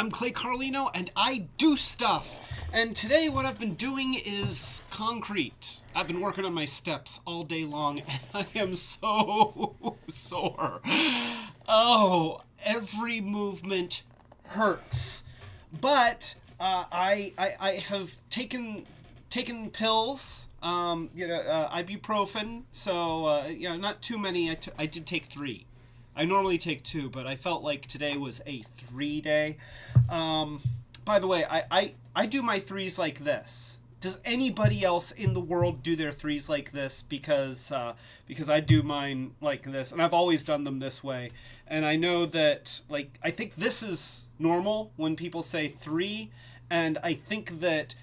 I'm Clay Carlino, and I do stuff. And today what I've been doing is concrete. I've been working on my steps all day long, and I am so sore. Oh, every movement hurts. But I have taken pills, ibuprofen. So not too many. I did take 3. I normally take 2, but I felt like today was a 3 day. By the way, I do my 3s like this. Does anybody else in the world do their 3s like this? Because I do mine like this, and I've always done them this way. And I know that, I think this is normal when people say 3, and I think that,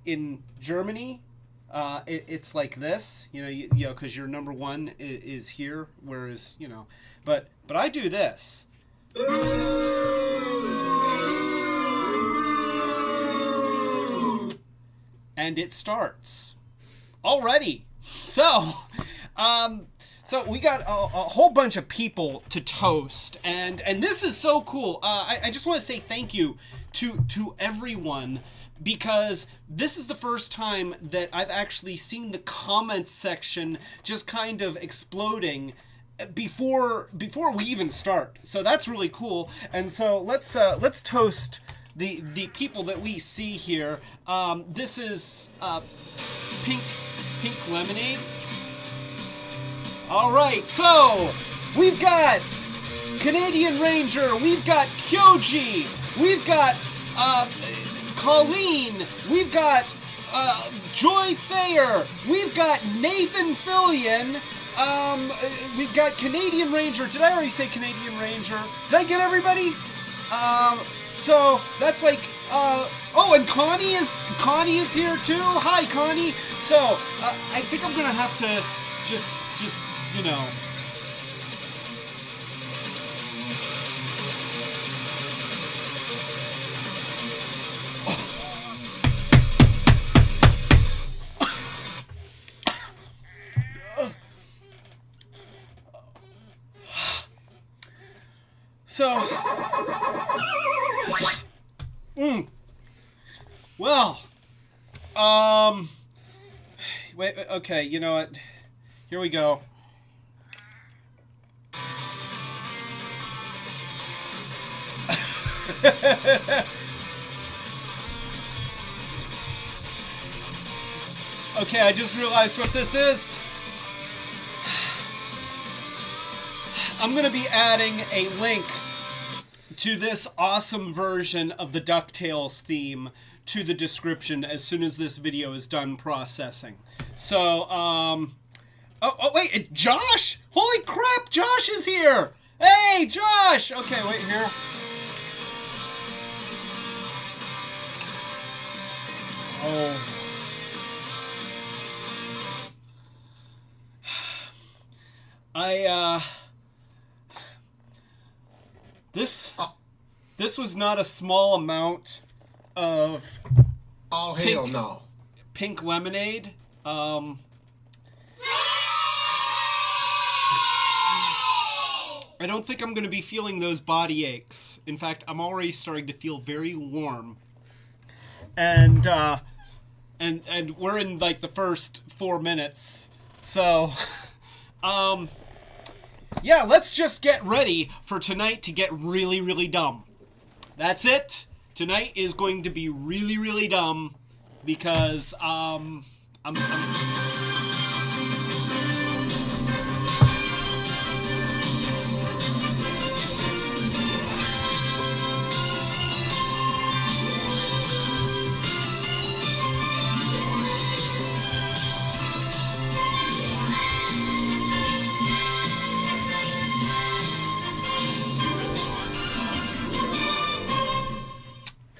in Germany, it's like this, because your number 1 is here, whereas, but I do this. And it starts already. So we got a whole bunch of people to toast, and this is so cool. I just want to say thank you to everyone, because this is the first time that I've actually seen the comments section just kind of exploding before we even start. So that's really cool. And so let's toast the people that we see here. This is pink lemonade. All right, so we've got Canadian Ranger, we've got Kyoji, we've got Colleen, we've got Joy Thayer, we've got Nathan Fillion, we've got Canadian Ranger. Did I already say Canadian Ranger? Did I get everybody? So that's and Connie is here too. Hi, Connie. So I think I'm gonna have to just wait, okay, you know what? Here we go. Okay, I just realized what this is. I'm going to be adding a link to this awesome version of the DuckTales theme to the description as soon as this video is done processing. So, wait, Josh? Holy crap, Josh is here! Hey, Josh! Okay, wait, here. Oh. This was not a small amount of hell no. Pink lemonade. I don't think I'm going to be feeling those body aches. In fact, I'm already starting to feel very warm. And we're in the first 4 minutes. So, yeah, let's just get ready for tonight to get really, really dumb. That's it. Tonight is going to be really, really dumb because,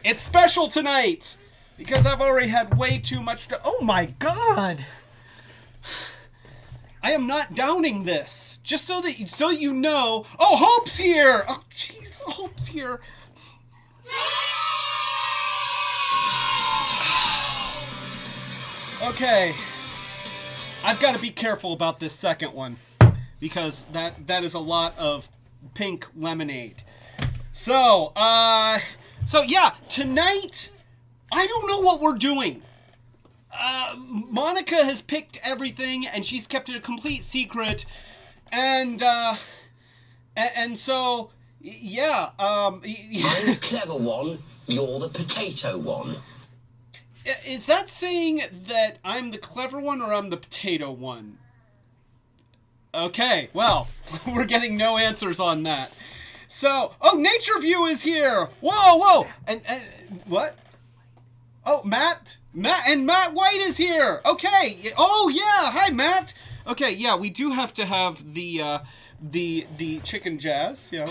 it's special tonight because I've already had way too much to... Oh my god! I am not downing this. Just so you know... Oh, Hope's here! Oh, jeez, Hope's here. Okay. I've got to be careful about this second one because that is a lot of pink lemonade. So, So yeah, tonight, I don't know what we're doing. Monica has picked everything, and she's kept it a complete secret. And so, yeah. I'm the clever one. You're the potato one. Is that saying that I'm the clever one or I'm the potato one? Okay, well, we're getting no answers on that. So, Nature View is here. Whoa. And what? Oh, Matt White is here. Okay. Oh yeah. Hi, Matt. Okay. Yeah, we do have to have the chicken jazz. You know.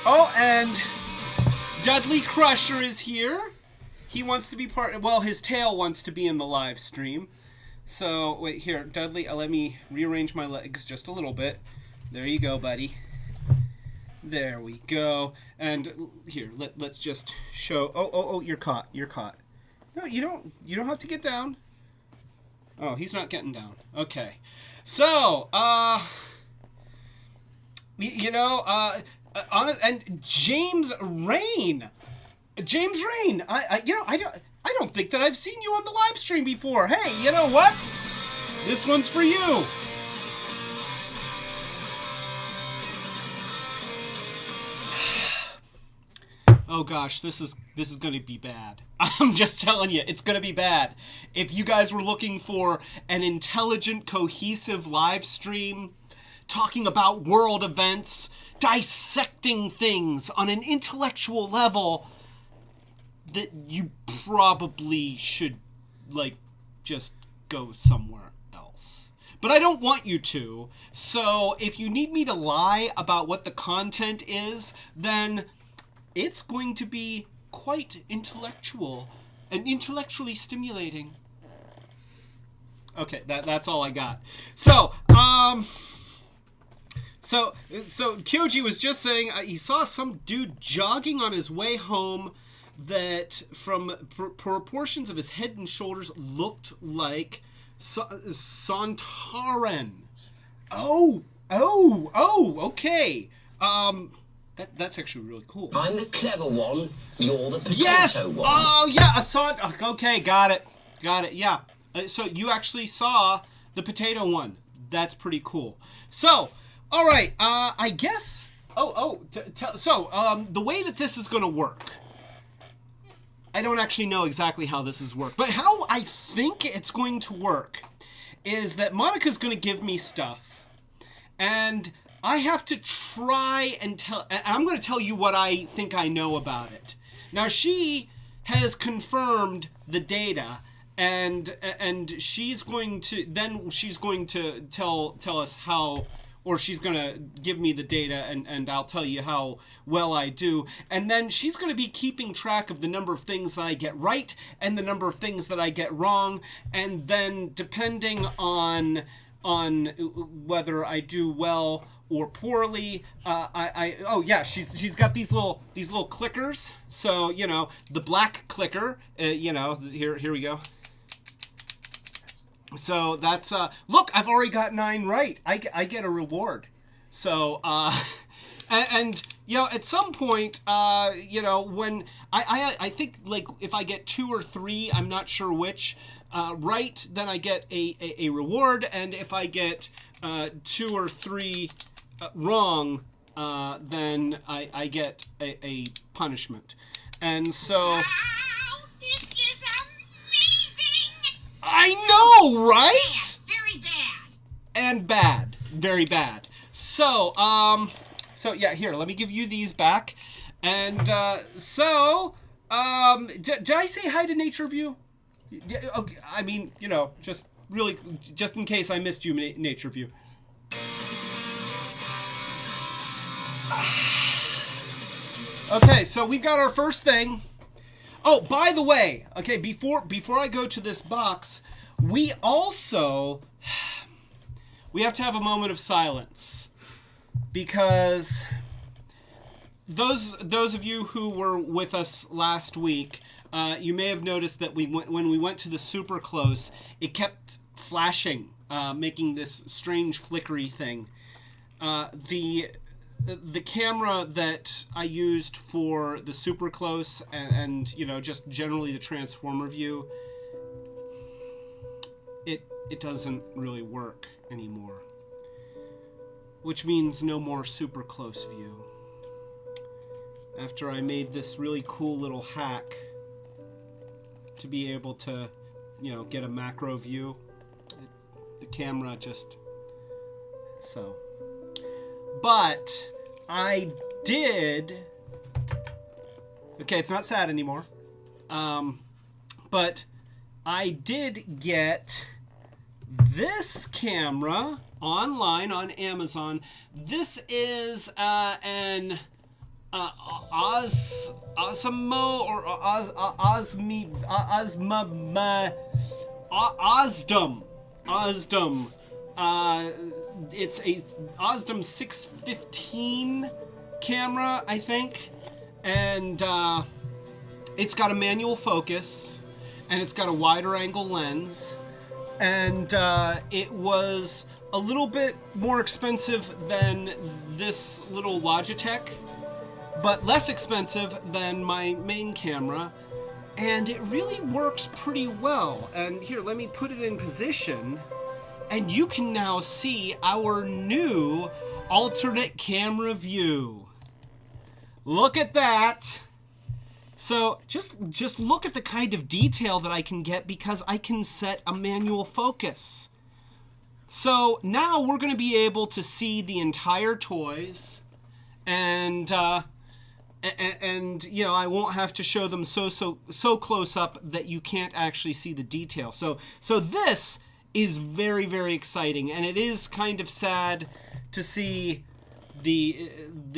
Oh, and Dudley Crusher is here. He wants to be part. Well, his tail wants to be in the live stream. So wait here, Dudley. Let me rearrange my legs just a little bit. There you go, buddy. There we go. And here, let's just show. Oh, you're caught. No, you don't have to get down. Oh, he's not getting down. Okay. So, and James Rain. I don't think that I've seen you on the live stream before. Hey, you know what? This one's for you. Oh gosh, this is going to be bad. I'm just telling you, it's going to be bad. If you guys were looking for an intelligent, cohesive live stream talking about world events, dissecting things on an intellectual level, that you probably should, just go somewhere else. But I don't want you to. So if you need me to lie about what the content is, then it's going to be quite intellectual and intellectually stimulating. Okay, that's all I got. So Kyoji was just saying he saw some dude jogging on his way home that from proportions of his head and shoulders looked like Sontaran. Oh, okay. That's actually really cool. I'm the clever one. You're the potato one. Oh, yeah. Okay, got it. Yeah. So you actually saw the potato one. That's pretty cool. So, all right. I guess. The way that this is going to work, I don't actually know exactly how this is work, but how I think it's going to work is that Monica's going to give me stuff, and I have to try and I'm going to tell you what I think I know about it. Now, she has confirmed the data, and she's going to tell us how, or she's going to give me the data, and I'll tell you how well I do. And then she's going to be keeping track of the number of things that I get right and the number of things that I get wrong. And then depending on whether I do well or poorly, she's got these little clickers. So, the black clicker, here we go. So that's look, I've already got 9 right. I get a reward. So and at some point, when I think if I get 2 or 3, I'm not sure which, right, then I get a reward, and if I get 2 or 3 wrong, then I get a punishment. And so Wow, this is amazing! I know, right? Bad, very bad. And bad, very bad. So yeah, here, let me give you these back. And did I say hi to Nature View? Okay, I mean, just in case I missed you, Nature View. Okay, so we've got our first thing. Oh, by the way, okay, before I go to this box, we have to have a moment of silence, because those of you who were with us last week, you may have noticed that when we went to the super close, it kept flashing, making this strange flickery thing. the camera that I used for the super close and you know, just generally the Transformer view, it doesn't really work anymore. Which means no more super close view. After I made this really cool little hack to be able to, you know, get a macro view, the camera just... so. But I did... okay, it's not sad anymore. But I did get this camera online on Amazon. This is an Osmo or Osdom. It's a Osdom 615 camera, I think, and it's got a manual focus, and it's got a wider angle lens, and it was a little bit more expensive than this little Logitech, but less expensive than my main camera, and it really works pretty well. And here, let me put it in position, and you can now see our new alternate camera view. Look at that. So just look at the kind of detail that I can get because I can set a manual focus. So now we're going to be able to see the entire toys, and you know, I won't have to show them so close up that you can't actually see the detail. So this is very, very exciting, and it is kind of sad to see the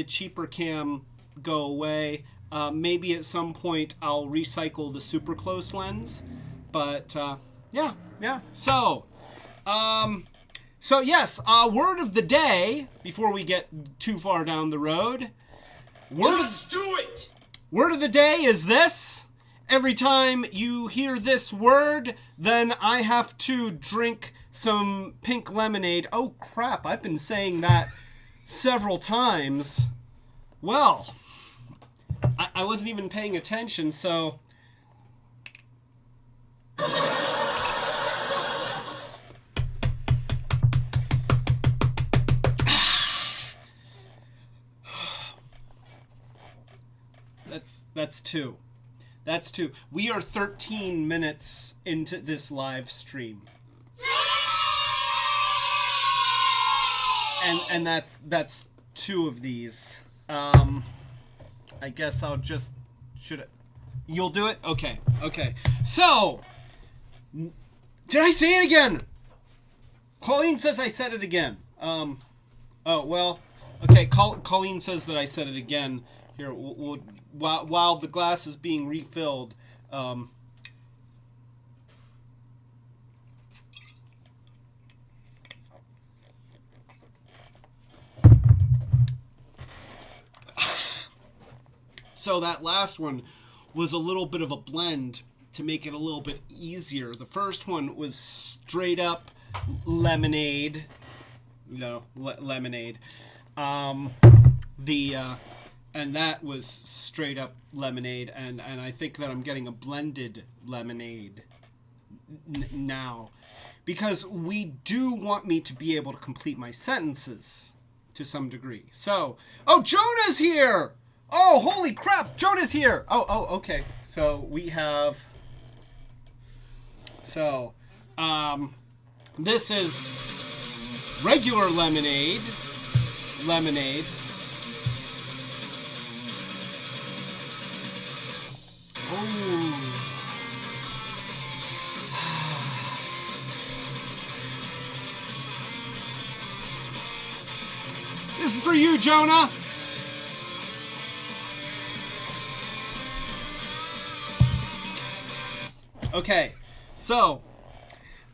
cheaper cam go away. Maybe at some point I'll recycle the super close lens, but yeah. So yes, word of the day before we get too far down the road. Just do it! Word of the day is this. Every time you hear this word, then I have to drink some pink lemonade. Oh crap, I've been saying that several times. Well, I wasn't even paying attention, so... That's two. That's two. We are 13 minutes into this live stream. And that's two of these. I guess I'll just... You'll do it? Okay. So, did I say it again? Colleen says I said it again. Oh, well, okay, Colleen says that I said it again. Here, while the glass is being refilled, so that last one was a little bit of a blend to make it a little bit easier. The first one was straight up lemonade, lemonade. And that was straight up lemonade, and I think that I'm getting a blended lemonade now, because we do want me to be able to complete my sentences to some degree. So, oh, Jonah's here! Oh, holy crap, Jonah's here! Oh, okay. So we have, this is regular lemonade. Oh. This is for you, Jonah. Okay, so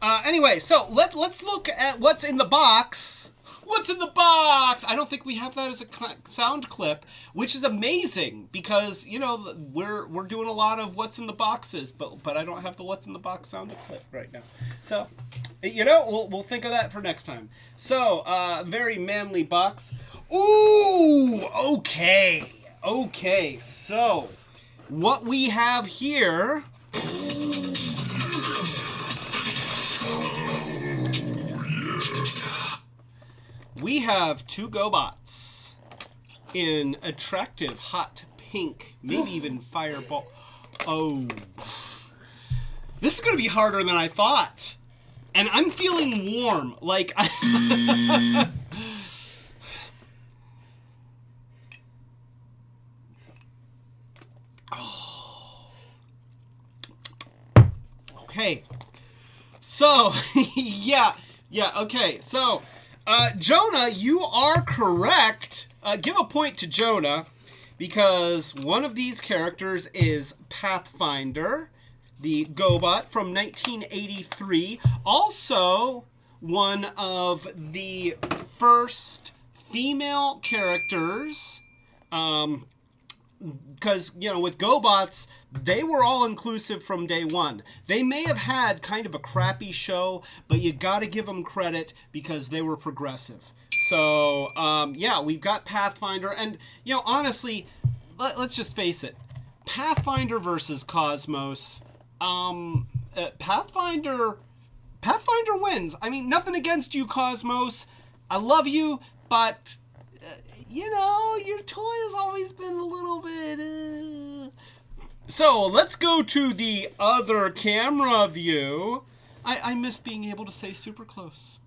anyway, so let's look at what's in the box. What's in the box? I don't think we have that as a sound clip, which is amazing because, you know, we're doing a lot of what's in the boxes, but I don't have the what's in the box sound clip right now. So, you know, we'll think of that for next time. So, very manly box. Ooh, okay. Okay, so what we have here... We have two Gobots in attractive hot pink, maybe even fireball. Oh. This is going to be harder than I thought. And I'm feeling warm. Like, oh. Okay. So, yeah, okay. So, Jonah, you are correct. Give a point to Jonah, because one of these characters is Pathfinder, the Gobot from 1983. Also, one of the first female characters, because, you know, with Gobots, they were all inclusive from day one. They may have had kind of a crappy show, but you gotta give them credit because they were progressive. So, yeah, we've got Pathfinder, and, you know, honestly, let's just face it. Pathfinder versus Cosmos, Pathfinder wins. I mean, nothing against you, Cosmos. I love you, but... you know, your toy has always been a little bit... So, let's go to the other camera view. I miss being able to say super close.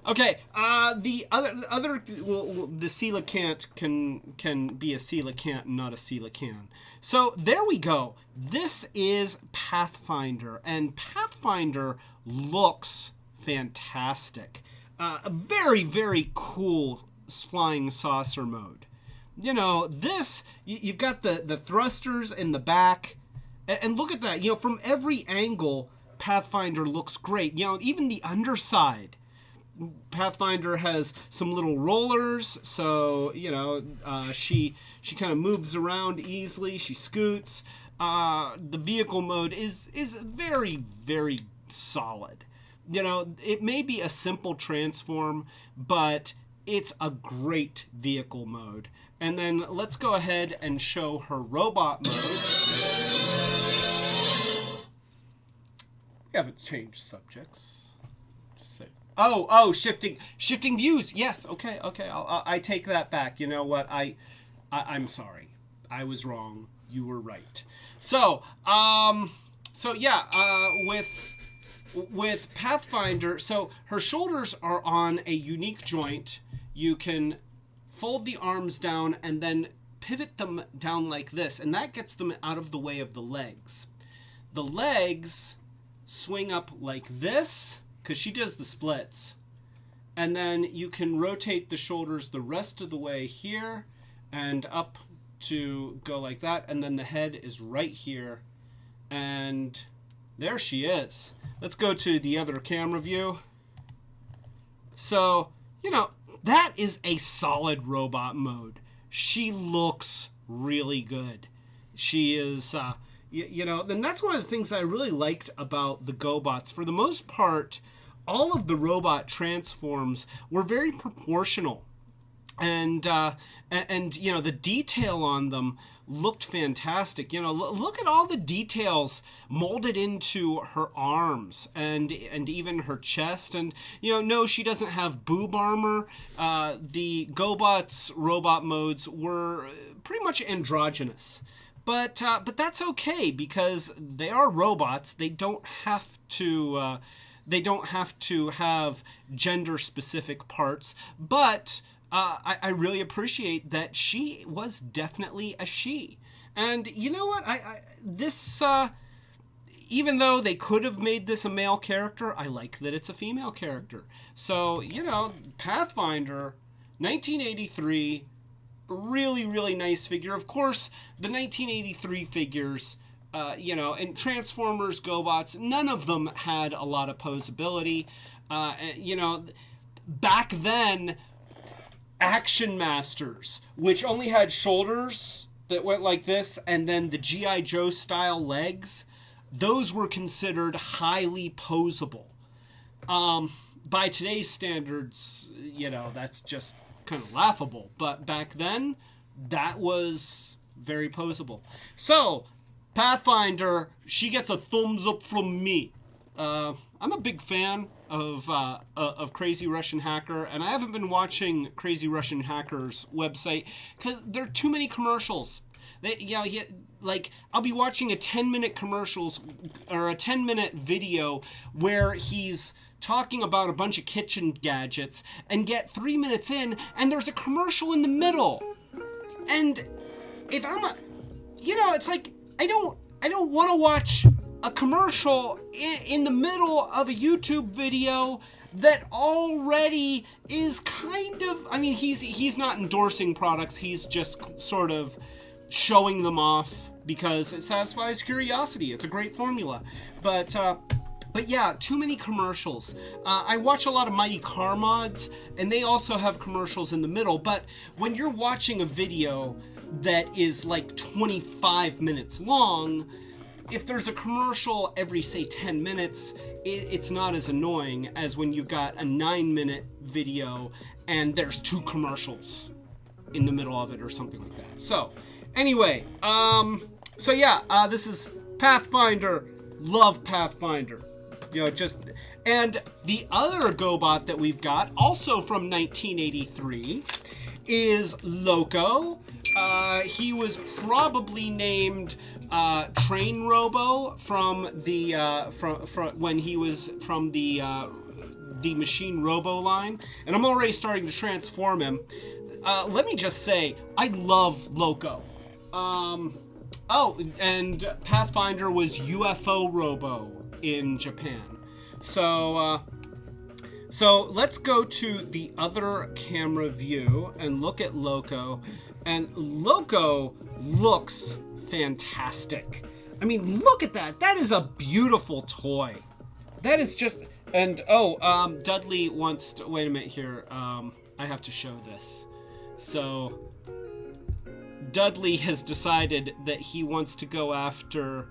Okay, the other well, the coelacanth can be a coelacanth and not a coelacanth. So, there we go. This is Pathfinder, and Pathfinder looks fantastic. A very, very cool flying saucer mode. You know, this, you've got the thrusters in the back, and look at that. You know, from every angle, Pathfinder looks great. You know, even the underside. Pathfinder has some little rollers, so, you know, she kind of moves around easily. She scoots. The vehicle mode is very, very solid. You know, it may be a simple transform, but it's a great vehicle mode. And then let's go ahead and show her robot mode. We haven't changed subjects. Just say. Oh, shifting views. Yes, okay. I take that back. You know what? I'm sorry. I was wrong. You were right. So yeah, with Pathfinder, so her shoulders are on a unique joint. You can fold the arms down and then pivot them down like this, and that gets them out of the way of the legs. The legs swing up like this, because she does the splits. And then you can rotate the shoulders the rest of the way here and up to go like that, and then the head is right here. And there she is. Let's go to the other camera view. So, you know, that is a solid robot mode. She looks really good. She is, you know, and that's one of the things I really liked about the Gobots. For the most part, all of the robot transforms were very proportional. And you know, the detail on them looked fantastic. You know, look at all the details molded into her arms and even her chest. And, you know, no, she doesn't have boob armor. The Gobots robot modes were pretty much androgynous. But that's okay, because they are robots. They don't have to have gender-specific parts. But I really appreciate that she was definitely a she. And you know what? This even though they could have made this a male character, I like that it's a female character. So, you know, Pathfinder, 1983, really, really nice figure. Of course, the 1983 figures, you know, and Transformers, Gobots, none of them had a lot of posability. You know, back then, Action Masters, which only had shoulders that went like this, and then the G.I. Joe style legs, those were considered highly posable. By today's standards, that's just kind of laughable. But back then, that was very posable. So, Pathfinder, she gets a thumbs up from me. I'm a big fan of Crazy Russian Hacker, and I haven't been watching Crazy Russian Hacker's website because there are too many commercials. I'll be watching a 10-minute commercials or a 10-minute video where he's talking about a bunch of kitchen gadgets and get 3 minutes in and there's a commercial in the middle. And if I'm it's like I don't want to watch a commercial in the middle of a YouTube video that already is kind of, he's not endorsing products, he's just sort of showing them off because it satisfies curiosity. It's a great formula. But yeah, too many commercials. I watch a lot of Mighty Car Mods, and they also have commercials in the middle, but when you're watching a video that is like 25 minutes long, if there's a commercial every, say, 10 minutes, it's not as annoying as when you've got a 9-minute video and there's 2 commercials in the middle of it or something like that. So, anyway, this is Pathfinder. Love Pathfinder. And the other Gobot that we've got, also from 1983, is Loco. He was probably named Train Robo from the from when he was from the Machine Robo line, and I'm already starting to transform him. Let me just say, I love Loco. And Pathfinder was UFO Robo in Japan. So let's go to the other camera view and look at Loco. And Loco looks fantastic. Look at that. That is a beautiful toy. That is just... And, Dudley wants to... Wait a minute here. I have to show this. So, Dudley has decided that he wants to go after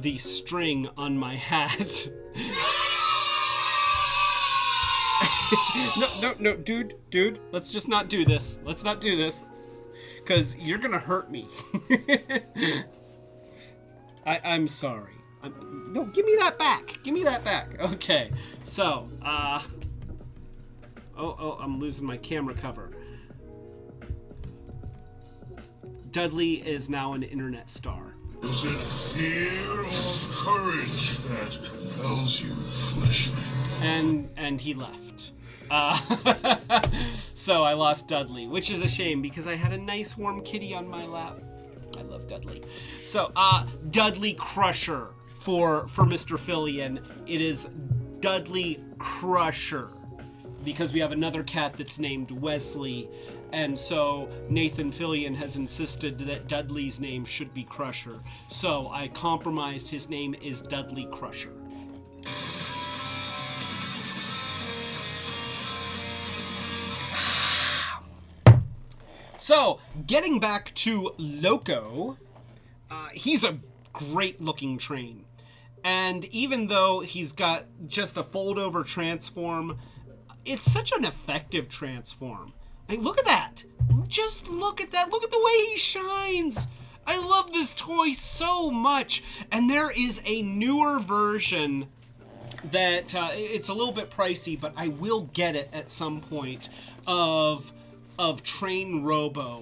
the string on my hat. No, dude, let's just not do this. Let's not do this. Because you're gonna hurt me. I'm sorry. No, give me that back. Give me that back. Okay, so, I'm losing my camera cover. Dudley is now an internet star. Is it fear or courage that compels you, fleshman? And he left. So I lost Dudley, which is a shame because I had a nice warm kitty on my lap. I love Dudley. So, Dudley Crusher for Mr. Fillion. It is Dudley Crusher because we have another cat that's named Wesley, and so Nathan Fillion has insisted that Dudley's name should be Crusher. So I compromised. His name is Dudley Crusher. So, getting back to Loco, he's a great-looking train. And even though he's got just a fold-over transform, it's such an effective transform. Look at that. Just look at that. Look at the way he shines. I love this toy so much. And there is a newer version that it's a little bit pricey, but I will get it at some point, of Train Robo,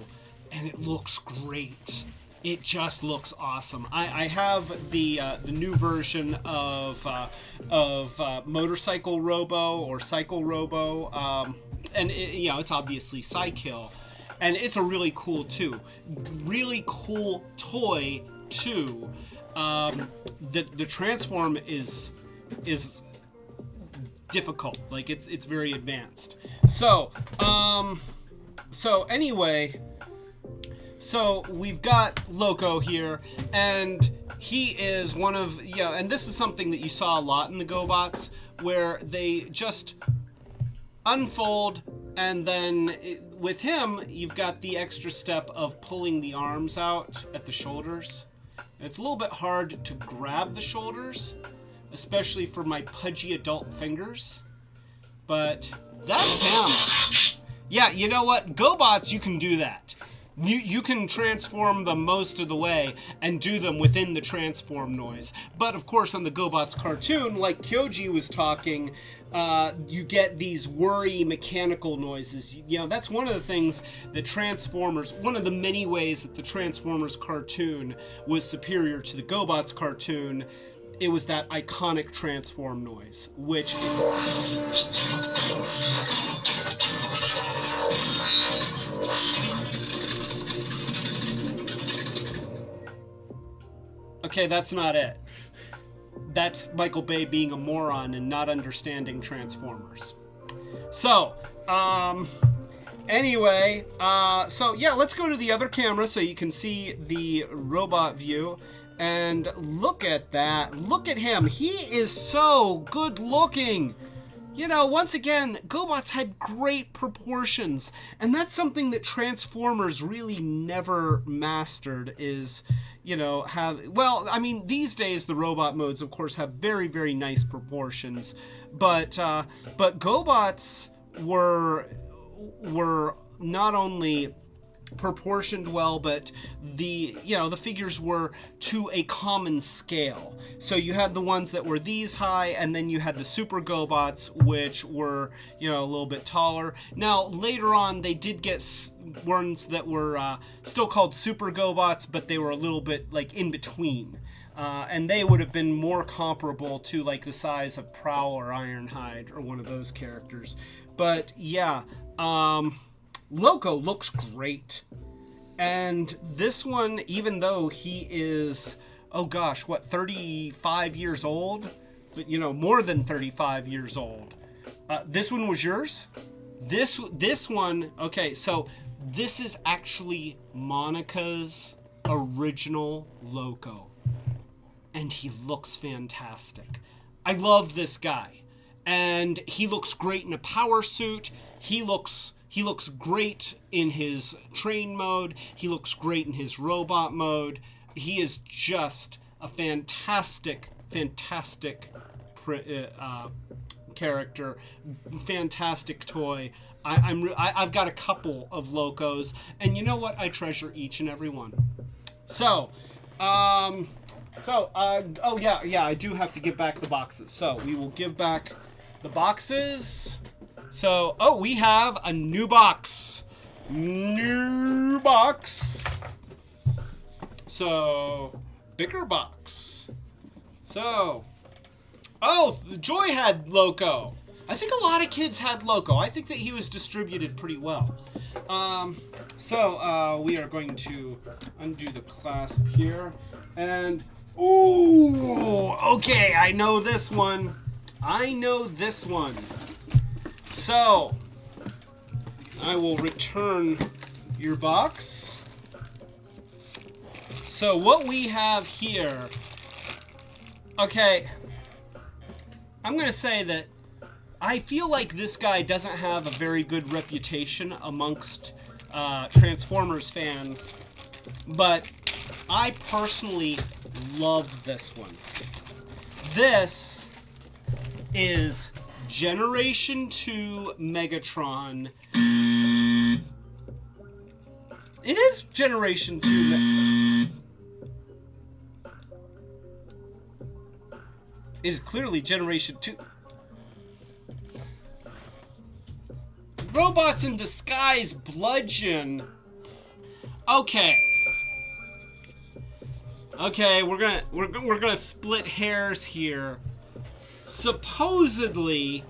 and it looks great. It just looks awesome. I have the new version of Motorcycle Robo or Cycle Robo, and it's obviously Cykill, and it's a really cool really cool toy too. The transform is difficult, like it's very advanced. So anyway, so we've got Loco here, and he is one of, and this is something that you saw a lot in the Gobots, where they just, unfold, and then with him, you've got the extra step of pulling the arms out at the shoulders. It's a little bit hard to grab the shoulders, especially for my pudgy adult fingers. But that's him. Yeah, you know what? Gobots, you can do that. You can transform them most of the way and do them within the transform noise. But of course on the Gobots cartoon, like Kyoji was talking, you get these whirry mechanical noises. You know, that's one of the things that Transformers, one of the many ways that the Transformers cartoon was superior to the Gobots cartoon. It was that iconic transform noise, which... Okay, that's not it. That's Michael Bay being a moron and not understanding Transformers. So, anyway, so yeah, let's go to the other camera so you can see the robot view. And look at that. Look at him. He is so good looking. You know, once again, Gobots had great proportions, and that's something that Transformers really never mastered is, you know, well, I mean, these days the robot modes, of course, have very, very nice proportions, but Gobots were not only proportioned well, but the figures were to a common scale. So you had the ones that were these high, and then you had the Super Gobots, which were, you know, a little bit taller. Now later on they did get ones that were still called Super Gobots, but they were a little bit like in between, and they would have been more comparable to like the size of Prowl or Ironhide or one of those characters. But yeah, Loco looks great. And this one, even though he is, oh gosh, what, 35 years old? You know, more than 35 years old. This one was yours? This one, okay, so this is actually Monica's original Loco. And he looks fantastic. I love this guy. And he looks great in a power suit. He looks great in his train mode. He looks great in his robot mode. He is just a fantastic character, fantastic toy. I've got a couple of Locos, and you know what? I treasure each and every one. So, oh yeah, I do have to give back the boxes. So we will give back the boxes. So, oh, we have a new box. New box. So, bigger box. So, oh, Joy had Loco. I think a lot of kids had Loco. I think that he was distributed pretty well. So, we are going to undo the clasp here. And, ooh, okay, I know this one. So, I will return your box. So what we have here, okay, I'm going to say that I feel like this guy doesn't have a very good reputation amongst Transformers fans, but I personally love this one. This is Generation 2 Megatron. It is Generation 2 It is clearly Generation 2. Robots in Disguise Bludgeon. Okay, we're gonna split hairs here. Supposedly,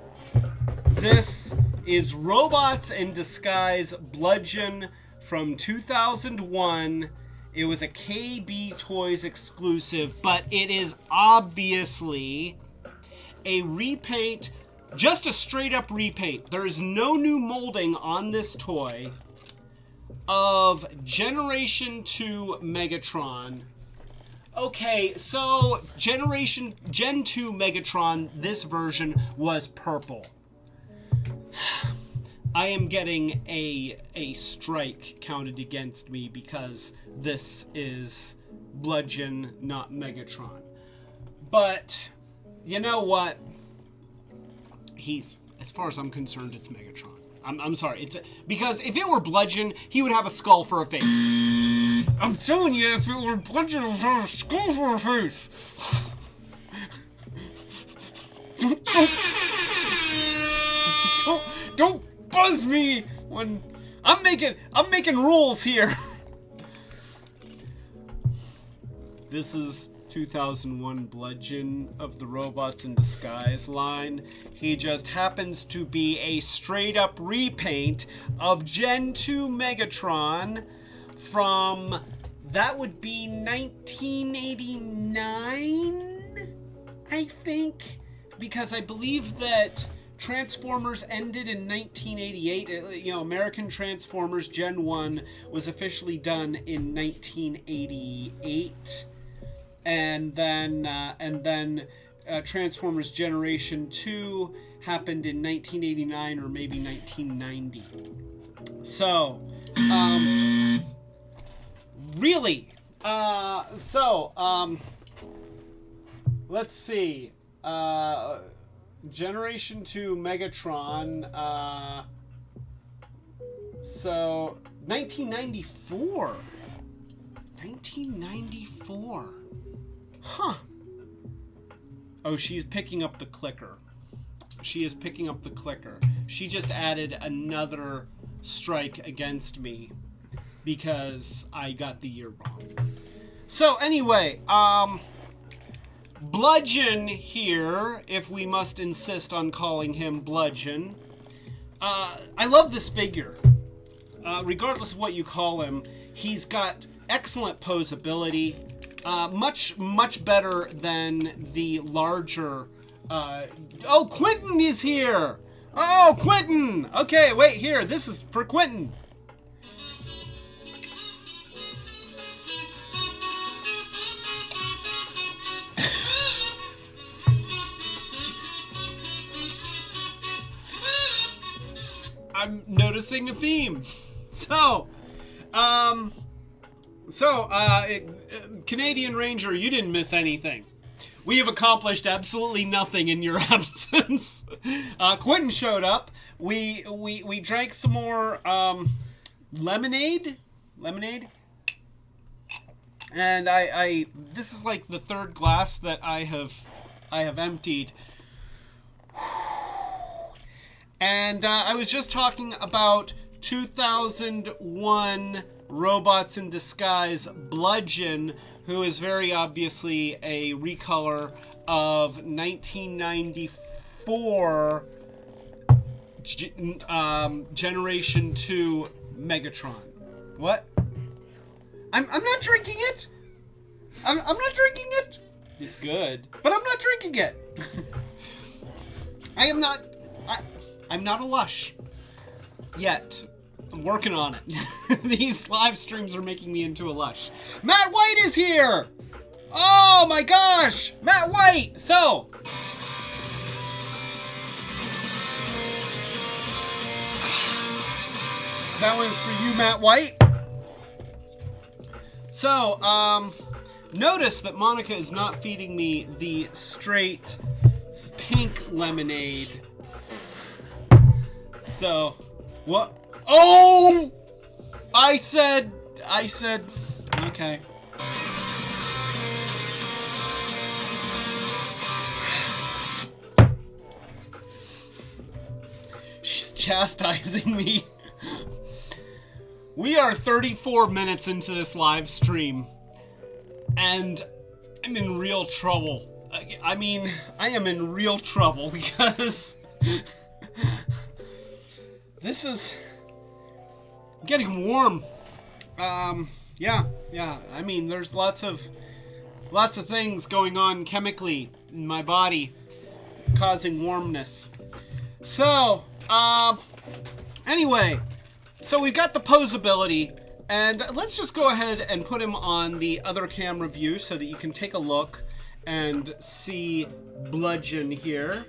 this is Robots in Disguise Bludgeon from 2001. It was a KB Toys exclusive, but it is obviously a repaint, just a straight up repaint. There is no new molding on this toy of Generation 2 Megatron. Okay, so Gen 2 Megatron, this version was purple. I am getting a strike counted against me because this is Bludgeon, not Megatron. But you know what? As far as I'm concerned, it's Megatron. I'm sorry, because if it were Bludgeon, he would have a skull for a face. I'm telling you, if it were Bludgeon, it would have a skull for a face. Don't buzz me when I'm making rules here. This is 2001 Bludgeon of the Robots in Disguise line. He just happens to be a straight up repaint of Gen-2 Megatron from, that would be 1989, I think, because I believe that Transformers ended in 1988. You know, American Transformers Gen 1 was officially done in 1988. And then Transformers Generation 2 happened in 1989 or maybe 1990. So, really, let's see. Generation 2 Megatron, so 1994. 1994. Huh. Oh, she's picking up the clicker. She is picking up the clicker. She just added another strike against me because I got the year wrong. So anyway, Bludgeon here, if we must insist on calling him Bludgeon. I love this figure. Regardless of what you call him, he's got excellent posability. Much better than the larger... oh, Quentin is here! Oh, Quentin! Okay, wait, here, this is for Quentin. I'm noticing a theme. Canadian Ranger, you didn't miss anything. We have accomplished absolutely nothing in your absence. Quentin showed up. We drank some more lemonade, and I this is like the third glass that I have emptied. And I was just talking about 2001 Robots in Disguise Bludgeon, who is very obviously a recolor of 1994 Generation 2 Megatron. What? I'm not drinking it. I'm not drinking it. It's good, but I'm not drinking it. I'm not a lush yet. I'm working on it. These live streams are making me into a lush. Matt White is here! Oh my gosh! Matt White! So, that one's for you, Matt White. So, notice that Monica is not feeding me the straight pink lemonade. So, what? Oh! I said, okay. She's chastising me. We are 34 minutes into this live stream, and I'm in real trouble. I mean, I am in real trouble because this is getting warm. Yeah. I mean, there's lots of things going on chemically in my body causing warmness. So, anyway, so we've got the posability, and let's just go ahead and put him on the other camera view so that you can take a look and see Bludgeon here.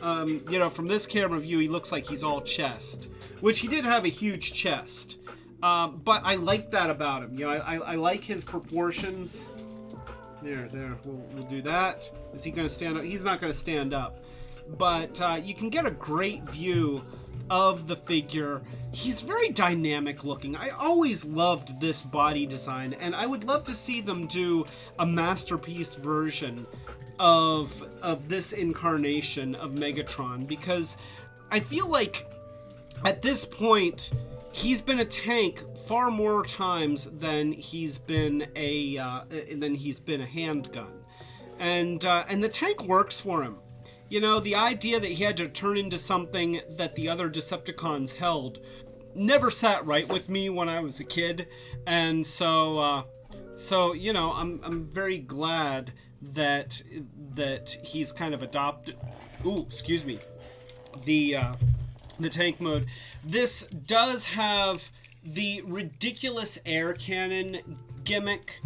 You know, from this camera view, he looks like he's all chest, which he did have a huge chest. But I like that about him. You know, I like his proportions. There. We'll do that. Is he going to stand up? He's not going to stand up. But you can get a great view of the figure. He's very dynamic looking. I always loved this body design, and I would love to see them do a masterpiece version of this incarnation of Megatron, because I feel like at this point he's been a tank far more times than he's been a handgun, and the tank works for him. You know, the idea that he had to turn into something that the other Decepticons held never sat right with me when I was a kid, and so you know, I'm very glad that he's kind of adopted. Ooh, excuse me. The tank mode. This does have the ridiculous air cannon gimmick,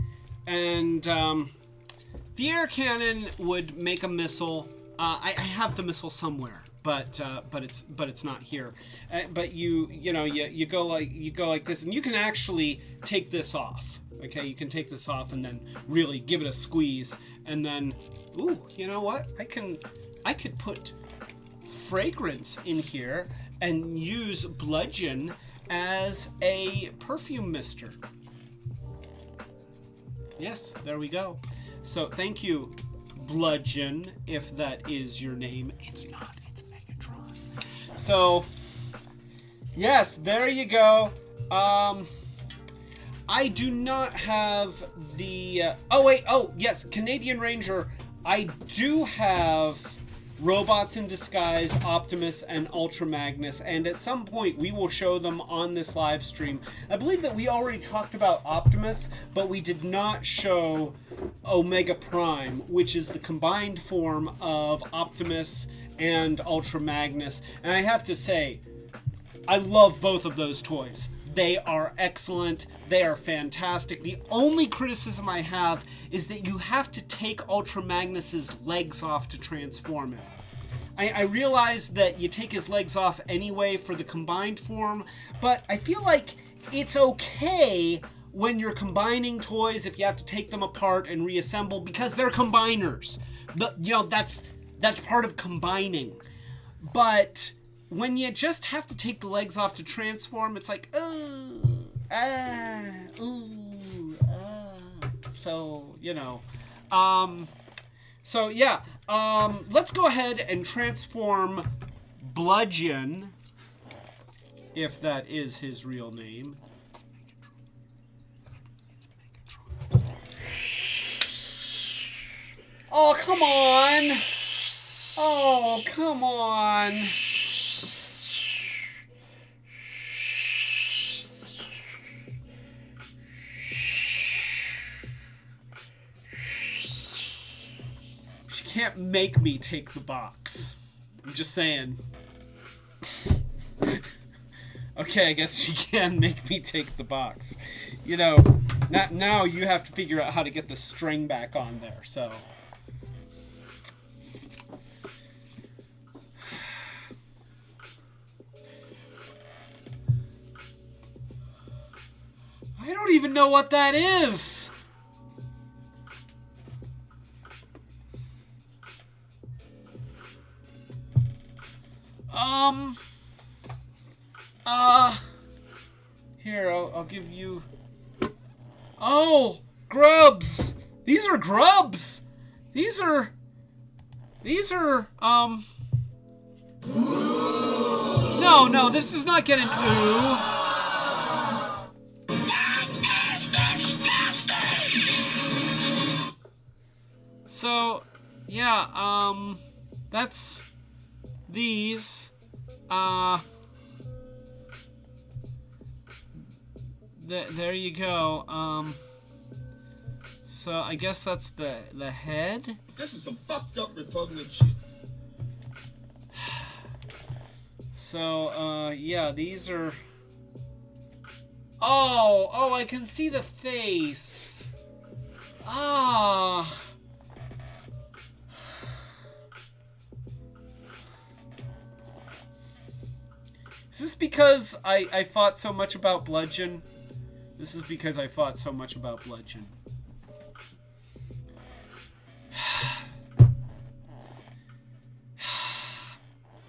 and the air cannon would make a missile. I have the missile somewhere, but it's not here. But you go like this, and you can actually take this off. Okay, you can take this off and then really give it a squeeze, and then, ooh, you know what? I could put fragrance in here and use Bludgeon as a perfume mister. Yes, there we go. So thank you, Bludgeon, if that is your name. It's not, it's Megatron. So, yes, there you go. I do not have the... yes, Canadian Ranger. I do have Robots in Disguise, Optimus, and Ultra Magnus, and at some point we will show them on this live stream. I believe that we already talked about Optimus, but we did not show Omega Prime, which is the combined form of Optimus and Ultra Magnus. And I have to say, I love both of those toys. They are excellent. They are fantastic. The only criticism I have is that you have to take Ultra Magnus's legs off to transform him. I realize that you take his legs off anyway for the combined form, but I feel like it's okay when you're combining toys if you have to take them apart and reassemble, because they're combiners. That's part of combining. But when you just have to take the legs off to transform, it's like, so, you know. So, yeah. Let's go ahead and transform Bludgeon, if that is his real name. Oh, come on! Oh, come on! She can't make me take the box. I'm just saying. Okay, I guess she can make me take the box. You know, now you have to figure out how to get the string back on there, so... I don't even know what that is! Here, I'll give you... Oh! Grubs! These are grubs! These are... No, this does not get an ooh. So, yeah, that's these. There you go. So I guess that's the head. This is some fucked up repugnant shit. So, yeah, these are... Oh, I can see the face. Ah. Is this because I thought so much about Bludgeon? This is because I thought so much about Bludgeon.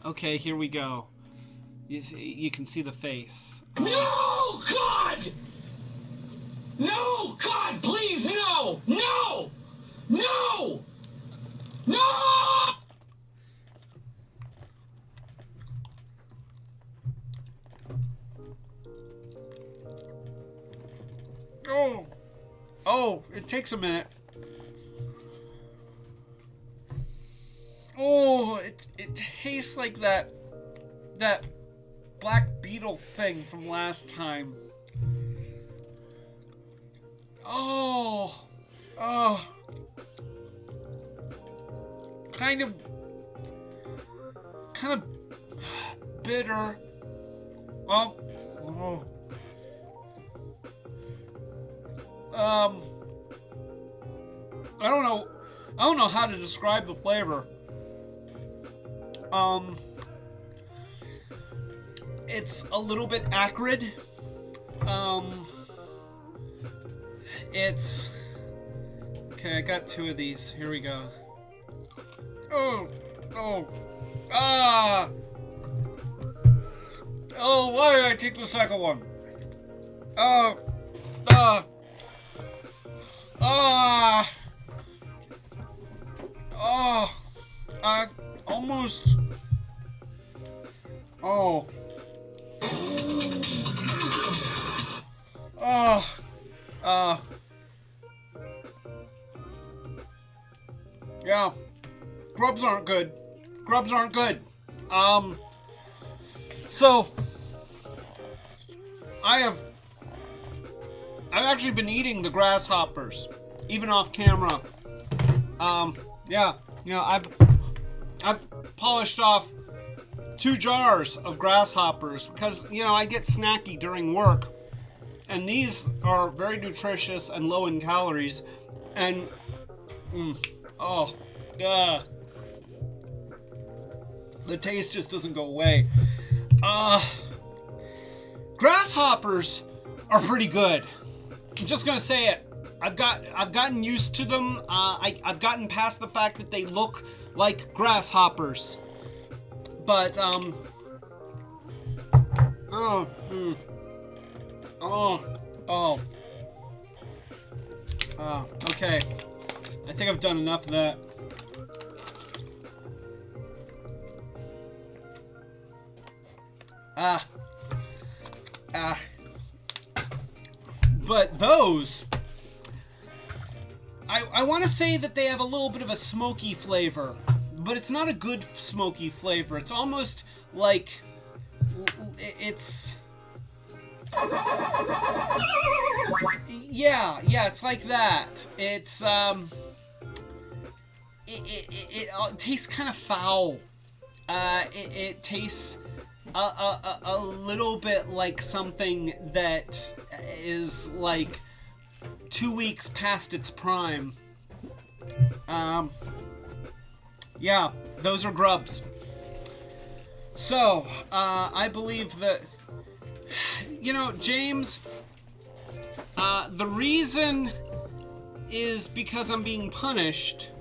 Okay, here we go. You can see the face. No, God! No, God, please, no! No! No! No! Oh, it takes a minute. Oh, it tastes like that black beetle thing from last time. Oh, kind of bitter. I don't know how to describe the flavor. It's a little bit acrid. It's okay. I got 2 of these. Here we go. Oh, why did I take the second one? I almost. Yeah. Grubs aren't good. So I've actually been eating the grasshoppers, even off camera. Yeah, I've polished off 2 jars of grasshoppers because, I get snacky during work. And these are very nutritious and low in calories. And, the taste just doesn't go away. Grasshoppers are pretty good. I'm just gonna say it. I've gotten used to them. I've gotten past the fact that they look like grasshoppers. But, okay. I think I've done enough of that. But those, I want to say that they have a little bit of a smoky flavor, but it's not a good smoky flavor. It's almost like it's... Yeah, it's like that. It's, it tastes kind of foul. It tastes a little bit like something that is like 2 weeks past its prime. Yeah, those are grubs. So, I believe that, James, the reason is because I'm being punished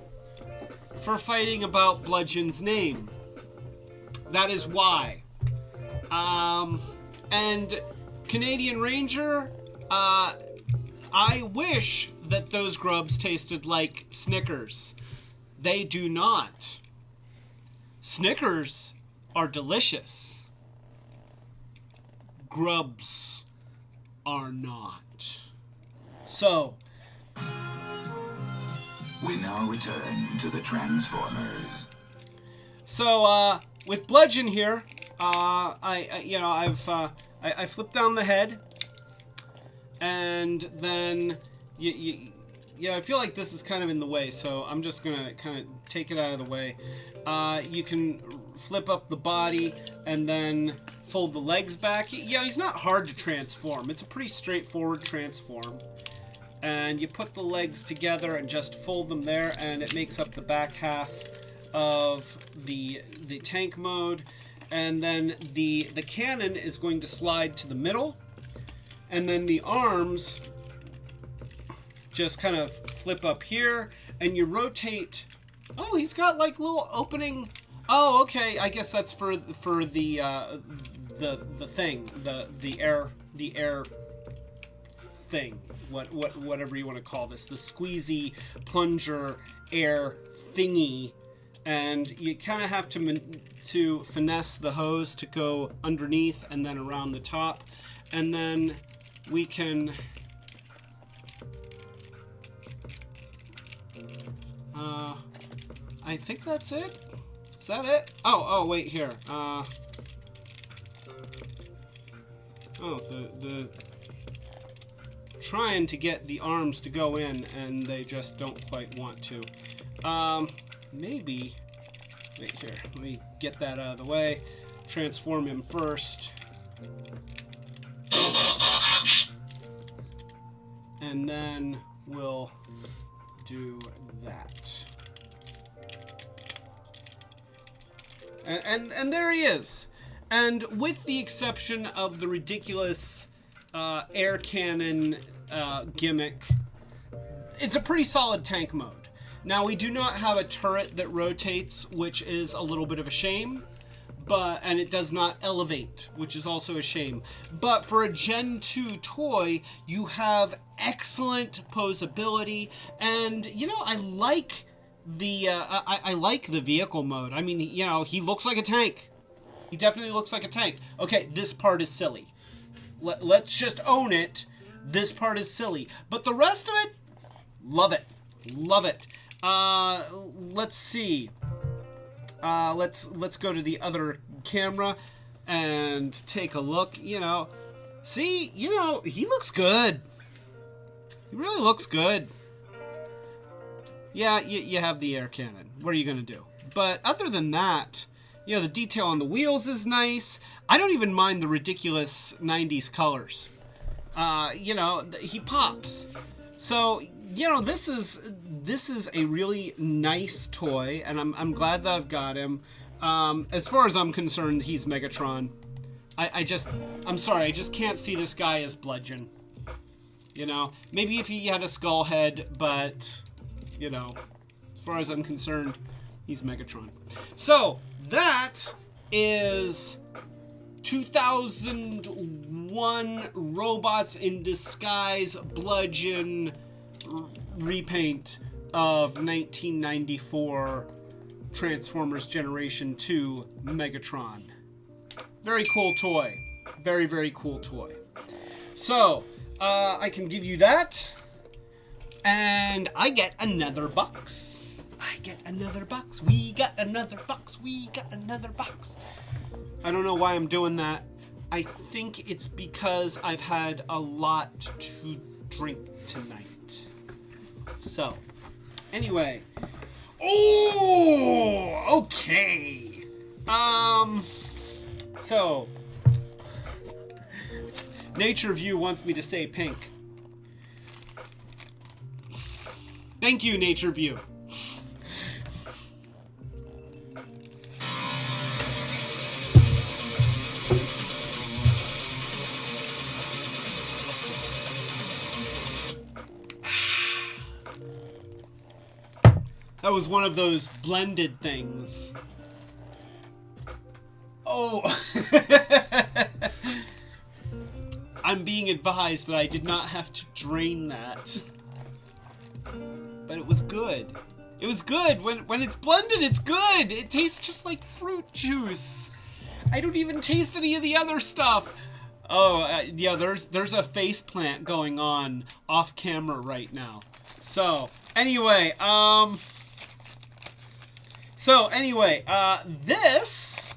for fighting about Bludgeon's name. That is why. And Canadian Ranger, I wish that those grubs tasted like Snickers. They do not. Snickers are delicious. Grubs are not. So, we now return to the Transformers. So, with Bludgeon here, I flip down the head, and then I feel like this is kind of in the way, so I'm just gonna kind of take it out of the way. You can flip up the body and then fold the legs back. Yeah, he's not hard to transform. It's a pretty straightforward transform. And you put the legs together and just fold them there, and it makes up the back half of the tank mode. And then the cannon is going to slide to the middle. And then the arms just kind of flip up here. And you rotate. Oh, he's got like little opening. Oh, okay. I guess that's for the thing, the air thing, whatever you want to call this, the squeezy plunger air thingy, and you kind of have to finesse the hose to go underneath and then around the top, and then we can I think that's it. Is that it? Oh, wait, here. The trying to get the arms to go in, and they just don't quite want to. Maybe, wait here, let me get that out of the way. Transform him first. And then we'll do that. And there he is. And with the exception of the ridiculous air cannon gimmick, it's a pretty solid tank mode. Now, we do not have a turret that rotates, which is a little bit of a shame, and it does not elevate, which is also a shame. But for a Gen 2 toy, you have excellent posability, and, you know, I like the vehicle mode. I mean, you know, he looks like a tank. He definitely looks like a tank. Okay, this part is silly. Let's just own it. This part is silly. But the rest of it, love it. Love it. Let's see. Let's go to the other camera and take a look. You know, see, you know, he looks good. He really looks good. Yeah, you have the air cannon. What are you going to do? But other than that, you know, the detail on the wheels is nice. I don't even mind the ridiculous 90s colors. You know, he pops. So, you know, this is a really nice toy, and I'm glad that I've got him. As far as I'm concerned, he's Megatron. I'm sorry, I just can't see this guy as Bludgeon. You know, maybe if he had a skull head, but, you know, as far as I'm concerned, he's Megatron. So, that is 2001 Robots in Disguise Bludgeon repaint of 1994 Transformers Generation 2 Megatron. Very cool toy. Very, very cool toy. So, I can give you that, and I get another box. I get another box. We got another box. We got another box. I don't know why I'm doing that. I think it's because I've had a lot to drink tonight. So, anyway. Oh, okay. So, Nature View wants me to say pink. Thank you, Nature View. That was one of those blended things. Oh. I'm being advised that I did not have to drain that. But it was good. It was good. When it's blended, it's good. It tastes just like fruit juice. I don't even taste any of the other stuff. Oh, yeah, there's a face plant going on off camera right now. So, anyway, this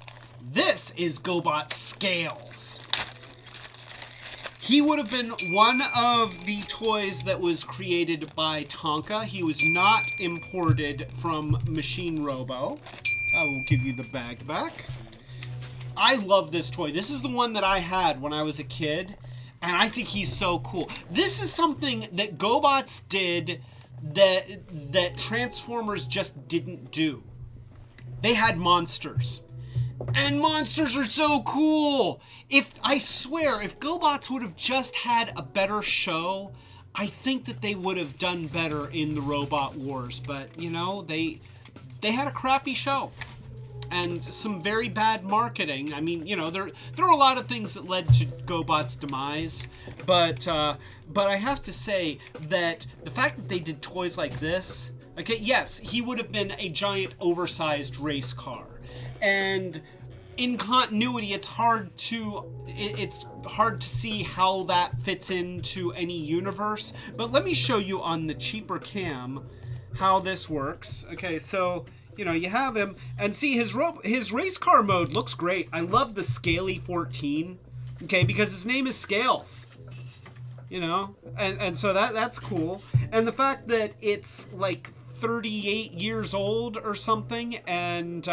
is Gobots Scales. He would have been one of the toys that was created by Tonka. He was not imported from Machine Robo. I will give you the bag back. I love this toy. This is the one that I had when I was a kid, and I think he's so cool. This is something that Gobots did that Transformers just didn't do. They had monsters. And monsters are so cool. I swear, if Gobots would have just had a better show, I think that they would have done better in the Robot Wars. But, you know, they had a crappy show. And some very bad marketing. I mean, you know, there are a lot of things that led to Gobots' demise. But I have to say that the fact that they did toys like this... Okay, yes, he would have been a giant, oversized race car. And in continuity, it's hard to see how that fits into any universe. But let me show you on the cheaper cam how this works. Okay, so, you know, you have him, and see, his race car mode looks great. I love the Scaly 14, okay, because his name is Scales. You know, and so that's cool. And the fact that it's like 38 years old or something, and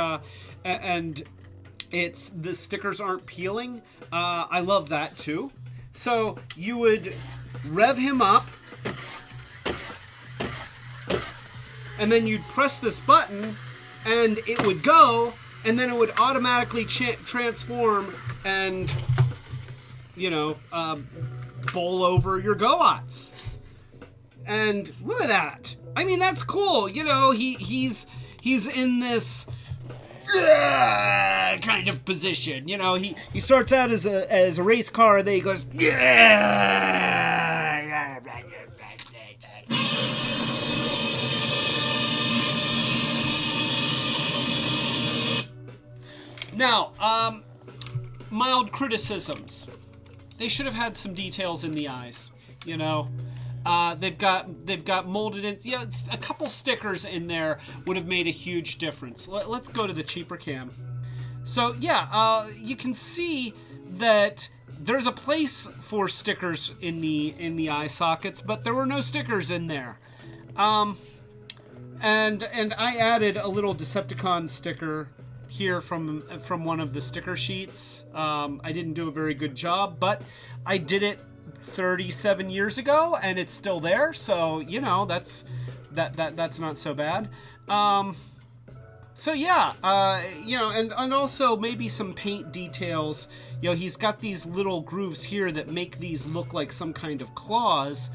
it's the stickers aren't peeling. I love that too. So you would rev him up, and then you'd press this button, and it would go, and then it would automatically transform and, you know, bowl over your Gobots. And look at that. I mean, that's cool. You know, he's in this kind of position. You know, he starts out as a race car, and then he goes Now, mild criticisms. They should have had some details in the eyes. You know, they've got molded in. Yeah, a couple stickers in there would have made a huge difference. Let's go to the cheaper cam. So yeah, you can see that there's a place for stickers in the eye sockets, but there were no stickers in there. And I added a little Decepticon sticker here from one of the sticker sheets. I didn't do a very good job, but I did it 37 years ago, and it's still there. So you know, that's not so bad. So yeah, you know, and also maybe some paint details. You know, he's got these little grooves here that make these look like some kind of claws.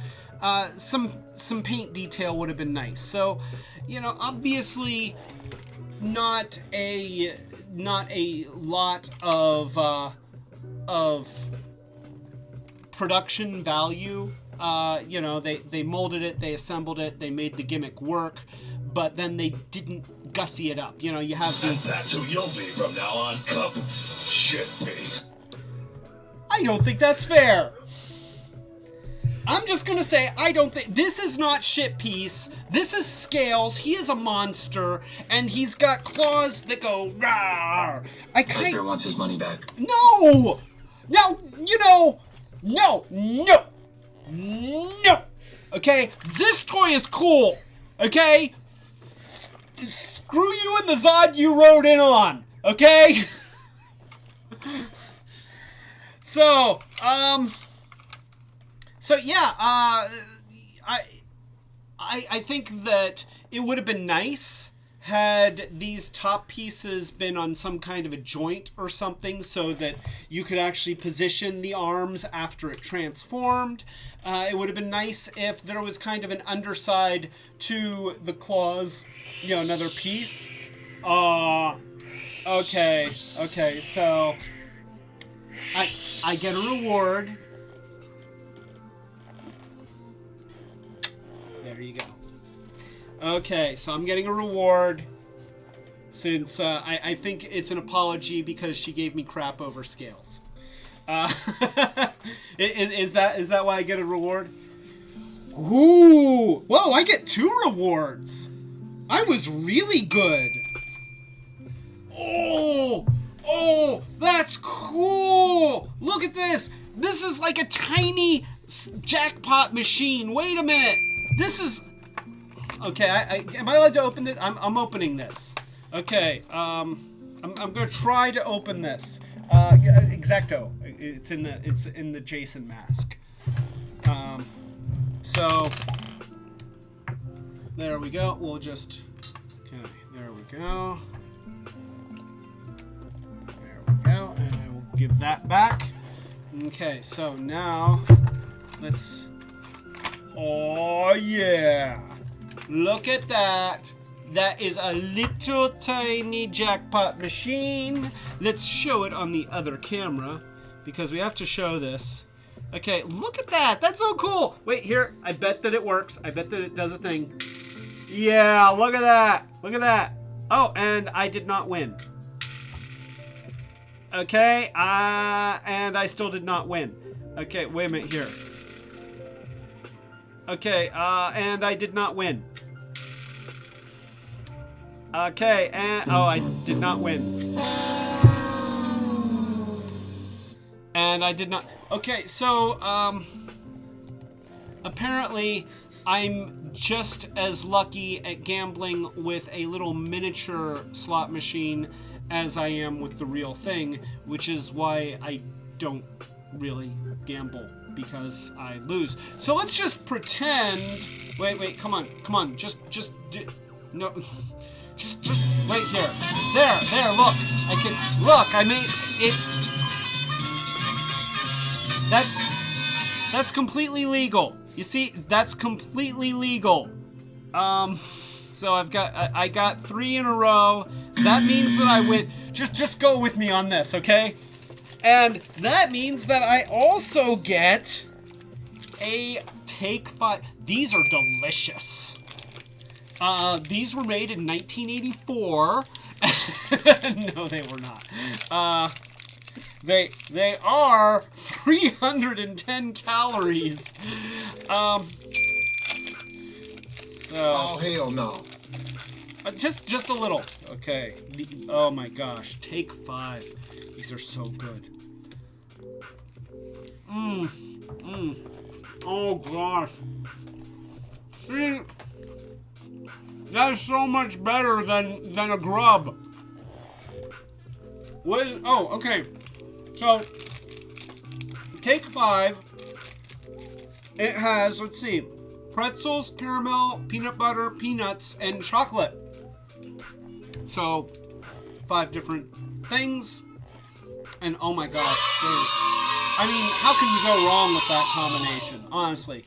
Some paint detail would have been nice. So, you know, obviously not a lot of production value. You know, they molded it, they assembled it, they made the gimmick work, but then they didn't gussy it up. You know, you have the... That's who you'll be from now on, cup shit face. I don't think that's fair. I'm just gonna say, I don't think... This is not shit piece. This is Scales. He is a monster, and he's got claws that go... Rawr. Lester wants his money back. No! No, you know... No! Okay? This toy is cool. Okay? Screw you and the Zod you rode in on. Okay? So yeah, I think that it would have been nice had these top pieces been on some kind of a joint or something, so that you could actually position the arms after it transformed. It would have been nice if there was kind of an underside to the claws, you know, another piece. Okay, so I get a reward. There you go. Okay, so I'm getting a reward, since I think it's an apology because she gave me crap over Scales. Is that why I get a reward? Ooh! Whoa, I get 2 rewards! I was really good! Oh, that's cool! Look at this! This is like a tiny jackpot machine. Wait a minute! This is... Okay, am I allowed to open this? I'm opening this. Okay, I'm gonna try to open this. Exacto. It's in the Jason mask. So there we go. We'll just... Okay, there we go. give that back. Okay, so now let's... Oh, yeah. Look at that. That is a little tiny jackpot machine. Let's show it on the other camera because we have to show this. Okay, look at that. That's so cool. Wait, here. I bet that it works. I bet that it does a thing. Yeah, look at that. Look at that. Oh, and I did not win. Okay, and I still did not win. Okay, wait a minute here. Okay, and I did not win. Okay, and... Oh, I did not win. And I did not... Okay, so, apparently, I'm just as lucky at gambling with a little miniature slot machine as I am with the real thing, which is why I don't really gamble, because I lose. So let's just pretend... Wait, come on, just no... Just wait here. There, look. I made, that's completely legal. You see, that's completely legal. So I got 3 in a row. That means that I win. Just go with me on this, okay? And that means that I also get a Take 5. These are delicious. These were made in 1984. No, they were not. They are 310 calories. Oh, hell no. Just a little. Okay. Oh my gosh. Take 5. These are so good. Oh gosh. See? That's so much better than a grub. What is... Oh, okay. So, Take 5, it has, let's see, pretzels, caramel, peanut butter, peanuts, and chocolate. So, 5 different things. And oh my gosh, I mean, how can you go wrong with that combination? Honestly.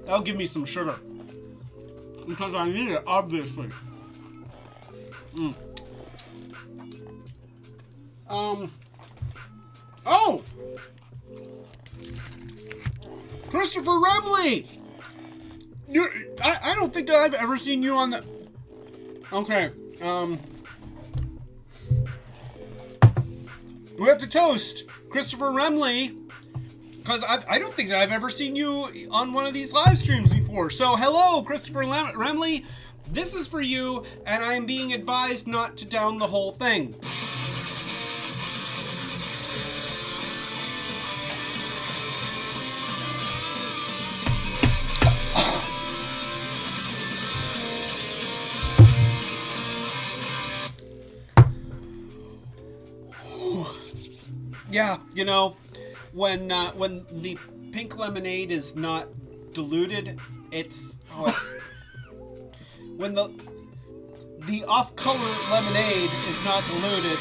That'll give me some sugar. Because I need it, obviously. Oh! Christopher Remley! I don't think that I've ever seen you on the... Okay, we have to toast Christopher Remley, because I don't think that I've ever seen you on one of these live streams before. So, hello, Christopher Remley. This is for you, and I'm being advised not to down the whole thing. Yeah, you know, when the pink lemonade is not diluted, it's when the off-color lemonade is not diluted,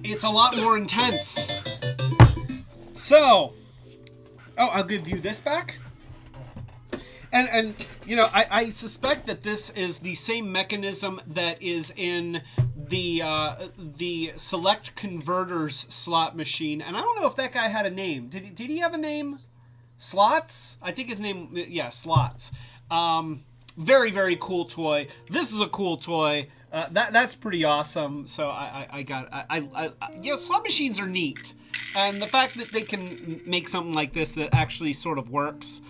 it's a lot more intense. So, I'll give you this back. And you know, I suspect that this is the same mechanism that is in the Select Converters slot machine. And I don't know if that guy had a name. Did he have a name? Slots? I think his name, yeah, Slots. Very, very cool toy. This is a cool toy. That's pretty awesome. So I you know, slot machines are neat. And the fact that they can make something like this that actually sort of works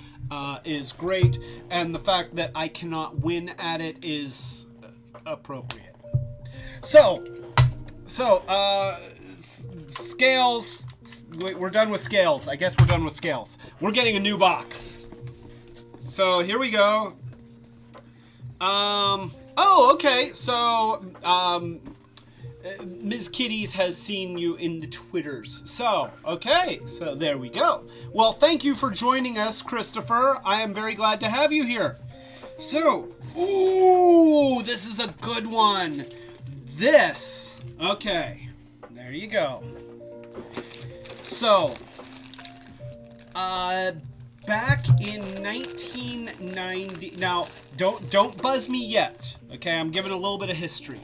is great, and the fact that I cannot win at it is appropriate. So scales. We're done with scales. I guess we're done with scales. We're getting a new box. So here we go. Oh, okay. So, Ms. Kitties has seen you in the Twitters. So, okay. So there we go. Well, thank you for joining us, Christopher. I am very glad to have you here. So, ooh, this is a good one. This. Okay. There you go. So, back in 1990. Now, don't buzz me yet. Okay, I'm giving a little bit of history.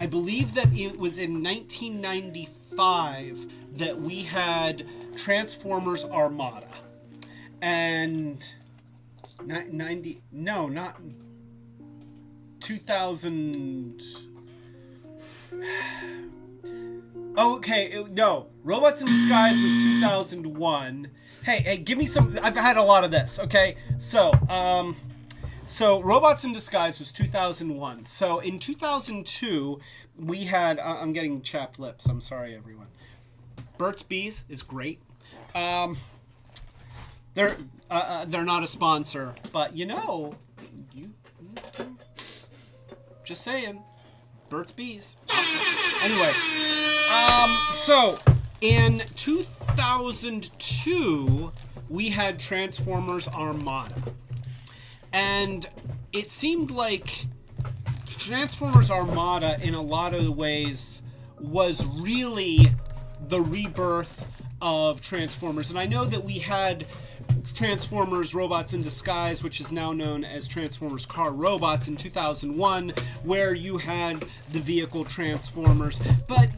I believe that it was in 1995 that we had Transformers Armada. And 90, no, not 2000. Okay, no. Robots in Disguise was 2001. Hey, give me some. I've had a lot of this. Okay, so Robots in Disguise was 2001. So in 2002, we had. I'm getting chapped lips. I'm sorry, everyone. Burt's Bees is great. They're not a sponsor, but you just saying, Burt's Bees. Anyway, so in 2002, we had Transformers Armada, and it seemed like Transformers Armada, in a lot of ways, was really the rebirth of Transformers. And I know that we had Transformers Robots in Disguise, which is now known as Transformers Car Robots, in 2001, where you had the vehicle Transformers. But,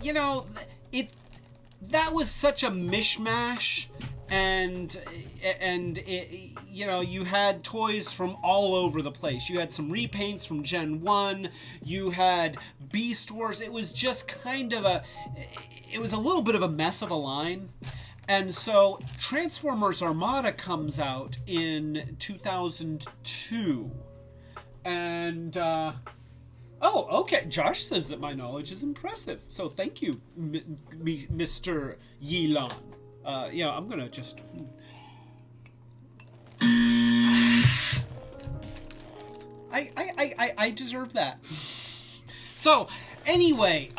that was such a mishmash, and it, you had toys from all over the place. You had some repaints from Gen 1, you had Beast Wars. It was just kind of it was a little bit of a mess of a line. And so Transformers Armada comes out in 2002. And, oh, okay. Josh says that my knowledge is impressive. So thank you, Mr. Yilon. I'm going to just... I deserve that. So, anyway,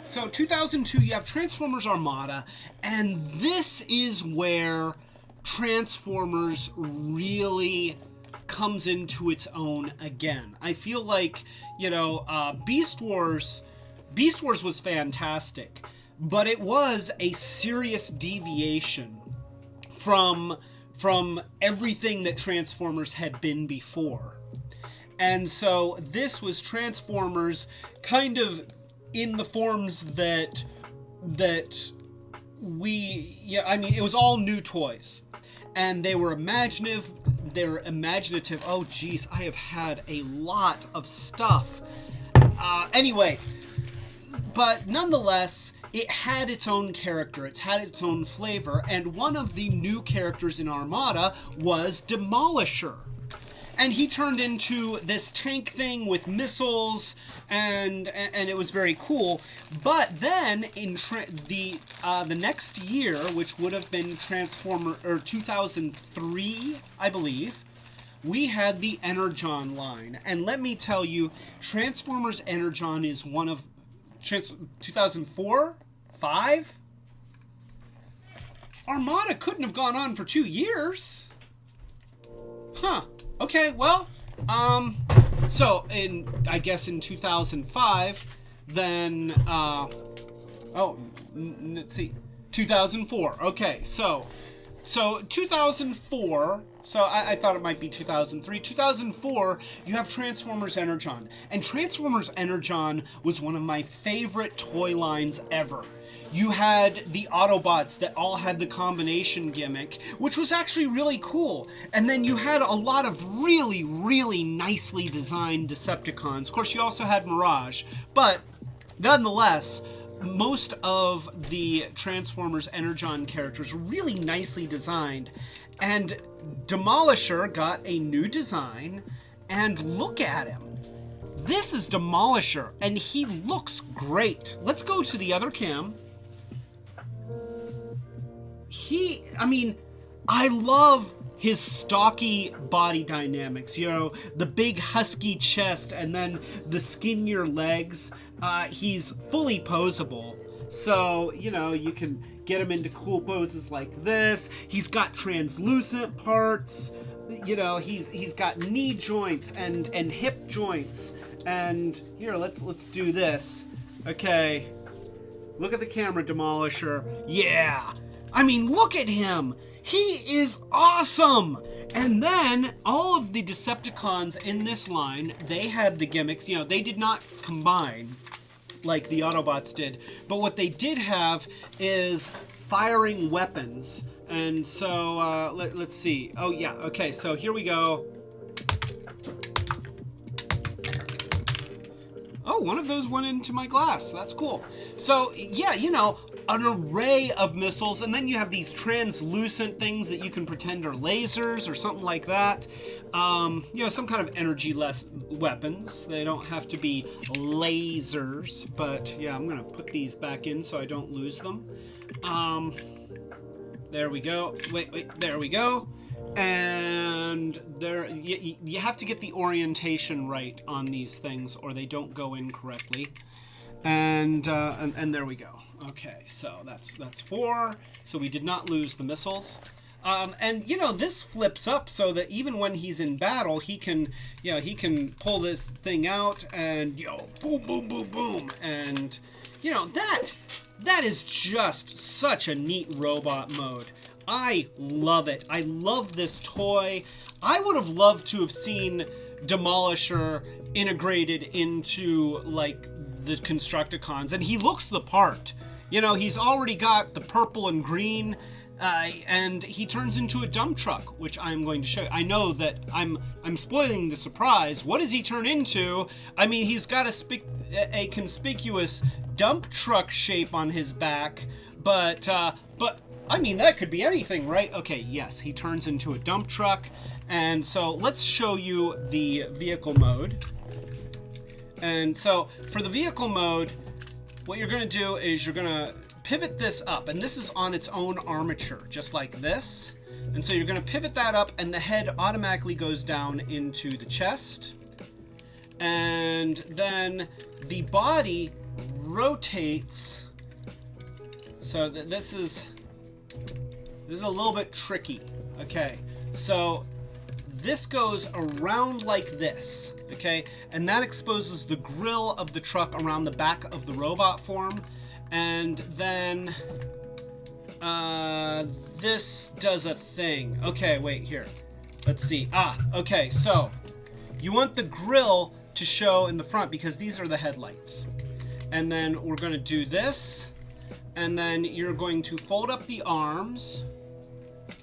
so 2002, you have Transformers Armada, and this is where Transformers really comes into its own again. I feel like, Beast Wars was fantastic, but it was a serious deviation from everything that Transformers had been before. And so this was Transformers kind of in the forms that it was all new toys, and they were imaginative. Oh geez, I have had a lot of stuff. Anyway, but nonetheless, it had its own character, it had its own flavor, and one of the new characters in Armada was Demolisher. And he turned into this tank thing with missiles, and it was very cool. But then in the next year, which would have been 2003, I believe, we had the Energon line. And let me tell you, Transformers Energon is one of 2004, 5. Armada couldn't have gone on for 2 years. Huh. Okay, well, so I guess in 2005, then, let's see, 2004. Okay, so 2004, so I thought it might be 2003. 2004, you have Transformers Energon, and Transformers Energon was one of my favorite toy lines ever. You had the Autobots that all had the combination gimmick, which was actually really cool. And then you had a lot of really, really nicely designed Decepticons. Of course, you also had Mirage, but nonetheless, most of the Transformers Energon characters were really nicely designed. And Demolisher got a new design, and look at him. This is Demolisher, and he looks great. Let's go to the other cam. I love his stocky body dynamics, you know, the big husky chest and then the skinnier legs. He's fully posable, so, you know, you can get him into cool poses like this. He's got translucent parts, you know, he's got knee joints and hip joints. And here, let's do this. Okay, look at the camera, Demolisher. Yeah, I mean, look at him. He is awesome! And then, all of the Decepticons in this line, they had the gimmicks. You know, they did not combine like the Autobots did. But what they did have is firing weapons. And so, let's see. Oh, yeah, okay, so here we go. Oh, one of those went into my glass. That's cool. So, yeah, you know, an array of missiles, and then you have these translucent things that you can pretend are lasers or something like that. You know, some kind of energy-less weapons. They don't have to be lasers, but yeah, I'm gonna put these back in so I don't lose them. There we go. Wait, there we go. And there, you have to get the orientation right on these things, or they don't go in correctly. And there we go. Okay, so that's 4. So we did not lose the missiles. And you know, this flips up so that even when he's in battle, he can pull this thing out and boom, boom, boom, boom, and you know that is just such a neat robot mode. I love it. I love this toy. I would have loved to have seen Demolisher integrated into like the Constructicons, and he looks the part. You know, he's already got the purple and green, and he turns into a dump truck, which I'm going to show you. I know that I'm spoiling the surprise. What does he turn into? I mean, he's got a conspicuous dump truck shape on his back, but I mean, that could be anything, right? Okay, yes, he turns into a dump truck. And so let's show you the vehicle mode. And so for the vehicle mode, what you're going to do is you're going to pivot this up. And this is on its own armature, just like this. And so you're going to pivot that up, and the head automatically goes down into the chest. And then the body rotates. So this is a little bit tricky. Okay, so this goes around like this, okay? And that exposes the grill of the truck around the back of the robot form. And then this does a thing. Okay, wait, here. Let's see. Okay, so you want the grill to show in the front because these are the headlights. And then we're going to do this. And then you're going to fold up the arms.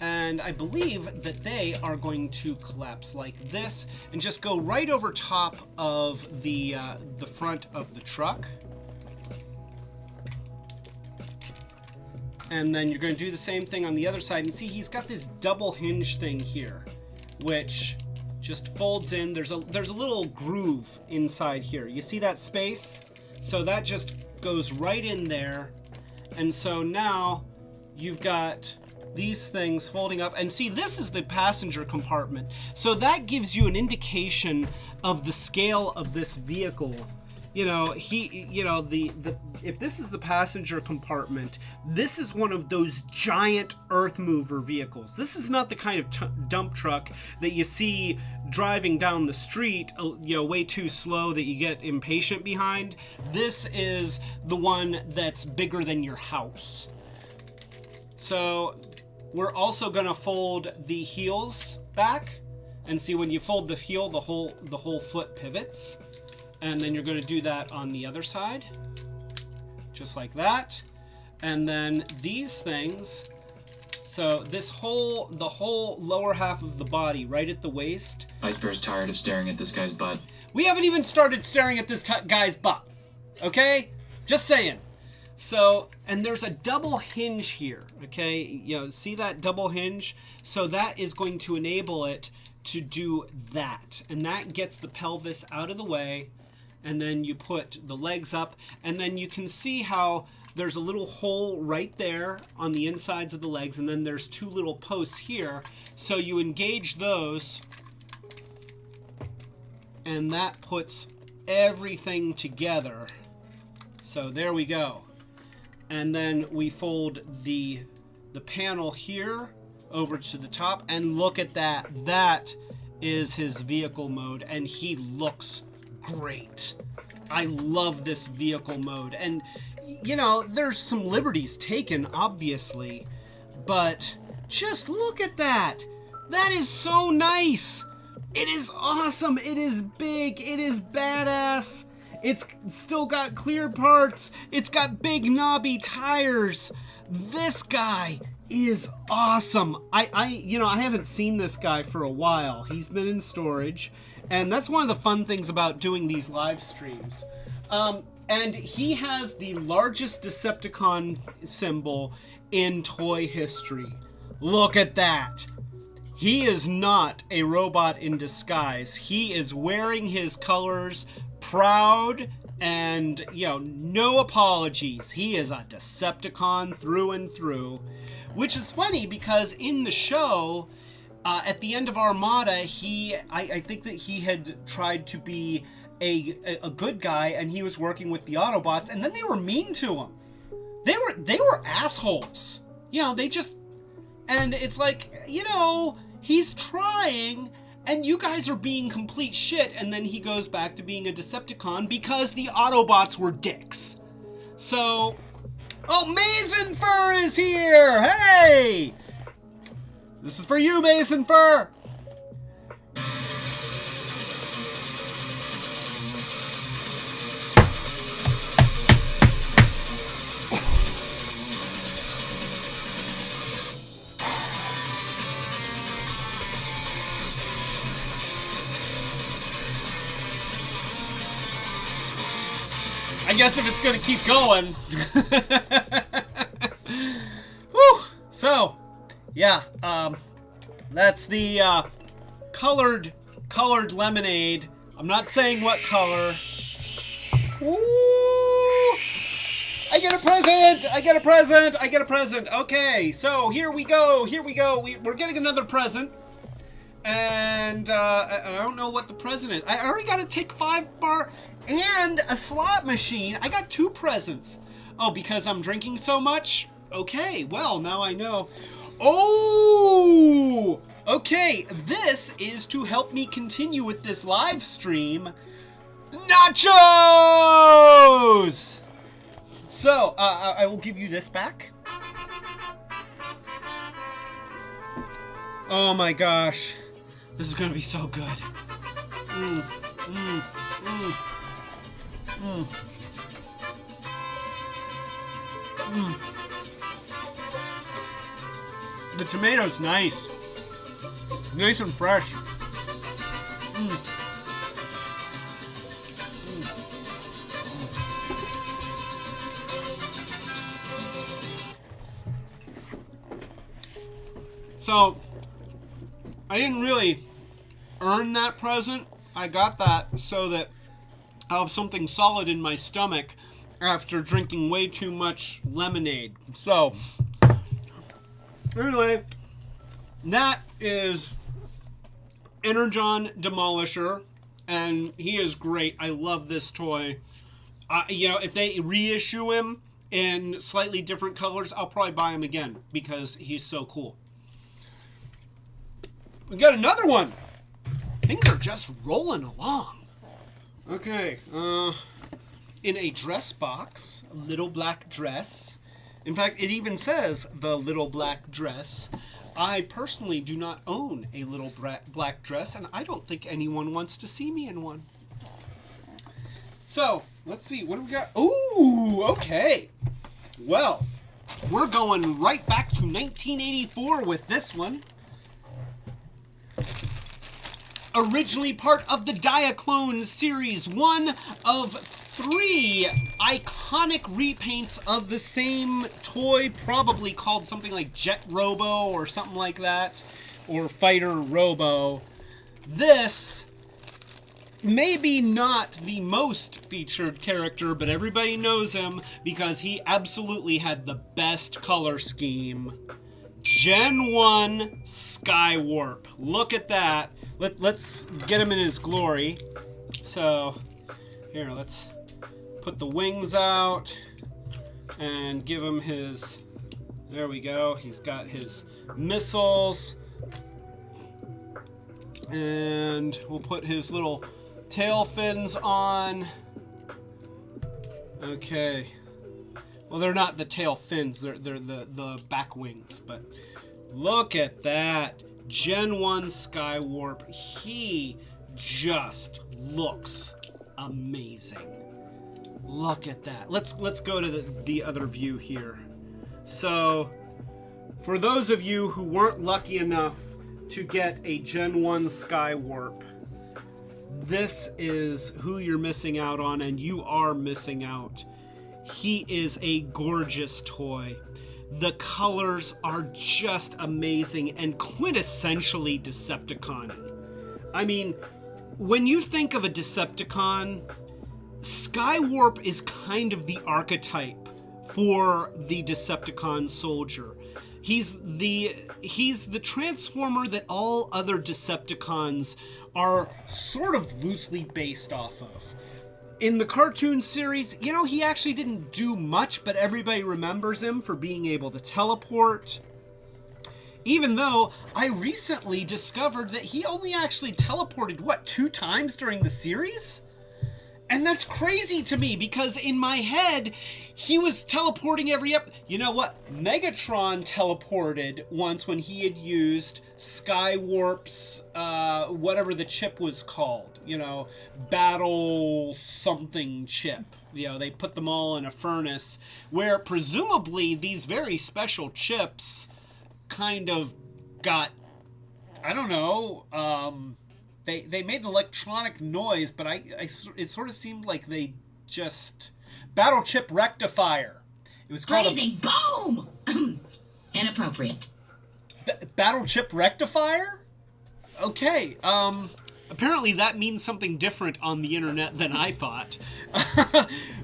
And I believe that they are going to collapse like this and just go right over top of the front of the truck. And then you're going to do the same thing on the other side. And see, he's got this double hinge thing here, which just folds in. There's a little groove inside here. You see that space? So that just goes right in there. And so now you've got these things folding up, and see, this is the passenger compartment. So that gives you an indication of the scale of this vehicle. You know, if this is the passenger compartment, this is one of those giant earth mover vehicles. This is not the kind of dump truck that you see driving down the street, way too slow that you get impatient behind. This is the one that's bigger than your house. So we're also going to fold the heels back, and see, when you fold the heel, the whole foot pivots. And then you're going to do that on the other side, just like that. And then these things, so the whole lower half of the body, right at the waist. Ice Bear's tired of staring at this guy's butt. We haven't even started staring at this guy's butt, okay? Just saying. So, and there's a double hinge here, okay? See that double hinge? So that is going to enable it to do that. And that gets the pelvis out of the way. And then you put the legs up, and then you can see how there's a little hole right there on the insides of the legs, and then there's 2 little posts here. So you engage those, and that puts everything together. So there we go. And then we fold the panel here over to the top, and look at that. That is his vehicle mode, and he looks great. I love this vehicle mode. And, you know, there's some liberties taken, obviously, but just look at that. That is so nice. It is awesome. It is big. It is badass. It's still got clear parts. It's got big knobby tires. This guy is awesome. I haven't seen this guy for a while. He's been in storage, and that's one of the fun things about doing these live streams. And he has the largest Decepticon symbol in toy history. Look at that. He is not a robot in disguise. He is wearing his colors proud, and, you know, no apologies. He is a Decepticon through and through, which is funny because in the show, at the end of Armada, I think that he had tried to be a good guy, and he was working with the Autobots, and then they were mean to him. They were assholes. You know, and it's like, you know, he's trying, and you guys are being complete shit, and then he goes back to being a Decepticon because the Autobots were dicks. So, oh, Mason Fur is here! Hey! This is for you, Mason Fur! I guess if it's gonna keep going. Whew. So, yeah, that's the colored lemonade. I'm not saying what color. Ooh! I get a present! I get a present! I get a present! Okay, so here we go. Here we go. We're getting another present. And I don't know what the present is. I already got a Take 5 bar and a slot machine. I got 2 presents. Oh, because I'm drinking so much? Okay, well, now I know. Oh! Okay, this is to help me continue with this live stream. Nachos! So, I will give you this back. Oh my gosh. This is gonna be so good. The tomato's nice. Nice and fresh. So, I didn't really earn that present. I got that so that I'll have something solid in my stomach after drinking way too much lemonade. So, anyway, that is Energon Demolisher, and he is great. I love this toy. You know, if they reissue him in slightly different colors, I'll probably buy him again because he's so cool. We got another one. Things are just rolling along. Okay, in a dress box, a little black dress. In fact, it even says the little black dress. I personally do not own a little black dress, and I don't think anyone wants to see me in one. So, let's see, what do we got? Ooh, okay. Well, we're going right back to 1984 with this one. Originally part of the Diaclone series, one of 3 iconic repaints of the same toy, probably called something like Jet Robo or something like that, or Fighter Robo. This maybe not the most featured character, but everybody knows him because he absolutely had the best color scheme. Gen 1 Skywarp. Look at that. Let's get him in his glory. So, here, let's put the wings out and give him his... There we go. He's got his missiles. And we'll put his little tail fins on. Okay. Well, they're not the tail fins. They're the back wings. But look at that. Gen 1 Skywarp. He just looks amazing. Look at that. Let's go to the other view here. So, for those of you who weren't lucky enough to get a Gen 1 Skywarp, this is who you're missing out on, and you are missing out. He is a gorgeous toy. The colors are just amazing and quintessentially Decepticon-y. I mean, when you think of a Decepticon, Skywarp is kind of the archetype for the Decepticon soldier. He's the Transformer that all other Decepticons are sort of loosely based off of. In the cartoon series, you know, he actually didn't do much, but everybody remembers him for being able to teleport. Even though I recently discovered that he only actually teleported, 2 times during the series? And that's crazy to me, because in my head, he was teleporting every You know what? Megatron teleported once when he had used Skywarp's, whatever the chip was called. You know, battle something chip. You know, they put them all in a furnace, where presumably these very special chips kind of got, I don't know, They made an electronic noise, but it sort of seemed like they just... Battle Chip Rectifier. It was called Blazing boom! Inappropriate. Battle Chip Rectifier? Okay, apparently that means something different on the internet than I thought.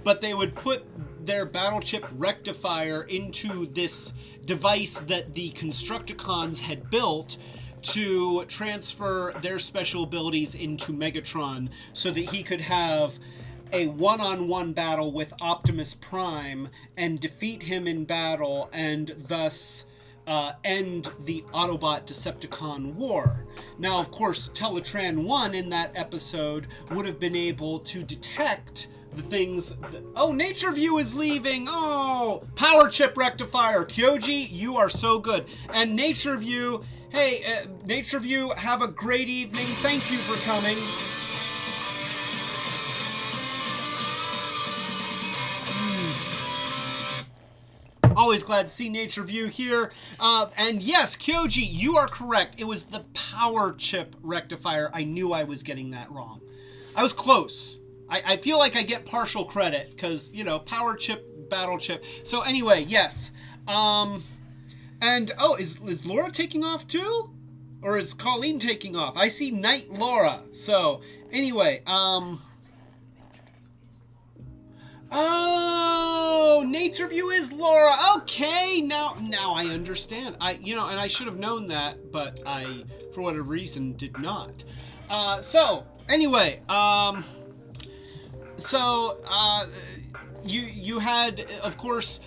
But they would put their Battle Chip Rectifier into this device that the Constructicons had built to transfer their special abilities into Megatron so that he could have a one-on-one battle with Optimus Prime and defeat him in battle and thus end the Autobot Decepticon war. Now, of course, Teletran 1 in that episode would have been able to detect the things oh, Nature View is leaving. Oh, Power Chip Rectifier. Kyoji, you are so good. And Nature View, hey, Nature View, have a great evening. Thank you for coming. Always glad to see Nature View here. And yes, Kyoji, you are correct. It was the Power Chip Rectifier. I knew I was getting that wrong. I was close. I feel like I get partial credit because, you know, Power Chip, Battle Chip. So anyway, yes. And, oh, is Laura taking off too? Or is Colleen taking off? I see Night Laura. So, anyway, oh, Nature View is Laura. Okay, now I understand. And I should have known that, but I, for whatever reason, did not. So, anyway, you had, of course,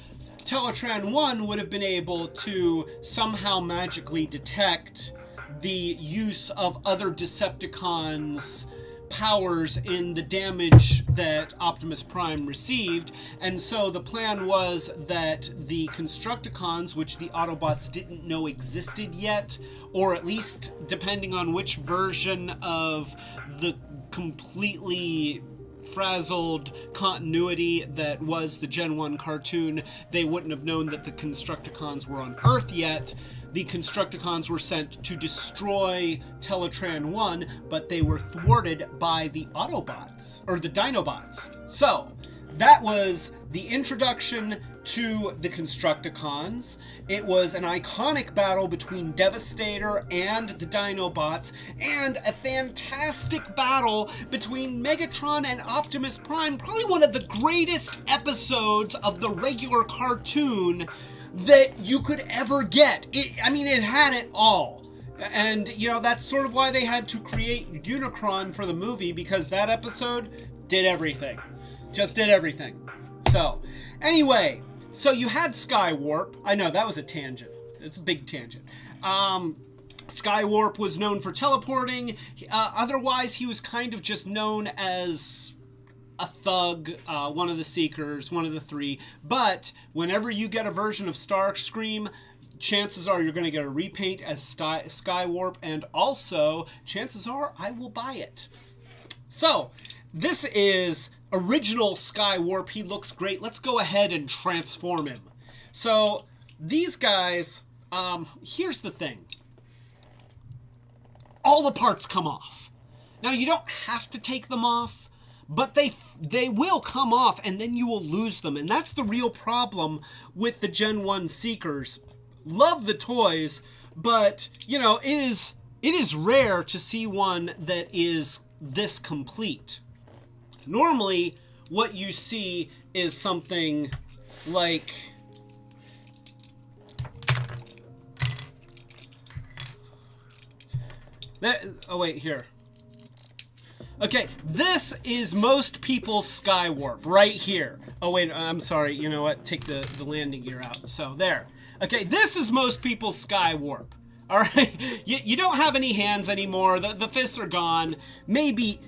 Teletran 1 would have been able to somehow magically detect the use of other Decepticons' powers in the damage that Optimus Prime received, and so the plan was that the Constructicons, which the Autobots didn't know existed yet, or at least depending on which version of the completely frazzled continuity that was the Gen 1 cartoon, they wouldn't have known that the Constructicons were on Earth yet. The Constructicons were sent to destroy Teletran 1, but they were thwarted by the Autobots, or the Dinobots. So, that was the introduction to the Constructicons. It was an iconic battle between Devastator and the Dinobots, and a fantastic battle between Megatron and Optimus Prime. Probably one of the greatest episodes of the regular cartoon that you could ever get. It had it all. And, that's sort of why they had to create Unicron for the movie, because that episode did everything. Just did everything. So, anyway, so you had Skywarp. I know, that was a tangent. It's a big tangent. Skywarp was known for teleporting. Otherwise, he was kind of just known as a thug, one of the Seekers, one of the three. But whenever you get a version of Starscream, chances are you're going to get a repaint as Skywarp, and also, chances are I will buy it. So, this is original Skywarp. He looks great. Let's go ahead and transform him. So, these guys, here's the thing. All the parts come off. Now, you don't have to take them off, but they will come off, and then you will lose them. And that's the real problem with the Gen 1 Seekers. Love the toys, but, it is rare to see one that is this complete. Normally, what you see is something like that. Oh, wait, here. Okay, this is most people's Skywarp right here. Oh, wait, I'm sorry. You know what? Take the landing gear out. So, there. Okay, this is most people's Skywarp. All right, you don't have any hands anymore. The fists are gone. Maybe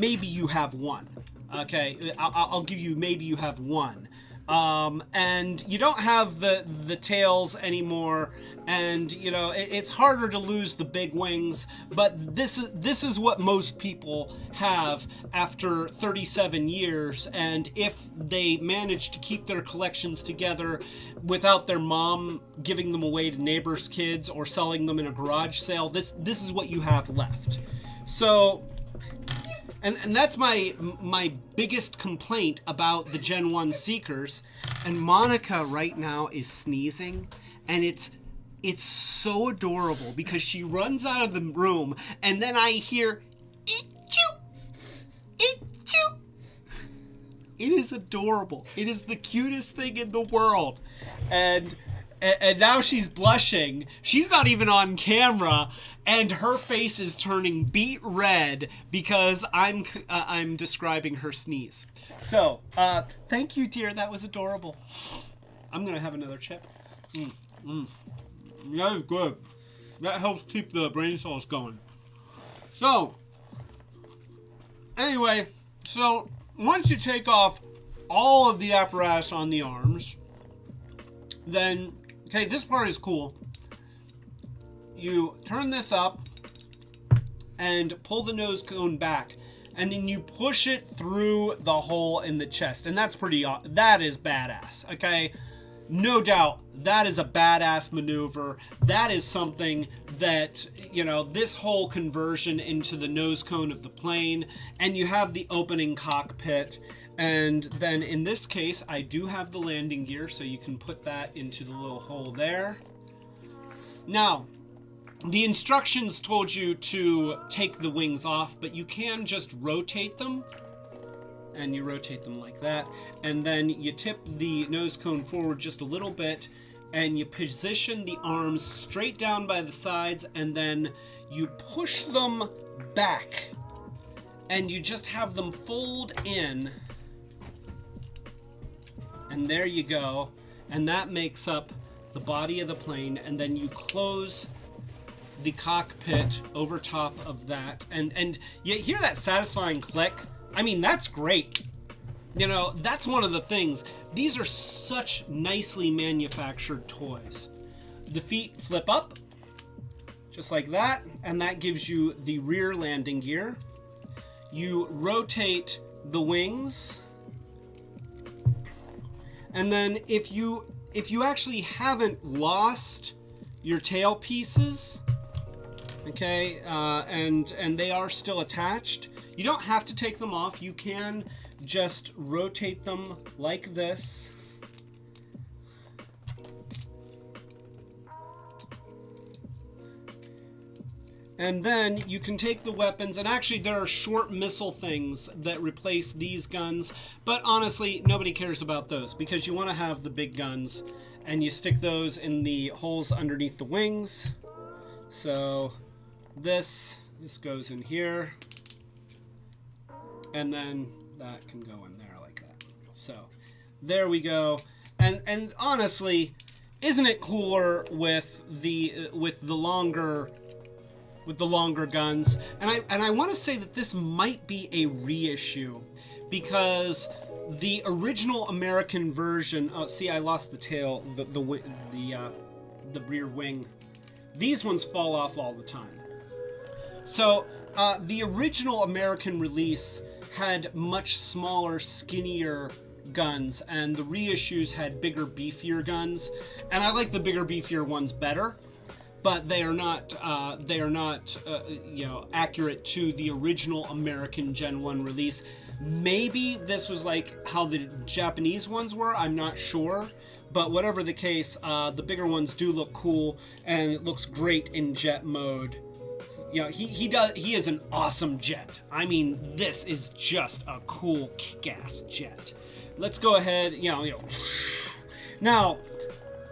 you have one. Okay, I'll give you maybe you have one. And you don't have the tails anymore. And it's harder to lose the big wings. But this is what most people have after 37 years. And if they manage to keep their collections together without their mom giving them away to neighbors' kids or selling them in a garage sale, this is what you have left. So, and that's my biggest complaint about the Gen 1 Seekers. And Monica right now is sneezing, and it's so adorable because she runs out of the room, and then I hear, "Eechoo! Eechoo!" It is adorable. It is the cutest thing in the world. And now she's blushing. She's not even on camera, and her face is turning beet red because I'm describing her sneeze. So, thank you, dear. That was adorable. I'm gonna have another chip. That is good. That helps keep the brain cells going. So, anyway, once you take off all of the apparatus on the arms, then, okay, this part is cool. You turn this up and pull the nose cone back, and then you push it through the hole in the chest, and that is badass, okay? No doubt, that is a badass maneuver. That is something that, this whole conversion into the nose cone of the plane, and you have the opening cockpit, and then in this case, I do have the landing gear, so you can put that into the little hole there. Now, the instructions told you to take the wings off, but you can just rotate them. And you rotate them like that, and then you tip the nose cone forward just a little bit, and you position the arms straight down by the sides, and then you push them back, and you just have them fold in, and there you go, and that makes up the body of the plane, and then you close the cockpit over top of that, and you hear that satisfying click. I mean, that's great. That's one of the things. These are such nicely manufactured toys. The feet flip up, just like that, and that gives you the rear landing gear. You rotate the wings, and then if you actually haven't lost your tail pieces, okay, and they are still attached, you don't have to take them off. You can just rotate them like this, And then you can take the weapons, and actually there are short missile things that replace these guns, but honestly, nobody cares about those because you want to have the big guns, and you stick those in the holes underneath the wings. So this goes in here, and then that can go in there like that. So there we go. And honestly, isn't it cooler with the longer guns? And I want to say that this might be a reissue because the original American version. Oh, see, I lost the tail, the rear wing. These ones fall off all the time. So the original American release had much smaller, skinnier guns, and the reissues had bigger, beefier guns. And I like the bigger, beefier ones better. But they are not accurate to the original American Gen 1 release. Maybe this was like how the Japanese ones were, I'm not sure. But whatever the case, the bigger ones do look cool, and it looks great in jet mode. You know, he is an awesome jet. I mean, this is just a cool kick-ass jet. Let's go ahead, you know. Now,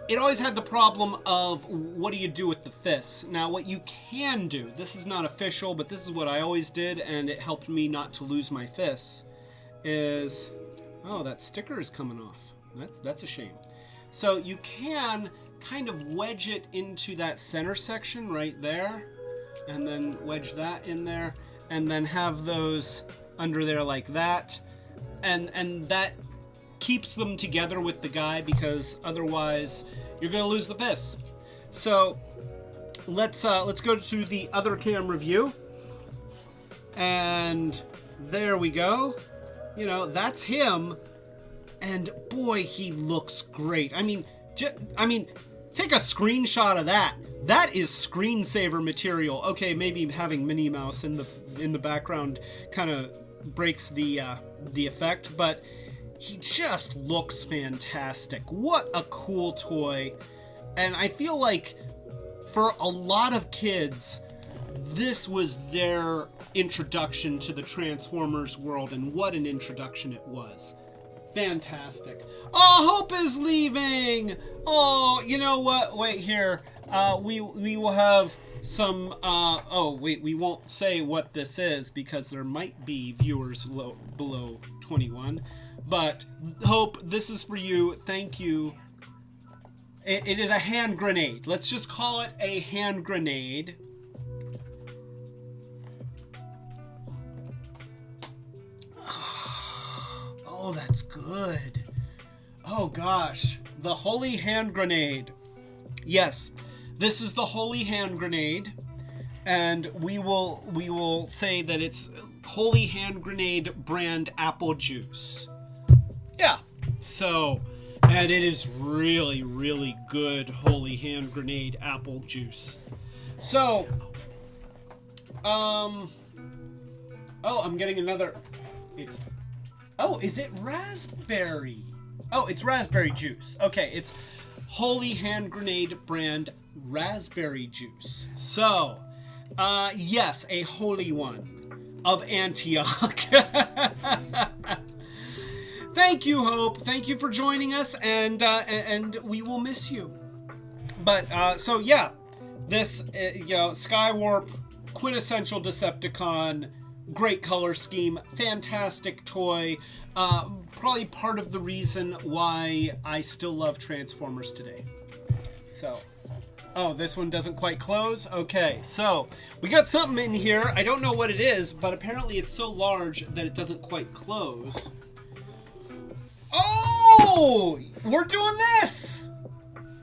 it always had the problem of what do you do with the fists? Now, what you can do, this is not official, but this is what I always did, and it helped me not to lose my fists, is, oh, that sticker is coming off. That's a shame. So you can kind of wedge it into that center section right there, and then wedge that in there, and then have those under there like that, and that keeps them together with the guy, because otherwise you're gonna lose the fists. So let's go to the other camera view, and there we go. You know, that's him, and boy, he looks great. I mean, take a screenshot of that. That is screensaver material. Okay, maybe having Minnie Mouse in the background kind of breaks the effect, but he just looks fantastic. What a cool toy. And I feel like for a lot of kids, this was their introduction to the Transformers world, and what an introduction it was. Fantastic. Oh, Hope is leaving. Oh, you know what? Wait here. We will have some, we won't say what this is because there might be viewers below 21. But, Hope, this is for you. Thank you. It is a hand grenade. Let's just call it a hand grenade. Oh, that's good. Oh, gosh. The Holy Hand Grenade. Yes, this is the Holy Hand Grenade. And we will say that it's Holy Hand Grenade brand apple juice. Yeah, so, and it is really, really good Holy Hand Grenade apple juice. So, oh, I'm getting another, is it raspberry? Oh, it's raspberry juice. Okay, it's Holy Hand Grenade brand raspberry juice. So, yes, a holy one of Antioch. Thank you, Hope. Thank you for joining us, and we will miss you. But so yeah, this Skywarp, quintessential Decepticon, great color scheme, fantastic toy. Probably part of the reason why I still love Transformers today. So, oh, this one doesn't quite close. Okay, so we got something in here. I don't know what it is, but apparently it's so large that it doesn't quite close. Oh, we're doing this.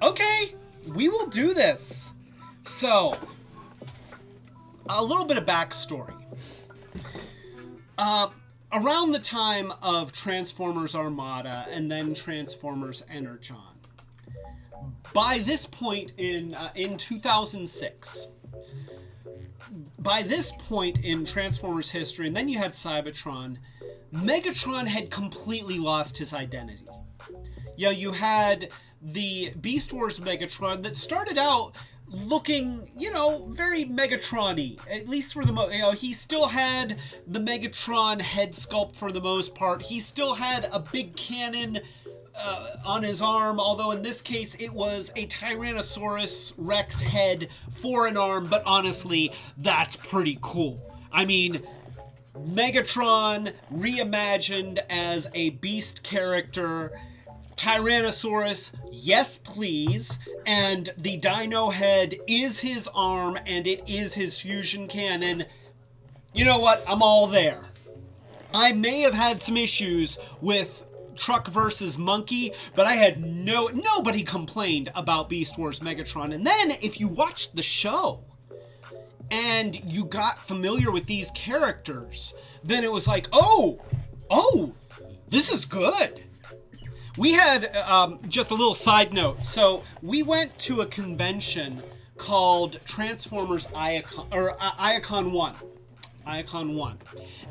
Okay, we will do this. So, a little bit of backstory. Around the time of Transformers Armada and then Transformers Energon, by this point in 2006, by this point in Transformers history, and then you had Cybertron, Megatron had completely lost his identity. You know, you had the Beast Wars Megatron that started out looking, very Megatron-y, at least for the he still had the Megatron head sculpt for the most part. He still had a big cannon on his arm, although in this case it was a Tyrannosaurus Rex head for an arm, but honestly, that's pretty cool. I mean, Megatron reimagined as a beast character, Tyrannosaurus, yes please, and the dino head is his arm and it is his fusion cannon. You know what? I'm all there. I may have had some issues with Truck versus Monkey, but I had nobody complained about Beast Wars Megatron. And then if you watched the show and you got familiar with these characters, then it was like, oh, this is good. We had, just a little side note. So we went to a convention called Transformers Iacon 1. Iacon 1.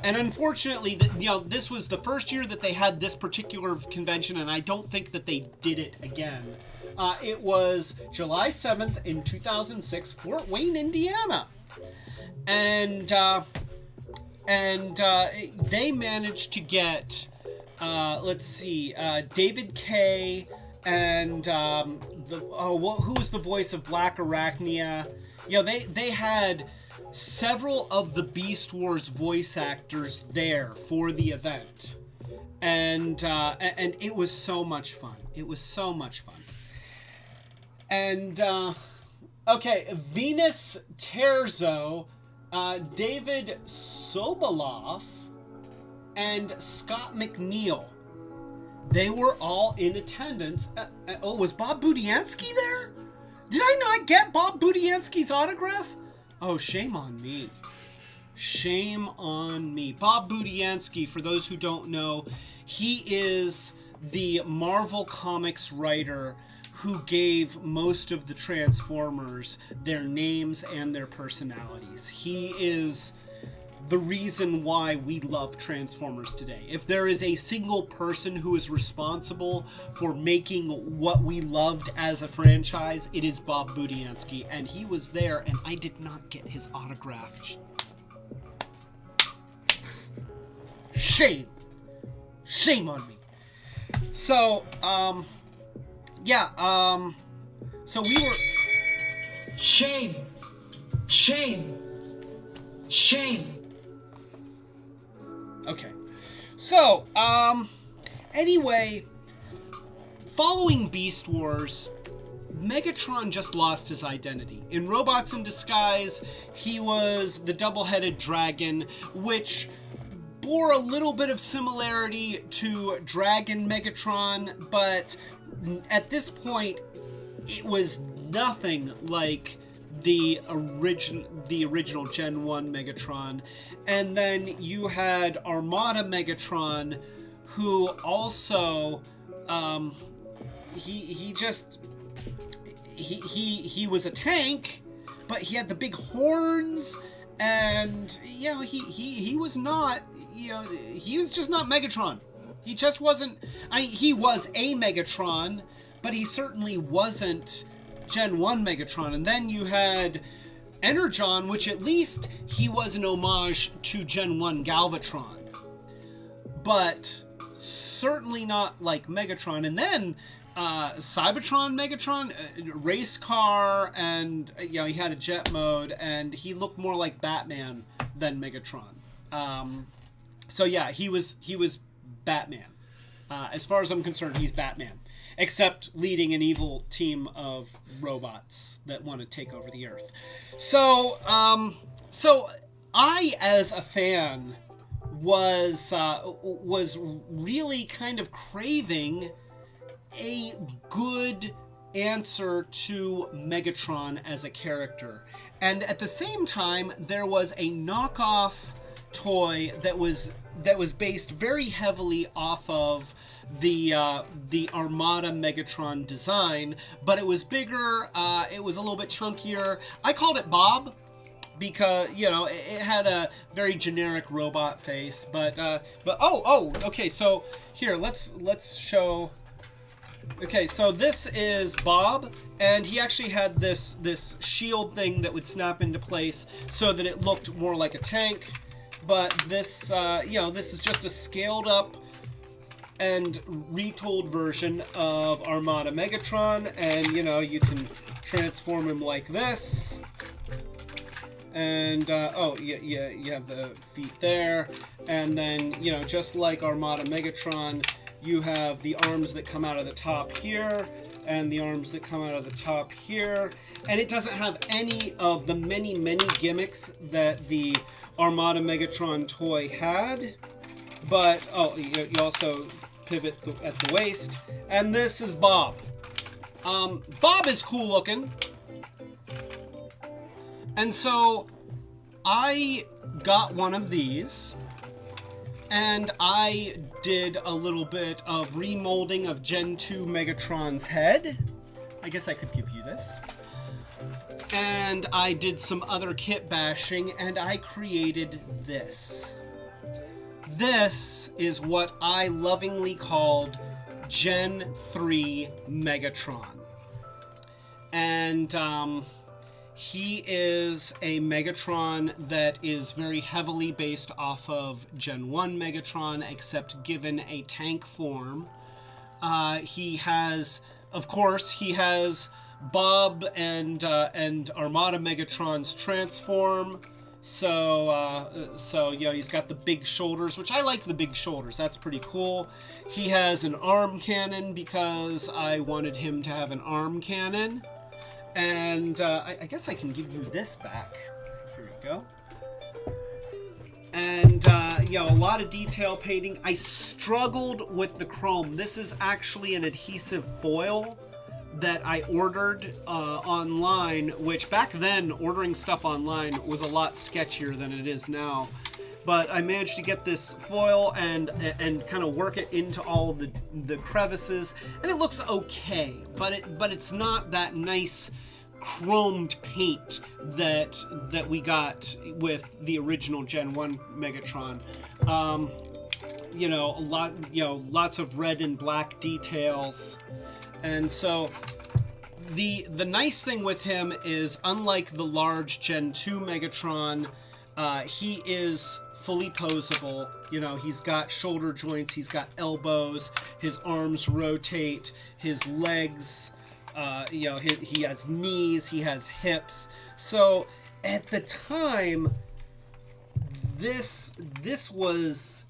And unfortunately, this was the first year that they had this particular convention, and I don't think that they did it again. It was July 7th in 2006, Fort Wayne, Indiana. And they managed to get... David Kay and who was the voice of Black Arachnia? They had several of the Beast Wars voice actors there for the event, and it was so much fun. It was so much fun. And Venus Terzo, David Sobolov, and Scott McNeil. They were all in attendance. Was Bob Budiansky there? Did I not get Bob Budiansky's autograph? Oh, shame on me. Shame on me. Bob Budiansky, for those who don't know, he is the Marvel Comics writer who gave most of the Transformers their names and their personalities. He is the reason why we love Transformers today. If there is a single person who is responsible for making what we loved as a franchise, it is Bob Budiansky, and he was there, and I did not get his autograph. Shame on me. So, so we were... Shame. Okay. So, anyway, following Beast Wars, Megatron just lost his identity. In Robots in Disguise, he was the double-headed dragon, which bore a little bit of similarity to Dragon Megatron, but at this point, it was nothing like the original Gen 1 Megatron. And then you had Armada Megatron, who also he was a tank, but he had the big horns, and he was not, he was just not Megatron. He just wasn't. He was a Megatron, but he certainly wasn't Gen 1 Megatron. And then you had Energon, which at least he was an homage to Gen 1 Galvatron, but certainly not like Megatron. And then Cybertron Megatron, race car, and he had a jet mode, and he looked more like Batman than Megatron. So yeah, he was Batman. As far as I'm concerned, he's Batman, except leading an evil team of robots that want to take over the Earth. So I, as a fan, was really kind of craving a good answer to Megatron as a character. And at the same time, there was a knockoff toy that was based very heavily off of the Armada Megatron design, but it was bigger, it was a little bit chunkier. I called it Bob because, it had a very generic robot face, but okay, so here, let's show Okay, so this is Bob, and he actually had this shield thing that would snap into place so that it looked more like a tank. But this, this is just a scaled up and retooled version of Armada Megatron, and you can transform him like this. And you have the feet there, and then just like Armada Megatron, you have the arms that come out of the top here and the arms that come out of the top here, and it doesn't have any of the many gimmicks that the Armada Megatron toy had. But you also pivot at the waist, and this is Bob. Bob is cool looking. And so I got one of these, and I did a little bit of remolding of Gen-2 Megatron's head. I guess I could give you this. And I did some other kit bashing, and I created this. This is what I lovingly called Gen-3 Megatron. And, he is a Megatron that is very heavily based off of Gen 1 Megatron, except given a tank form. He has Bob and Armada Megatron's transform. So he's got the big shoulders, which I like the big shoulders. That's pretty cool. He has an arm cannon because I wanted him to have an arm cannon. And I guess I can give you this back. Here we go. And, a lot of detail painting. I struggled with the chrome. This is actually an adhesive foil that I ordered online, which back then, ordering stuff online was a lot sketchier than it is now. But I managed to get this foil and kind of work it into all the crevices, and it looks okay. But it's not that nice chromed paint that we got with the original Gen 1 Megatron. Lots of red and black details. And so the nice thing with him is, unlike the large Gen 2 Megatron, he is fully posable. He's got shoulder joints, he's got elbows, his arms rotate, his legs, he has knees, he has hips. So at the time, this was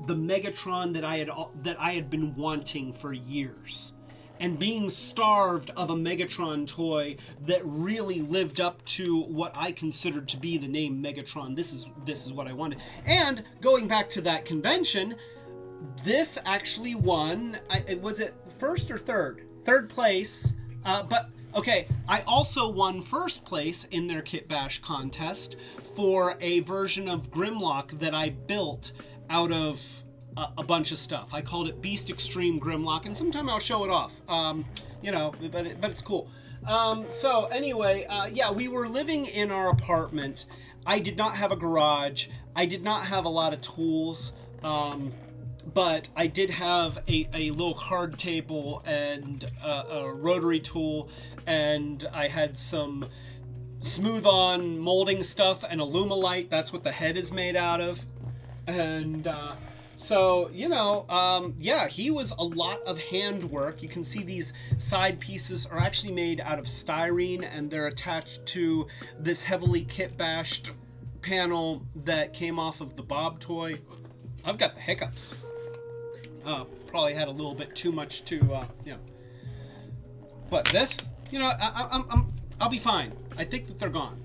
the Megatron that I had been wanting for years, and being starved of a Megatron toy that really lived up to what I considered to be the name Megatron. This is what I wanted. And going back to that convention, this actually won. Was it first or third? Third place. But okay, I also won first place in their Kit Bash contest for a version of Grimlock that I built out of a bunch of stuff. I called it Beast Extreme Grimlock, and sometime I'll show it off. But it's cool. So anyway, we were living in our apartment. I did not have a garage. I did not have a lot of tools. But I did have a little card table and a rotary tool, and I had some smooth-on molding stuff and Alumilite. That's what the head is made out of. And he was a lot of handwork. You can see these side pieces are actually made out of styrene, and they're attached to this heavily kit-bashed panel that came off of the Bob toy. I've got the hiccups. Probably had a little bit too much but this, I'll be fine. I think that they're gone.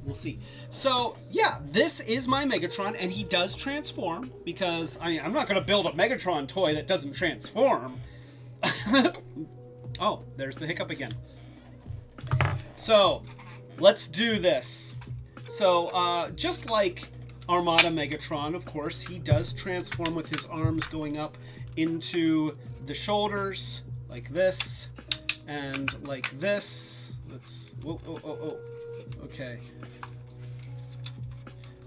We'll see. So yeah, this is my Megatron, and he does transform, because I'm not going to build a Megatron toy that doesn't transform. Oh, there's the hiccup again. So let's do this. So just like Armada Megatron, of course, he does transform with his arms going up into the shoulders, like this, and like this. Let's, okay.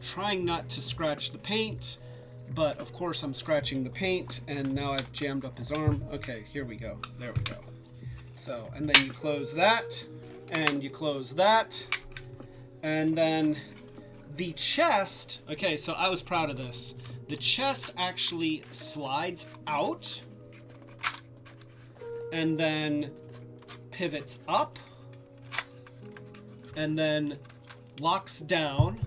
Trying not to scratch the paint. But of course I'm scratching the paint, and now I've jammed up his arm. Okay, here we go. There we go. So, and then you close that, and you close that, and then the chest, okay, so I was proud of this. The chest actually slides out, and then pivots up, and then locks down.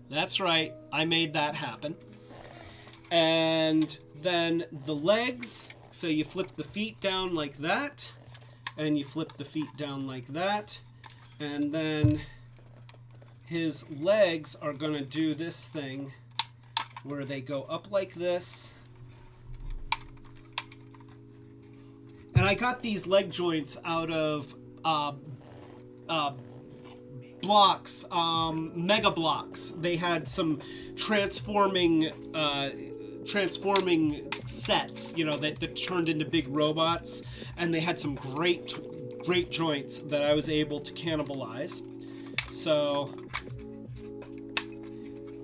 That's right, I made that happen. And then the legs, so you flip the feet down like that, and you flip the feet down like that, and then his legs are going to do this thing where they go up like this. And I got these leg joints out of blocks, mega blocks. They had some transforming sets, you know, that turned into big robots, and they had some great joints that I was able to cannibalize. So,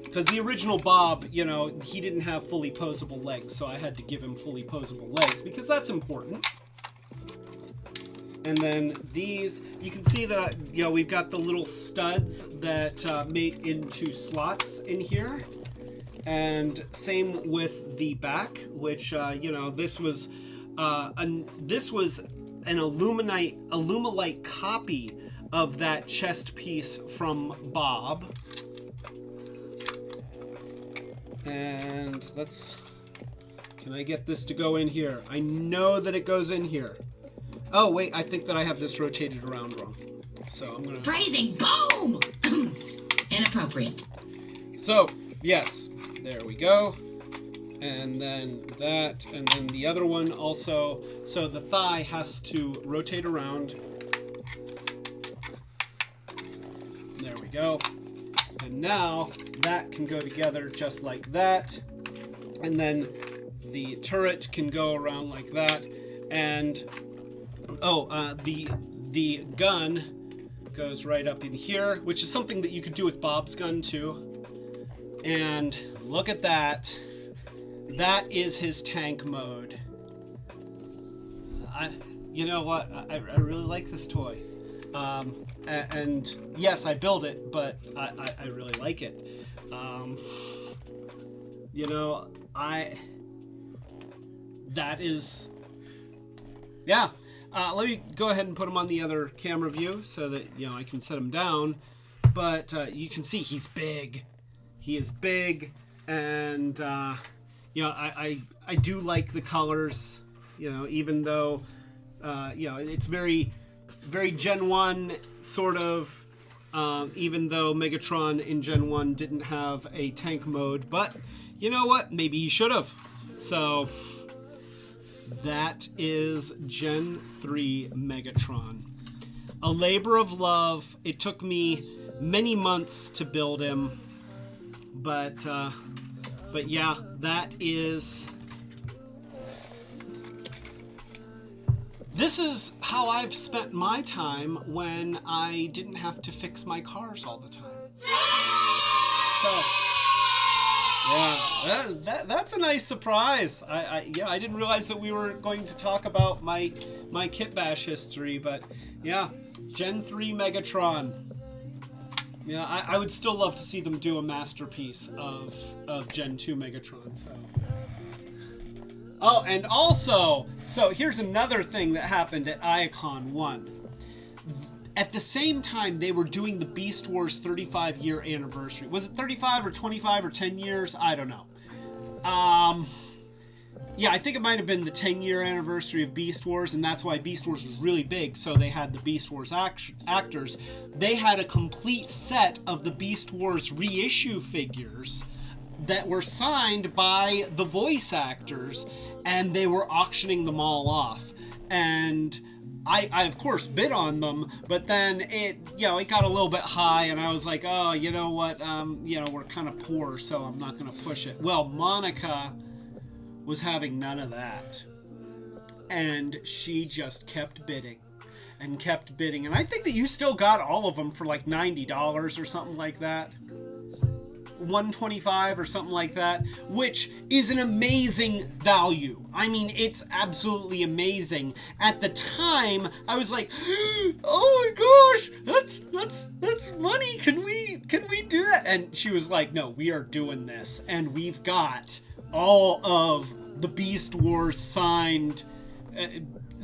because the original Bob, you know, he didn't have fully posable legs, so I had to give him fully posable legs because that's important. And then these, you can see that, you know, we've got the little studs that mate into slots in here. And same with the back, which, you know, this was an Illumalite copy of that chest piece from Bob. And can I get this to go in here? I know that it goes in here. Oh, wait, I think that I have this rotated around wrong. So I'm gonna... Phrasing, boom! Inappropriate. So, yes, there we go. And then that, and then the other one also. So the thigh has to rotate around. There we go. And now that can go together just like that. And then the turret can go around like that. And the gun goes right up in here, which is something that you could do with Bob's gun too. And look at that. That is his tank mode. You know what? I really like this toy. And yes, I build it, but I really like it. You know, that is, yeah. Let me go ahead and put him on the other camera view so that, you know, I can set him down. But you can see he's big. He is big, and you know, I do like the colors. You know, even though you know, it's very Gen 1 sort of. Even though Megatron in Gen 1 didn't have a tank mode, but you know what? Maybe he should have. So that is Gen 3 Megatron. A labor of love. It took me many months to build him, but yeah, that is. This is how I've spent my time when I didn't have to fix my cars all the time. So, yeah, that's a nice surprise. I didn't realize that we were going to talk about my Kitbash history, but yeah, Gen 3 Megatron. Yeah, I would still love to see them do a masterpiece of Gen 2 Megatron. So. Oh, and also, so here's another thing that happened at Iacon 1. At the same time, they were doing the Beast Wars 35-year anniversary. Was it 35 or 25 or 10 years? I don't know. Yeah, I think it might have been the 10-year anniversary of Beast Wars, and that's why Beast Wars was really big, so they had the Beast Wars actors. They had a complete set of the Beast Wars reissue figures that were signed by the voice actors, and they were auctioning them all off. And I of course bid on them, but then it got a little bit high, and I was like, oh, you know what, we're kind of poor, so I'm not going to push it. Well, Monica was having none of that, and she just kept bidding and kept bidding, and I think that you still got all of them for like $90 or something like that. $125 or something like that, which is an amazing value. I mean, it's absolutely amazing. At the time, I was like, oh my gosh, that's money. Can we do that? And she was like, no, we are doing this, and we've got all of the Beast Wars signed.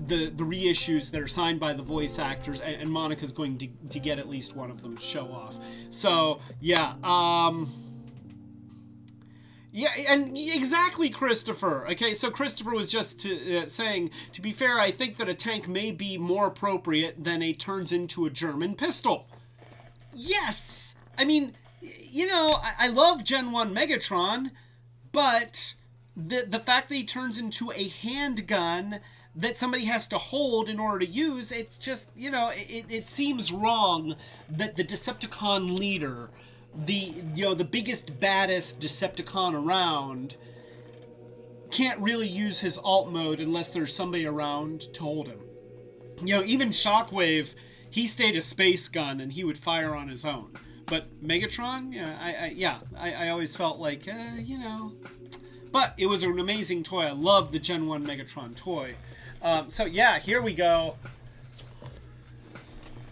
The reissues that are signed by the voice actors, and Monica's going to get at least one of them to show off. So yeah, yeah, and exactly, Christopher. Okay, so Christopher was just saying, to be fair, I think that a tank may be more appropriate than a turns into a German pistol. Yes, I mean, you know, I love Gen 1 Megatron, but the fact that he turns into a handgun that somebody has to hold in order to use, it's just, you know, it seems wrong that the Decepticon leader, the biggest, baddest Decepticon around, can't really use his alt mode unless there's somebody around to hold him. You know, even Shockwave, he stayed a space gun and he would fire on his own. But Megatron, I always felt like, you know. But it was an amazing toy. I loved the Gen 1 Megatron toy. So yeah, here we go.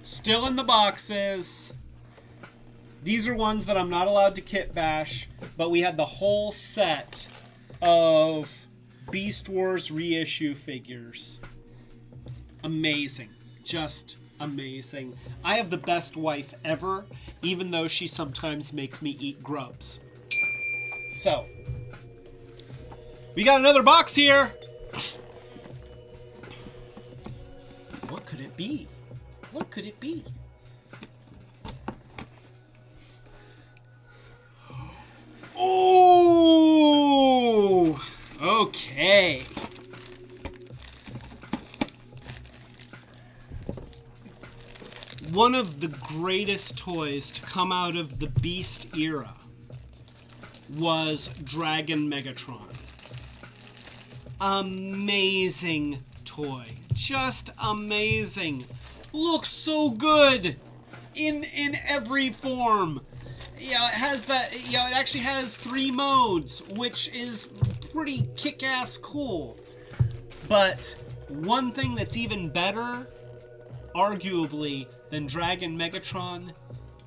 Still in the boxes. These are ones that I'm not allowed to kit bash, but we had the whole set of Beast Wars reissue figures. Amazing. Just amazing. I have the best wife ever, even though she sometimes makes me eat grubs. So, we got another box here. What could it be? What could it be? Oh! Okay. One of the greatest toys to come out of the Beast era was Dragon Megatron. Amazing toy. Just amazing. Looks so good in every form. Yeah, it has that. Yeah, it actually has 3 modes, which is pretty kick-ass cool. But one thing that's even better, arguably, than Dragon Megatron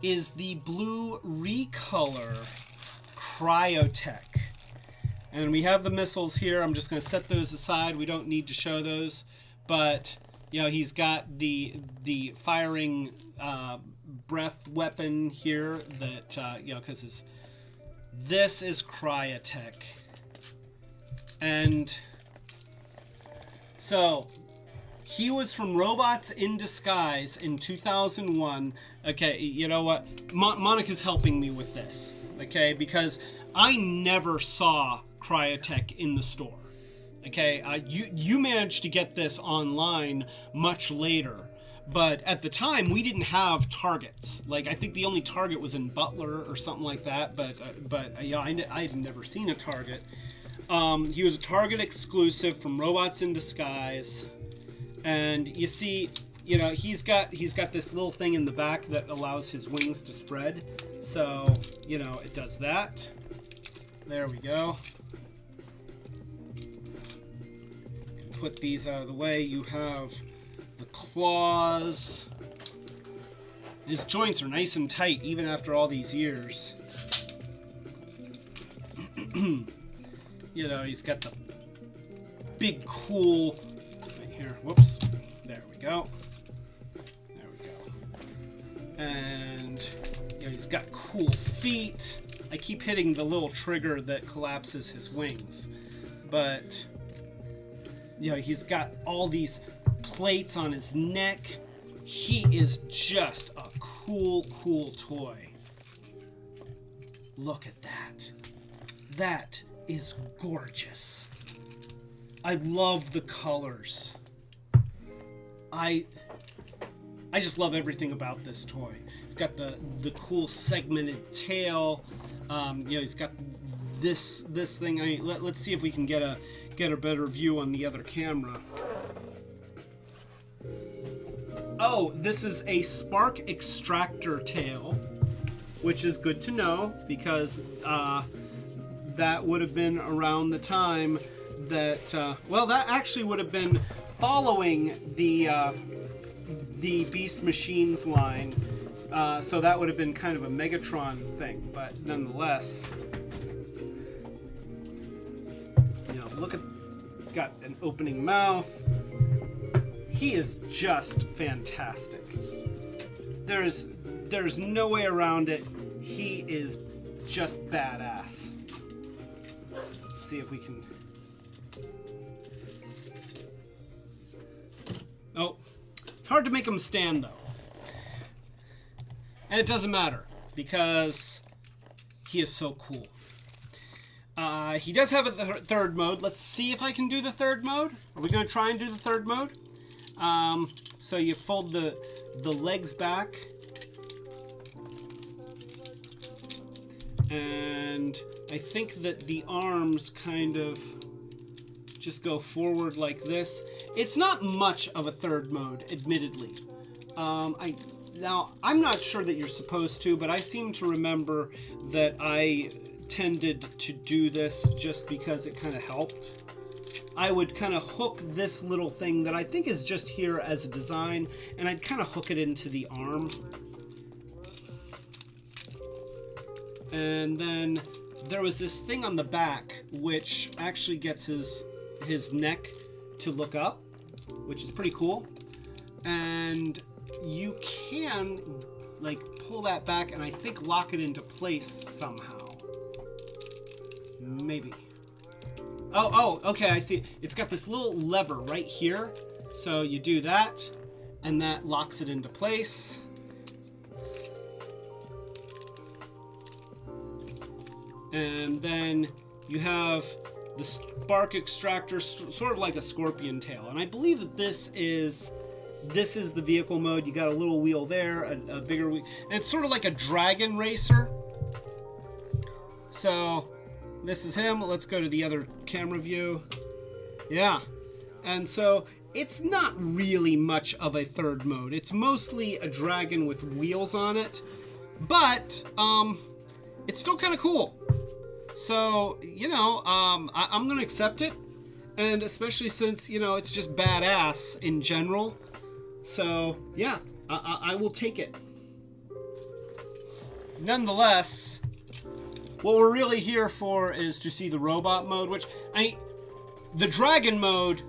is the blue recolor Cryotek. And we have the missiles here. I'm just going to set those aside. We don't need to show those. But, you know, he's got the firing breath weapon here that, you know, because this is Cryotek. And so he was from Robots in Disguise in 2001. Okay, you know what? Monica's helping me with this, okay? Because I never saw Cryotek in the store. Okay, you managed to get this online much later, but at the time we didn't have Targets. Like, I think the only Target was in Butler or something like that. But yeah, I had never seen a Target. He was a Target exclusive from Robots in Disguise, and you see, you know, he's got this little thing in the back that allows his wings to spread. So, you know, it does that. There we go. Put these out of the way. You have the claws. His joints are nice and tight even after all these years. You know, he's got the big cool right here. Whoops. There we go. There we go. And you know, he's got cool feet. I keep hitting the little trigger that collapses his wings. But you know, he's got all these plates on his neck. He is just a cool, cool toy. Look at that. That is gorgeous. I love the colors. I just love everything about this toy. It's got the cool segmented tail. You know, he's got this thing. Let's see if we can get a better view on the other camera. Oh, this is a spark extractor tail. which is good to know because that would have been around the time that, well, that actually would have been following the Beast Machines line. So that would have been kind of a Megatron thing, but nonetheless, you know, look at, got an opening mouth. He is just fantastic. There's no way around it. He is just badass. Let's see if we can. Oh, it's hard to make him stand though. And it doesn't matter because he is so cool. He does have a third mode. Let's see if I can do the third mode. Are we going to try and do the third mode? So you fold the legs back. And I think that the arms kind of just go forward like this. It's not much of a third mode, admittedly. Now, I'm not sure that you're supposed to, but I seem to remember that I tended to do this just because it kind of helped. I would kind of hook this little thing that I think is just here as a design, and I'd kind of hook it into the arm. And then there was this thing on the back which actually gets his neck to look up, which is pretty cool. And you can like pull that back and I think lock it into place somehow. Maybe. Oh, okay, I see. It's got this little lever right here. So you do that and that locks it into place. And then you have the spark extractor, sort of like a scorpion tail. And I believe that this is the vehicle mode. You got a little wheel there, a bigger wheel. And it's sort of like a dragon racer. So this is him. Let's go to the other camera view. Yeah. And so it's not really much of a third mode. It's mostly a dragon with wheels on it. But it's still kind of cool. So, you know, I'm going to accept it. And especially since, you know, it's just badass in general. So, yeah, I will take it. Nonetheless, what we're really here for is to see the robot mode, which, the dragon mode,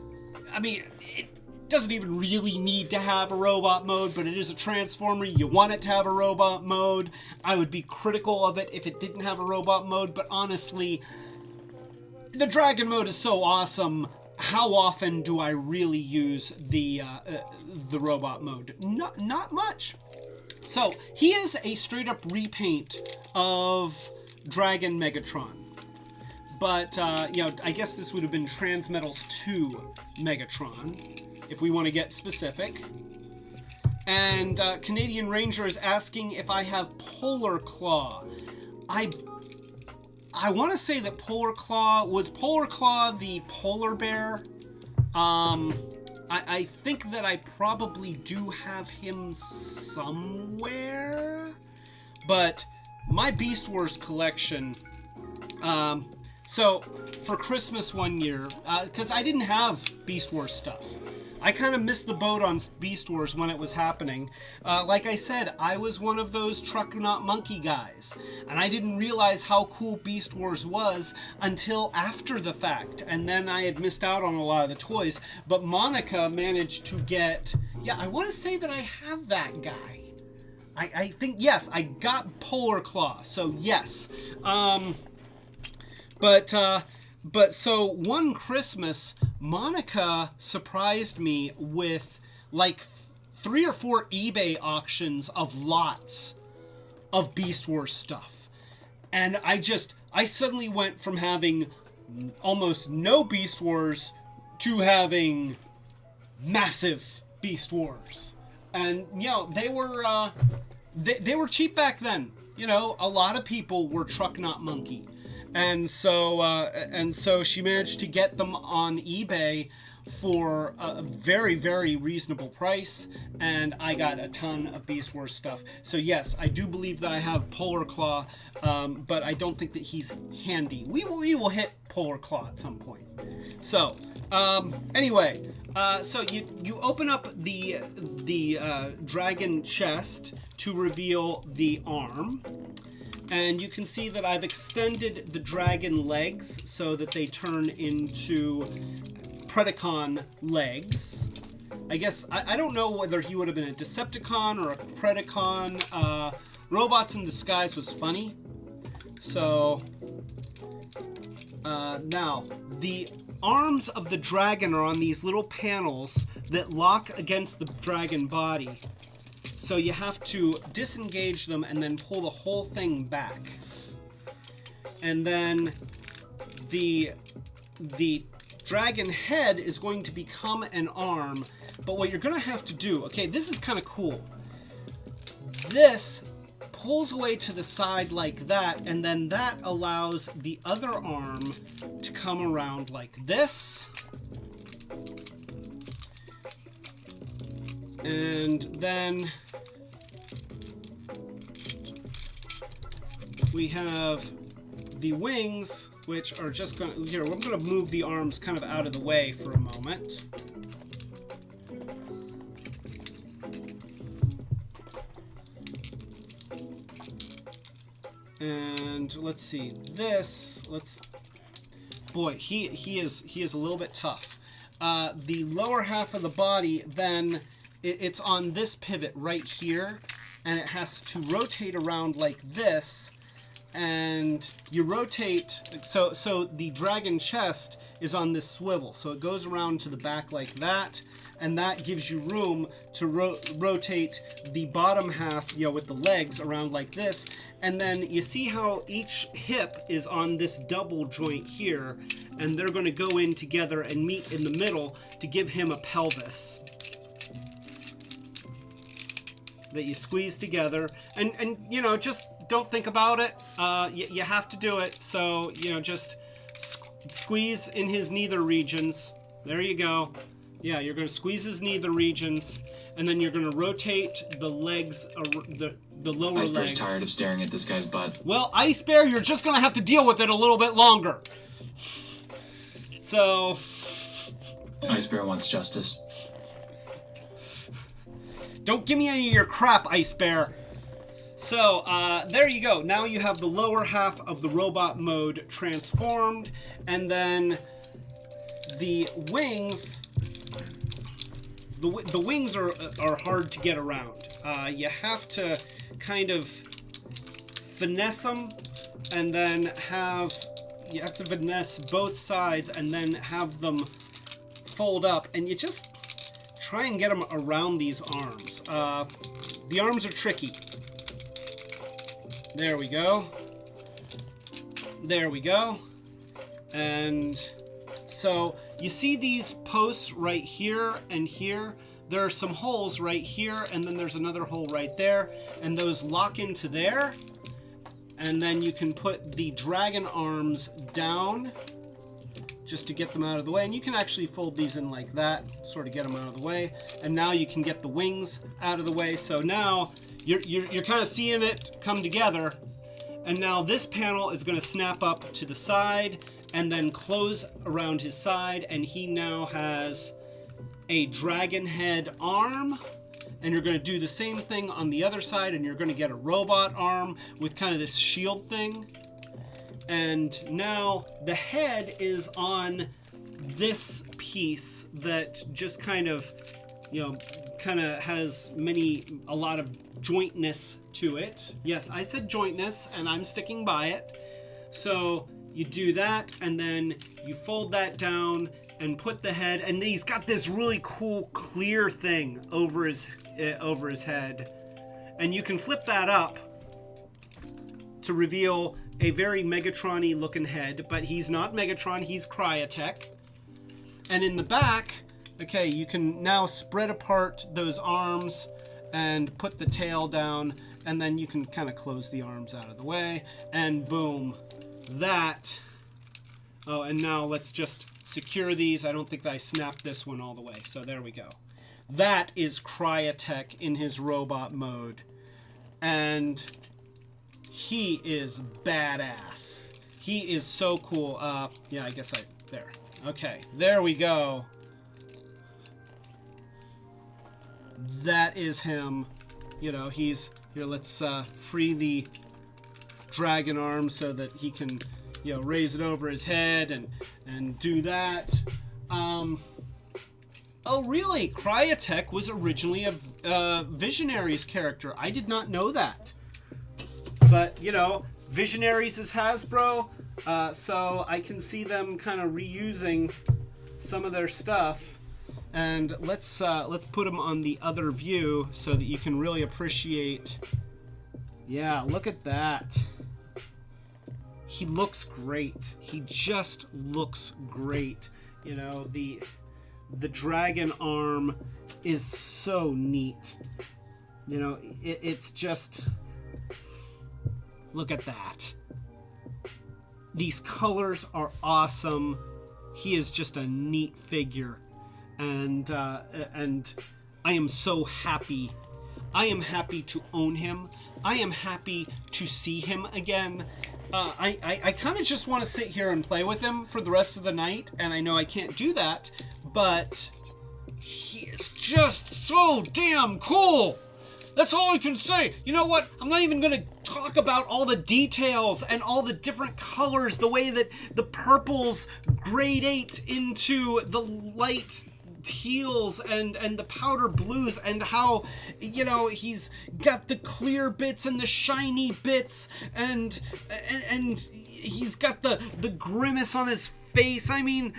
I mean, it doesn't even really need to have a robot mode, but it is a Transformer. You want it to have a robot mode. I would be critical of it if it didn't have a robot mode, but honestly, the dragon mode is so awesome. How often do I really use the robot mode? Not much. So he is a straight up repaint of Dragon Megatron. But, you know, I guess this would have been Transmetals 2 Megatron, if we want to get specific. And Canadian Ranger is asking if I have Polar Claw. I want to say that Polar Claw was the polar bear. I think that I probably do have him somewhere. But my Beast Wars collection, so for Christmas one year, because I didn't have Beast Wars stuff. I kind of missed the boat on Beast Wars when it was happening. Like I said, I was one of those truck not monkey guys. And I didn't realize how cool Beast Wars was until after the fact. And then I had missed out on a lot of the toys. But Monica managed to get... Yeah, I want to say that I have that guy. I think, yes, I got Polar Claw. So, yes. But so one Christmas, Monica surprised me with like 3 or 4 eBay auctions of lots of Beast Wars stuff. And I suddenly went from having almost no Beast Wars to having massive Beast Wars. And, you know, they were cheap back then. You know, a lot of people were truck not monkey. And so she managed to get them on eBay for a very, very reasonable price, and I got a ton of Beast Wars stuff. So yes, I do believe that I have Polar Claw, but I don't think that he's handy. We will hit Polar Claw at some point. So anyway, so you open up the dragon chest to reveal the arm. And you can see that I've extended the dragon legs so that they turn into Predacon legs. I guess, I don't know whether he would have been a Decepticon or a Predacon. Robots in Disguise was funny. So, now, the arms of the dragon are on these little panels that lock against the dragon body. So you have to disengage them and then pull the whole thing back. And then the dragon head is going to become an arm, but what you're going to have to do, okay, this is kind of cool. This pulls away to the side like that, and then that allows the other arm to come around like this. And then we have the wings, which are just going to... Here, we're going to move the arms kind of out of the way for a moment. And let's see, this, boy, he is a little bit tough. The lower half of the body, then it's on this pivot right here, and it has to rotate around like this. And you rotate, so the dragon chest is on this swivel, so it goes around to the back like that, and that gives you room to rotate the bottom half, you know, with the legs around like this. And then you see how each hip is on this double joint here, and they're going to go in together and meet in the middle to give him a pelvis that you squeeze together. And you know, just don't think about it. You have to do it. So, you know, just squeeze in his nether regions. There you go. Yeah, you're going to squeeze his nether regions, and then you're going to rotate the legs, the lower legs. Ice Bear's tired of staring at this guy's butt. Well, Ice Bear, you're just going to have to deal with it a little bit longer. So... Ice Bear wants justice. Don't give me any of your crap, Ice Bear. So, there you go. Now you have the lower half of the robot mode transformed, and then the wings... The wings are hard to get around. You have to kind of finesse them, and then you have to finesse both sides, and then have them fold up, and you just try and get them around these arms. The arms are tricky. There we go. There we go. And so you see these posts right here and here. There are some holes right here, and then there's another hole right there, and those lock into there. And then you can put the dragon arms down just to get them out of the way. And you can actually fold these in like that, sort of get them out of the way. And now you can get the wings out of the way. So now you're kind of seeing it come together. And now this panel is going to snap up to the side and then close around his side, and he now has a dragon head arm. And you're going to do the same thing on the other side, and you're going to get a robot arm with kind of this shield thing. And now the head is on this piece that just kind of, you know, kind of has a lot of jointness to it. Yes, I said jointness, and I'm sticking by it. So you do that, and then you fold that down and put the head, and he's got this really cool clear thing over his head, and you can flip that up to reveal a very Megatron-y looking head, but he's not Megatron, he's Cryotek. And in the back, okay, you can now spread apart those arms and put the tail down, and then you can kind of close the arms out of the way, and boom, that. Oh, and now let's just secure these. I don't think that I snapped this one all the way. So there we go. That is Cryotek in his robot mode. And he is badass. He is so cool. Yeah, I guess there. Okay, there we go. That is him. You know, he's, here, let's free the dragon arm so that he can, you know, raise it over his head and do that. Oh, really? Cryotek was originally a Visionaries character. I did not know that. But, you know, Visionaries is Hasbro, so I can see them kind of reusing some of their stuff. And let's put them on the other view so that you can really appreciate. Yeah, look at that. He looks great. He just looks great. You know, the dragon arm is so neat. You know, it's just, look at that. These colors are awesome. He is just a neat figure. And I am so happy. I am happy to own him. I am happy to see him again. I kind of just want to sit here and play with him for the rest of the night, and I know I can't do that, but he is just so damn cool. That's all I can say. You know what? I'm not even going to talk about all the details and all the different colors, the way that the purples gradate into the light teals and the powder blues, and how, you know, he's got the clear bits and the shiny bits, and he's got the grimace on his face. I mean,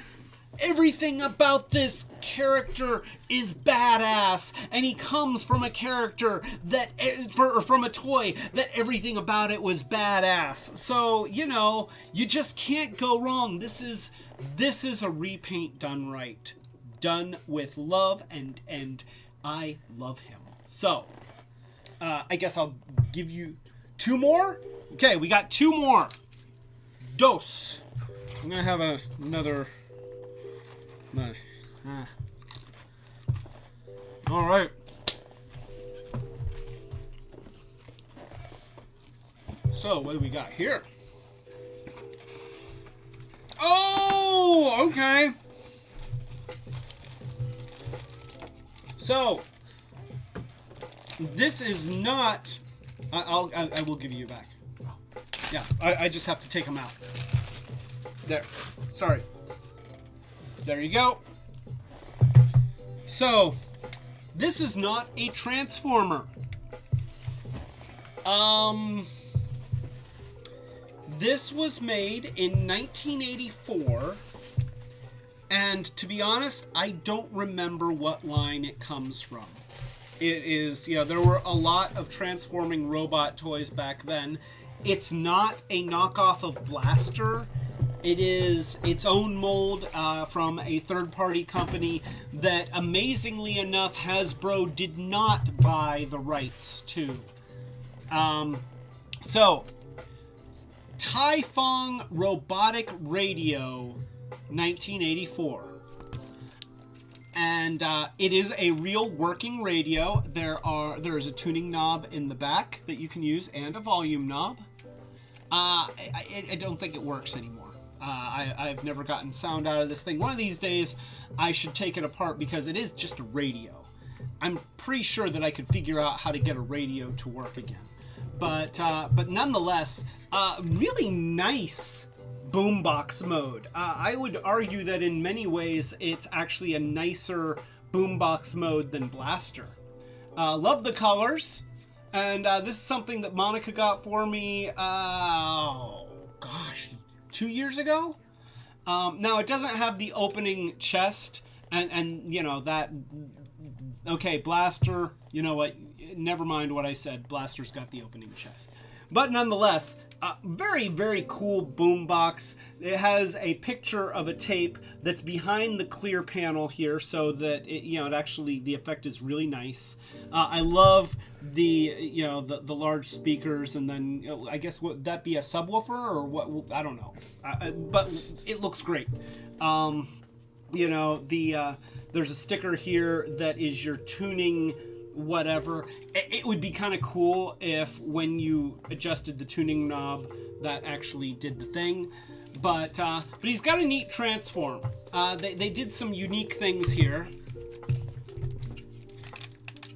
everything about this character is badass, and he comes from a character that, from a toy that everything about it was badass. So, you know, you just can't go wrong. This is a repaint done right. Done with love, and I love him. So, I guess I'll give you 2 more. Okay, we got 2 more. Dos. I'm gonna have another. All right. So, what do we got here? Oh, okay. So, this is not. I will give you back. Yeah, I just have to take them out. There. Sorry. There you go. So, this is not a Transformer. This was made in 1984. And to be honest, I don't remember what line it comes from. It is, you know, there were a lot of transforming robot toys back then. It's not a knockoff of Blaster. It is its own mold from a third-party company that, amazingly enough, Hasbro did not buy the rights to. So, Tai Fong Robotic Radio, 1984. And it is a real working radio. There is a tuning knob in the back that you can use, and a volume knob. I don't think it works anymore. I've never gotten sound out of this thing. One of these days, I should take it apart because it is just a radio. I'm pretty sure that I could figure out how to get a radio to work again. But nonetheless, really nice boombox mode. I would argue that in many ways, it's actually a nicer boombox mode than Blaster. Love the colors. And this is something that Monica got for me, 2 years ago? Now, it doesn't have the opening chest, and you know, that... Okay, Blaster, you know what? Never mind what I said. Blaster's got the opening chest. But nonetheless, Very, very cool boombox. It has a picture of a tape that's behind the clear panel here, so that it actually, the effect is really nice. I love the the large speakers, and then I guess would that be a subwoofer or what? I don't know, but it looks great. There's a sticker here that is your tuning whatever. It would be kind of cool if when you adjusted the tuning knob that actually did the thing, but he's got a neat transform. They did some unique things here.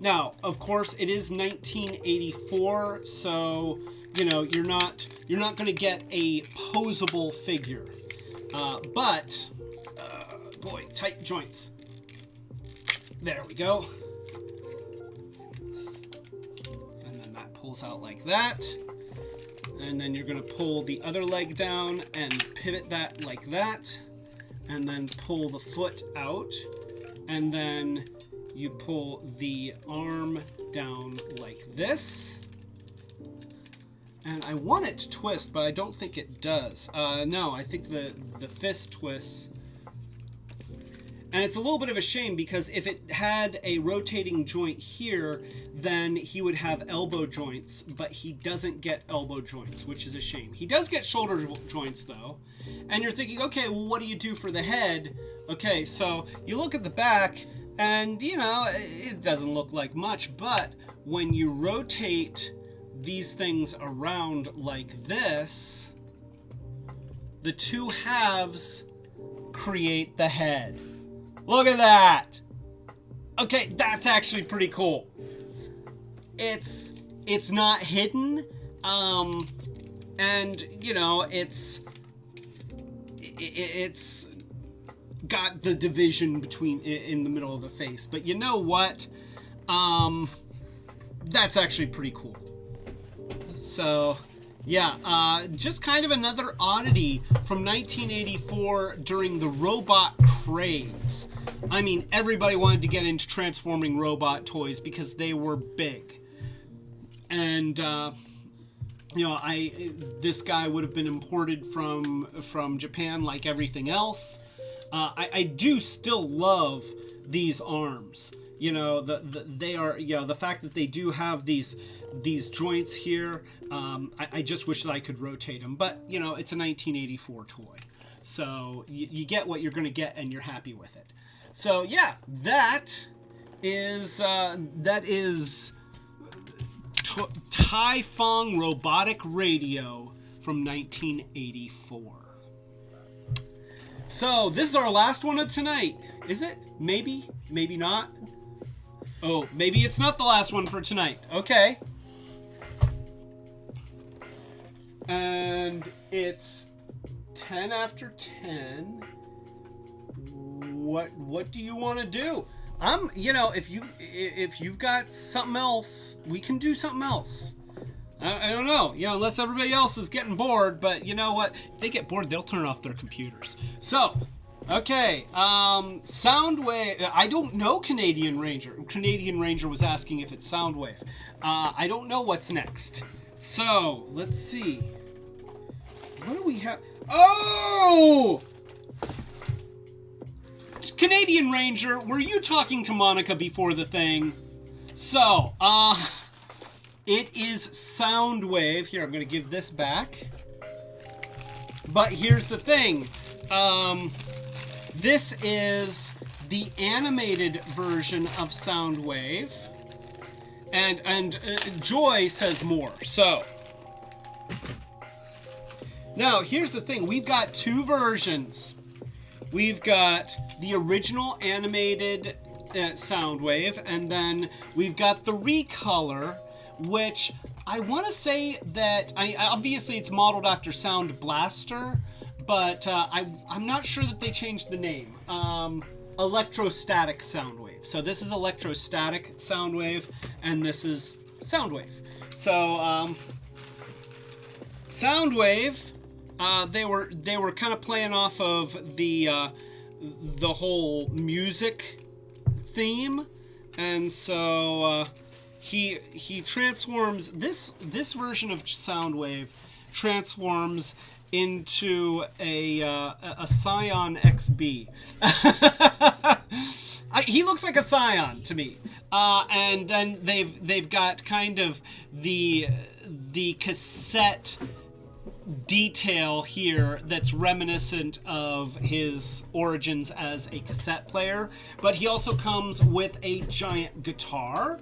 Now, of course, it is 1984, so you're not going to get a posable figure, but boy, tight joints. There we go. Pulls out like that, and then you're going to pull the other leg down and pivot that like that, and then pull the foot out, and then you pull the arm down like this, and I want it to twist, but I don't think it does. No, I think the fist twists. And it's a little bit of a shame, because if it had a rotating joint here, then he would have elbow joints, but he doesn't get elbow joints, which is a shame. He does get shoulder joints, though. And you're thinking, okay, well, what do you do for the head? Okay, so you look at the back, and, it doesn't look like much, but when you rotate these things around like this, the two halves create the head. Look at that. Okay, that's actually pretty cool. It's not hidden, and it's got the division between in the middle of the face. But you know what? That's actually pretty cool. So, yeah, just kind of another oddity from 1984 during the robot craze. I mean, everybody wanted to get into transforming robot toys because they were big. And, this guy would have been imported from Japan like everything else. I do still love these arms. They are, the fact that they do have these joints here. I just wish that I could rotate them, but it's a 1984 toy, so you get what you're going to get, and you're happy with it. So yeah, that is Tai Fong Robotic Radio from 1984. So this is our last one of tonight. Is it? Maybe not. Oh, maybe it's not the last one for tonight. Okay. And it's 10 after 10. What do you want to do? If you've got something else, we can do something else. I don't know, unless everybody else is getting bored, but you know what? If they get bored, they'll turn off their computers. So, okay, Soundwave. I don't know Canadian Ranger. Canadian Ranger was asking if it's Soundwave. I don't know what's next. So, let's see. What do we have? Oh! Canadian Ranger, were you talking to Monica before the thing? So, it is Soundwave. Here, I'm going to give this back. But here's the thing. This is the animated version of Soundwave. And Joy says more. So, now here's the thing. We've got two versions. We've got the original animated Soundwave, and then we've got the recolor, which I want to say that obviously it's modeled after Sound Blaster, but I'm not sure that they changed the name. Electrostatic Soundwave. So this is Electrostatic Soundwave, and this is Soundwave. So Soundwave, they were kind of playing off of the whole music theme, and so he transforms this version of Soundwave transforms into a Scion XB. He looks like a Scion to me. And then they've got kind of the cassette detail here that's reminiscent of his origins as a cassette player, but he also comes with a giant guitar.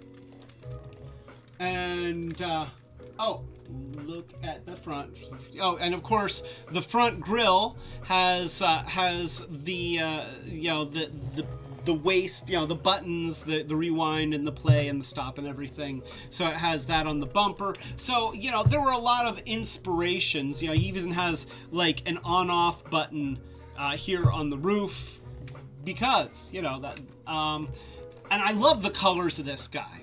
And look at the front. Oh, and of course the front grille has the the waist, the buttons, the rewind and the play and the stop and everything. So it has that on the bumper. So, there were a lot of inspirations. He even has like an on-off button here on the roof because, that, and I love the colors of this guy.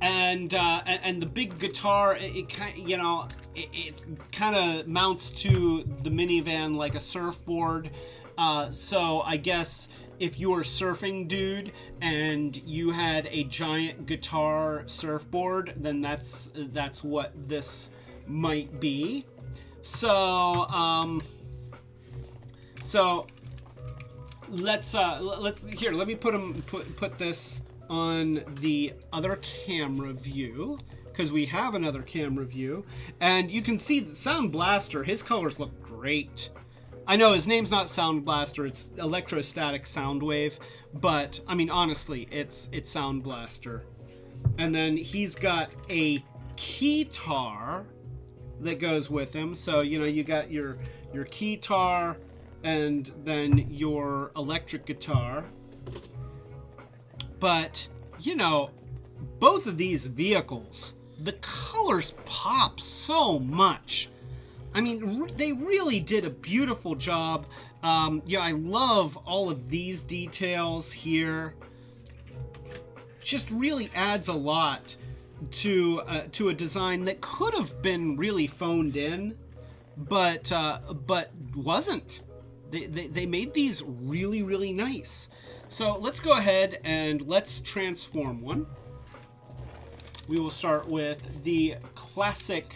And the big guitar, it kind of mounts to the minivan like a surfboard. So I guess if you're a surfing dude and you had a giant guitar surfboard, then that's what this might be. So let's let me put this on the other camera view, because we have another camera view, and you can see the Sound Blaster, his colors look great. I know his name's not Sound Blaster, it's Electrostatic Soundwave, but I mean honestly, it's Sound Blaster. And then he's got a keytar that goes with him. So you got your keytar and then your electric guitar. But both of these vehicles, the colors pop so much. I mean, they really did a beautiful job. I love all of these details here. Just really adds a lot to a design that could have been really phoned in, but wasn't. They made these really, really nice. So let's go ahead and let's transform one. We will start with the classic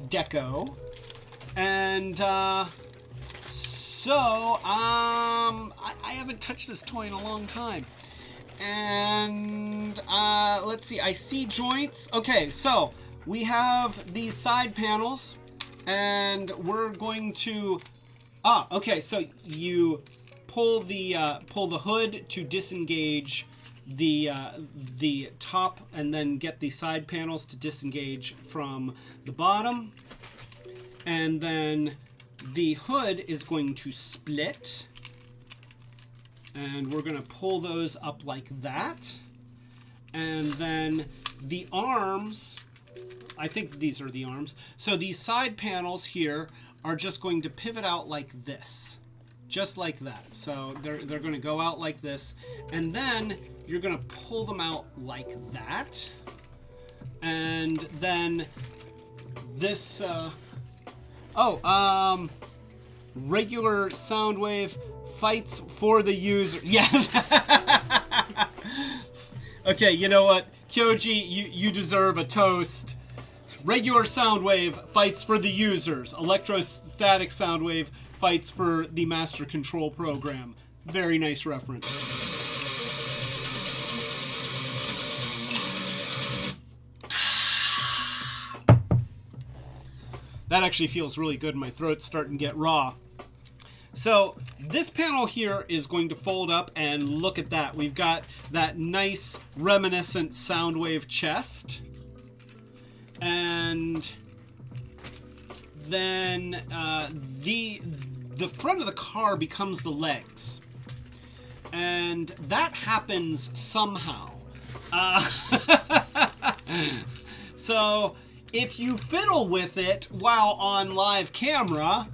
deco. And I haven't touched this toy in a long time. And let's see, I see joints. Okay, so we have these side panels, and we're going to okay, so you pull the hood to disengage the top, and then get the side panels to disengage from the bottom. And then the hood is going to split, and we're going to pull those up like that. And then the arms, I think these are the arms. So these side panels here are just going to pivot out like this, just like that. So they're going to go out like this, and then you're going to pull them out like that. And then this regular Soundwave fights for the user. Yes. Okay, you know what, Kyoji, you deserve a toast. Regular Soundwave fights for the users. Electrostatic Soundwave fights for the Master Control Program. Very nice reference. That actually feels really good. My throat's starting to get raw. So this panel here is going to fold up, and look at that. We've got that nice reminiscent Soundwave chest. And then the front of the car becomes the legs. And that happens somehow. So if you fiddle with it while on live camera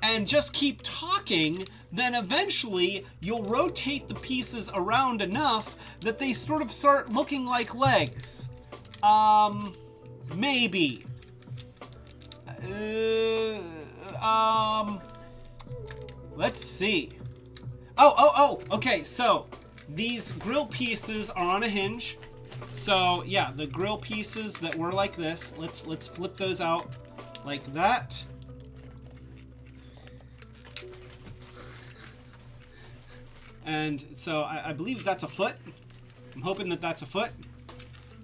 and just keep talking, then eventually you'll rotate the pieces around enough that they sort of start looking like legs. Maybe. Let's see. Okay, so these grill pieces are on a hinge. So yeah, the grill pieces that were like this, let's flip those out like that. And so I believe that's a foot. I'm hoping that that's a foot.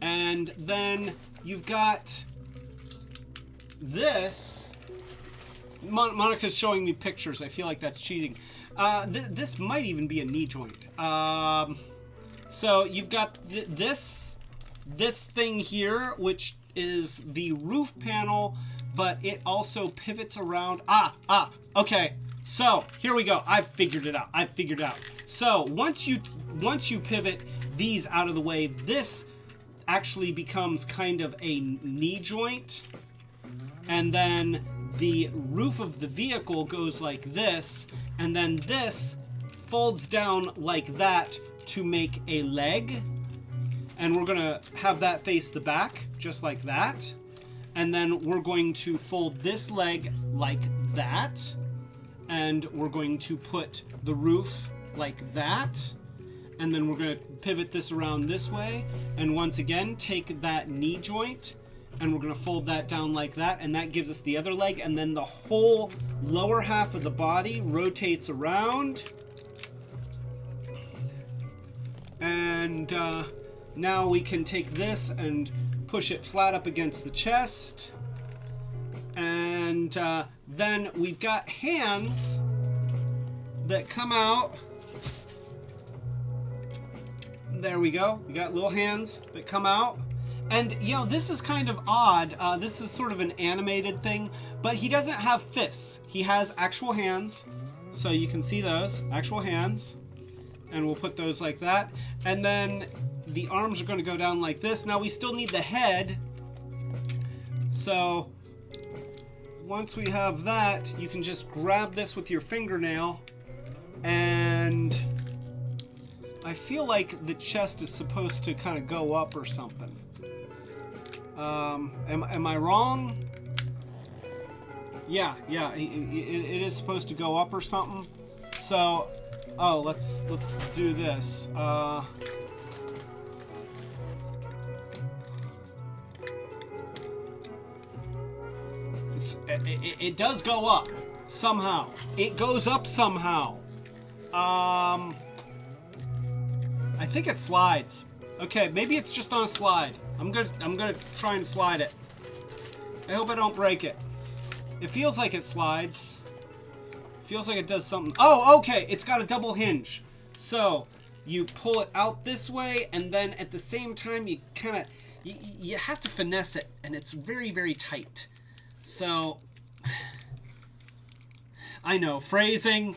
And then you've got this. Monica's showing me pictures. I feel like that's cheating. This might even be a knee joint. So you've got this thing here, which is the roof panel, but it also pivots around. Okay. So here we go. I've figured it out. So once you pivot these out of the way, this actually becomes kind of a knee joint, and then the roof of the vehicle goes like this, and then this folds down like that to make a leg, and we're gonna have that face the back just like that, and then we're going to fold this leg like that, and we're going to put the roof like that, and then we're going to pivot this around this way, and once again take that knee joint and we're going to fold that down like that, and that gives us the other leg, and then the whole lower half of the body rotates around, and now we can take this and push it flat up against the chest, and then we've got hands that come out. There we go. We got little hands that come out. And, you know, this is kind of odd. This is sort of an animated thing, but he doesn't have fists. He has actual hands. So you can see those, actual hands. And we'll put those like that. And then the arms are going to go down like this. Now we still need the head. So once we have that, you can just grab this with your fingernail, and I feel like the chest is supposed to kind of go up or something. Am I wrong? Yeah, it is supposed to go up or something. So, let's do this. It does go up somehow. It goes up somehow. I think it slides. Okay, maybe it's just on a slide. I'm gonna try and slide it. I hope I don't break it. It feels like it slides. It feels like it does something. Oh, okay. It's got a double hinge. So you pull it out this way, and then at the same time you kind of you have to finesse it, and it's very, very tight. So I know, phrasing.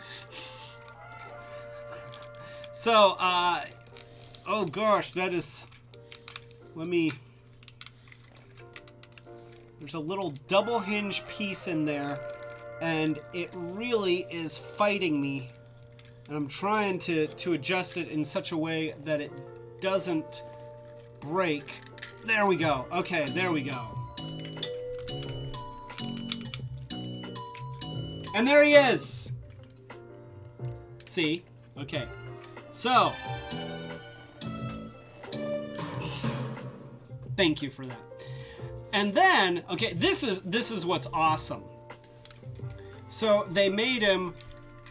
So oh gosh, that is, there's a little double hinge piece in there, and it really is fighting me, and I'm trying to adjust it in such a way that it doesn't break. There we go. Okay, there we go. And there he is. See? Okay. So, thank you for that. And then, okay, this is what's awesome. So they made him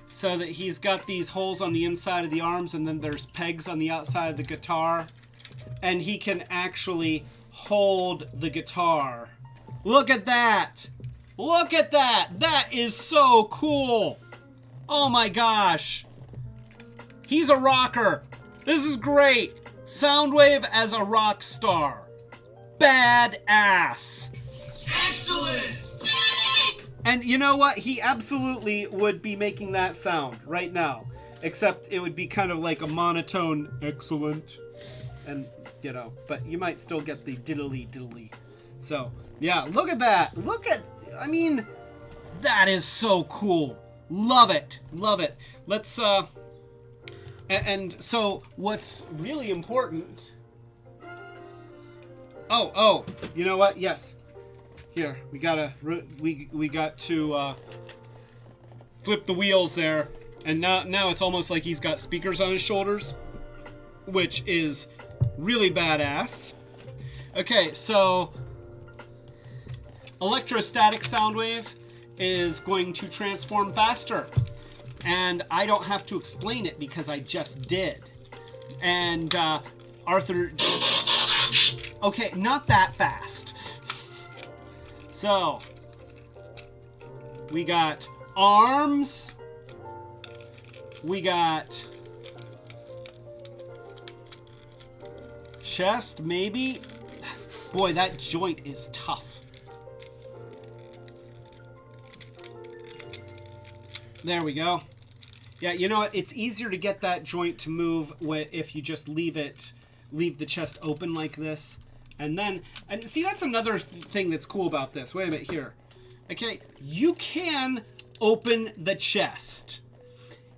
so that he's got these holes on the inside of the arms, and then there's pegs on the outside of the guitar, and he can actually hold the guitar. Look at that! Look at that! That is so cool! Oh my gosh! He's a rocker! This is great! Soundwave as a rock star. Badass! Excellent! And you know what? He absolutely would be making that sound right now. Except it would be kind of like a monotone excellent. And, you know, but you might still get the diddly diddly. So, yeah, look at that! Look at... I mean, that is so cool. Love it. Love it. Let's, and so what's really important... Oh, you know what? Yes. Here, we got to flip the wheels there, and now it's almost like he's got speakers on his shoulders, which is really badass. Okay, so electrostatic Soundwave is going to transform faster. And I don't have to explain it because I just did. And Arthur... Okay, not that fast. So, we got arms. We got chest, maybe. Boy, that joint is tough. There we go. Yeah, you know what? It's easier to get that joint to move if you just leave the chest open like this. And see, that's another thing that's cool about this. Wait a minute here. Okay, you can open the chest.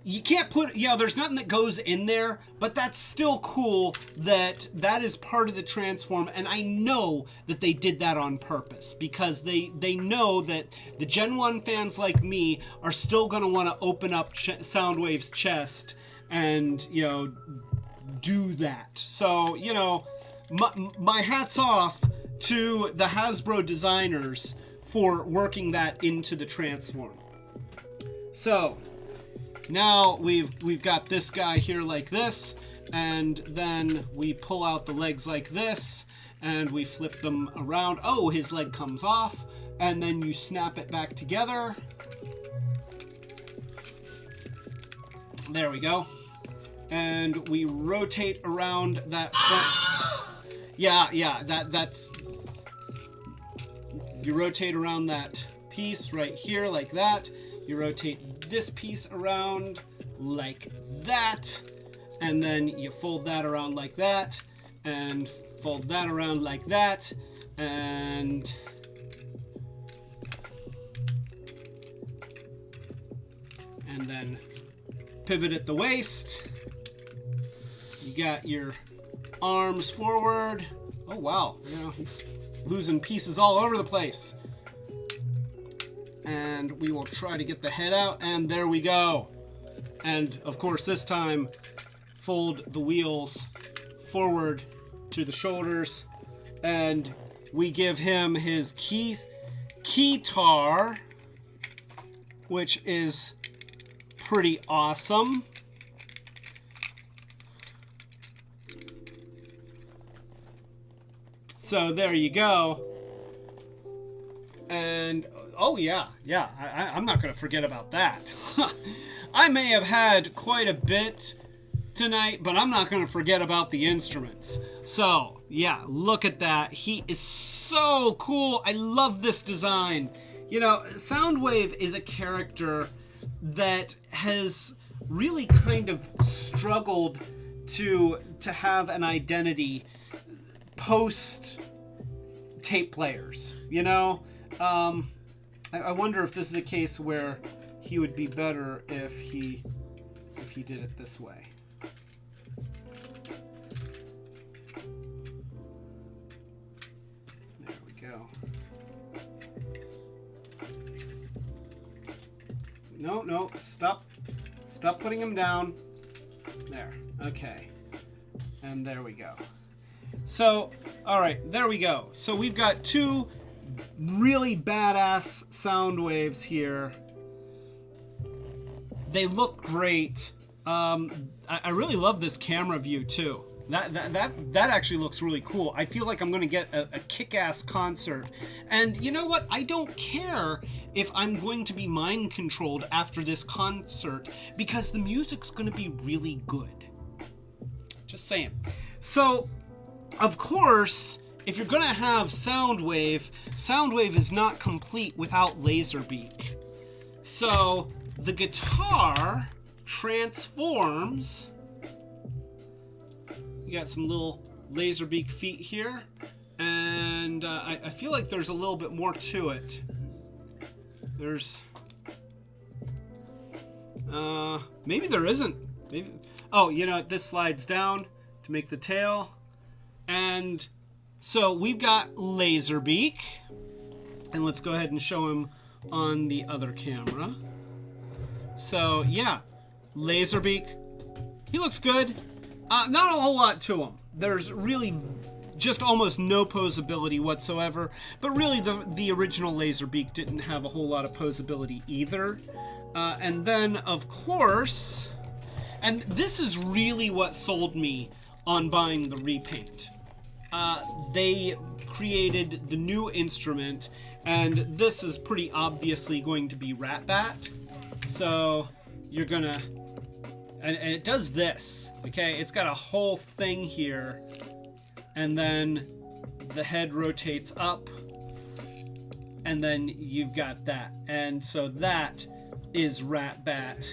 You can't put, there's nothing that goes in there, but that's still cool that is part of the transform. And I know that they did that on purpose because they know that the Gen 1 fans like me are still going to want to open up Soundwave's chest and, do that. So, my hat's off to the Hasbro designers for working that into the transform. So now we've got this guy here like this, and then we pull out the legs like this, and we flip them around. Oh, his leg comes off, and then you snap it back together. There we go. And we rotate around that front. Yeah, that's... You rotate around that piece right here like that. You rotate this piece around like that. And then you fold that around like that. And fold that around like that. And... then pivot at the waist. You got your arms forward. Oh wow, he's losing pieces all over the place. And we will try to get the head out, and there we go. And of course this time, fold the wheels forward to the shoulders, and we give him his keytar, which is pretty awesome. So there you go. And oh yeah, I'm not gonna forget about that. I may have had quite a bit tonight, but I'm not gonna forget about the instruments. So yeah, look at that. He is so cool. I love this design. Soundwave is a character that has really kind of struggled to have an identity post tape players. I wonder if this is a case where he would be better if he did it this way. There we go. No, stop putting him down. There, okay. And there we go. So, alright, there we go. So we've got two really badass Soundwaves here. They look great. I really love this camera view too. That actually looks really cool. I feel like I'm going to get a kick-ass concert. And you know what? I don't care if I'm going to be mind controlled after this concert because the music's going to be really good. Just saying. So, of course, if you're going to have Soundwave is not complete without Laserbeak. So, the guitar transforms. You got some little Laserbeak feet here, and I feel like there's a little bit more to it. There's, maybe there isn't. Maybe. Oh, this slides down to make the tail, and so we've got Laserbeak, and let's go ahead and show him on the other camera. So yeah, Laserbeak, he looks good. Not a whole lot to him. There's really just almost no posability whatsoever. But really, the original Laserbeak didn't have a whole lot of posability either. And then, of course, and this is really what sold me on buying the repaint. They created the new instrument, and this is pretty obviously going to be Ratbat. So you're gonna, and it does this, okay? It's got a whole thing here, and then the head rotates up, and then you've got that. And so that is Ratbat.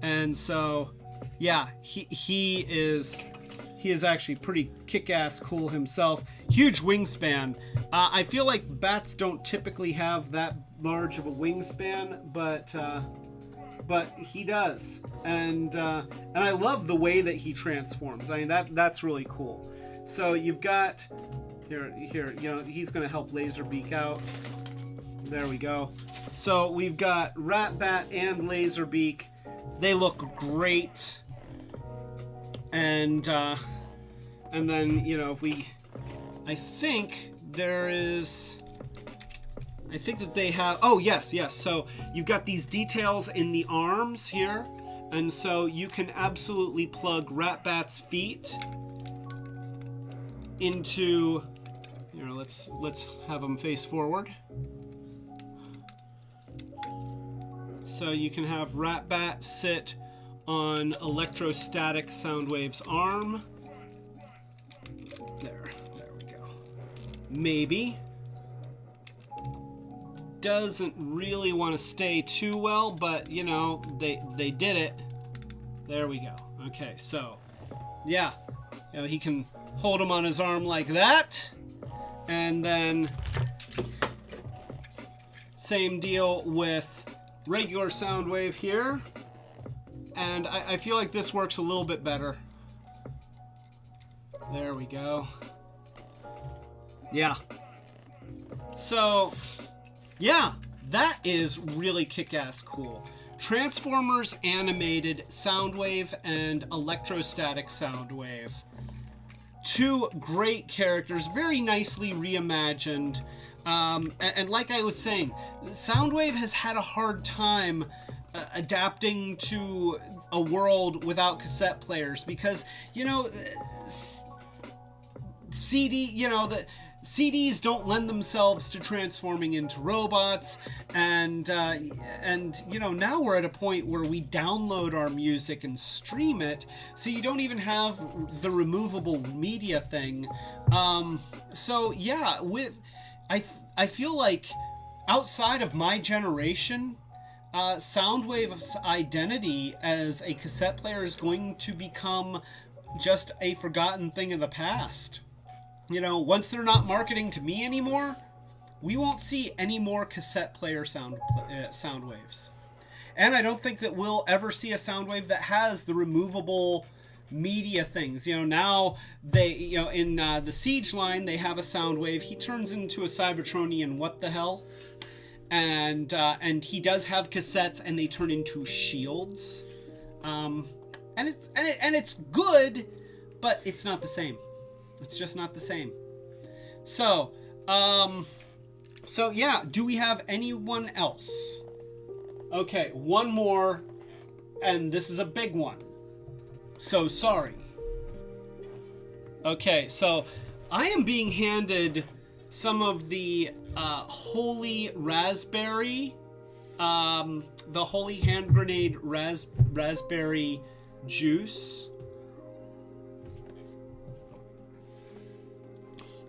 And so, yeah, he is actually pretty kick-ass cool himself. Huge wingspan. I feel like bats don't typically have that large of a wingspan, but he does. And I love the way that he transforms. I mean, that's really cool. So you've got here, you know, he's going to help Laserbeak out. There we go. So we've got Ratbat and Laserbeak. They look great. And then, you know, I think that they have, oh, yes. So you've got these details in the arms here. And so you can absolutely plug Ratbat's feet into, you know, let's have them face forward. So you can have Ratbat sit on Electrostatic Soundwave's arm. There we go. Maybe. Doesn't really want to stay too well, but you know, they did it. There we go. Okay, so yeah, you know, he can hold him on his arm like that, and then same deal with regular Soundwave here. And I feel like this works a little bit better. There we go. Yeah. So, yeah, that is really kick-ass cool. Transformers Animated Soundwave and Electrostatic Soundwave. Two great characters, very nicely reimagined. And like I was saying, Soundwave has had a hard time adapting to a world without cassette players because, you know, the CDs don't lend themselves to transforming into robots, and you know, now we're at a point where we download our music and stream it, so you don't even have the removable media thing. So yeah, I feel like outside of my generation, Soundwave's identity as a cassette player is going to become just a forgotten thing of the past. You know, once they're not marketing to me anymore, we won't see any more cassette player Soundwaves. And I don't think that we'll ever see a Soundwave that has the removable media things. You know, now they, you know, in the Siege line, they have a Soundwave. He turns into a Cybertronian what the hell. And he does have cassettes, and they turn into shields. And it's good, but it's not the same. It's just not the same. So yeah, do we have anyone else? Okay, one more, and this is a big one. So sorry. Okay, so I am being handed some of the Holy Raspberry, the Holy Hand Grenade Raspberry Juice.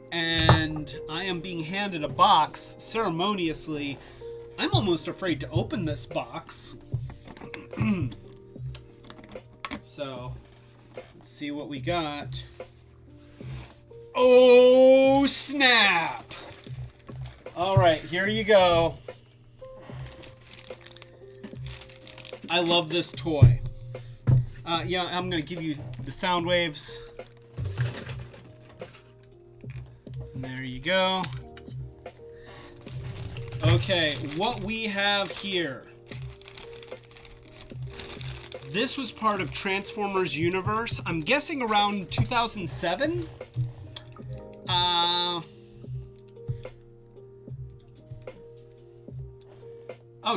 And I am being handed a box ceremoniously. I'm almost afraid to open this box. So, let's see what we got. Oh, snap! Alright, here you go. I love this toy. Yeah, I'm going to give you the sound waves. And there you go. Okay, what we have here This was part of Transformers universe. I'm guessing around 2007.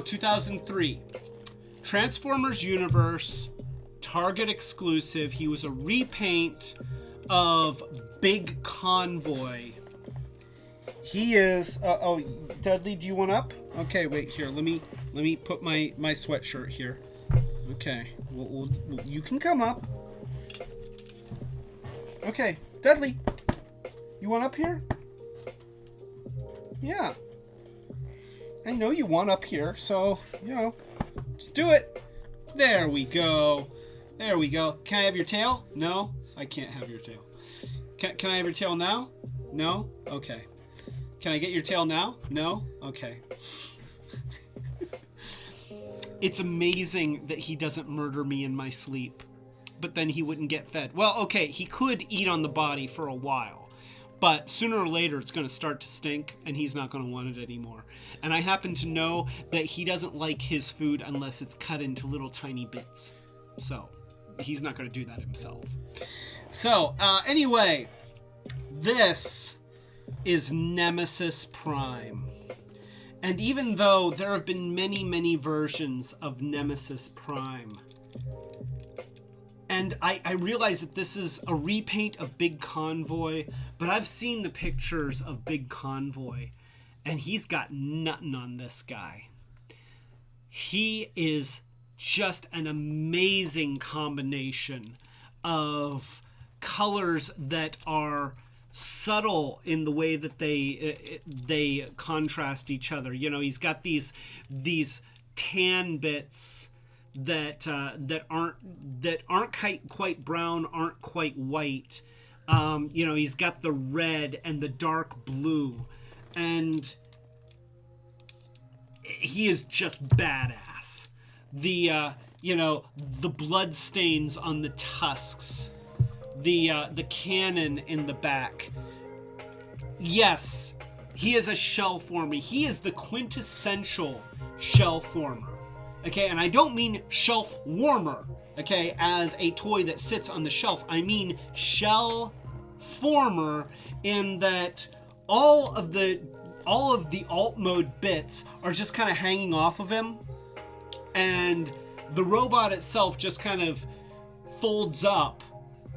2003. Transformers universe, Target exclusive. He was a repaint of Big Convoy. He is. Dudley, do you want up? Okay, wait here. Let me put my sweatshirt here. Okay, you can come up. Okay, Dudley, you want up here? Yeah. I know you want up here, so, just do it. There we go. There we go. Can I have your tail? No, I can't have your tail. Can I have your tail now? No? Okay. Can I get your tail now? No? Okay. It's amazing that he doesn't murder me in my sleep, but then he wouldn't get fed. Well, okay, he could eat on the body for a while, but sooner or later it's going to start to stink and he's not going to want it anymore. And I happen to know that he doesn't like his food unless it's cut into little tiny bits. So he's not going to do that himself. So anyway, this is Nemesis Prime. And even though there have been many, many versions of Nemesis Prime, and I realize that this is a repaint of Big Convoy, but I've seen the pictures of Big Convoy, and he's got nothing on this guy. He is just an amazing combination of colors that are subtle in the way that they contrast each other. He's got these tan bits that aren't quite brown, aren't quite white. He's got the red and the dark blue, and he is just badass. The blood stains on the tusks, the cannon in the back. Yes, he is a shell former. He is the quintessential shell former. Okay, and I don't mean shelf warmer, okay, as a toy that sits on the shelf. I mean shell former, in that all of the alt mode bits are just kind of hanging off of him, and the robot itself just kind of folds up,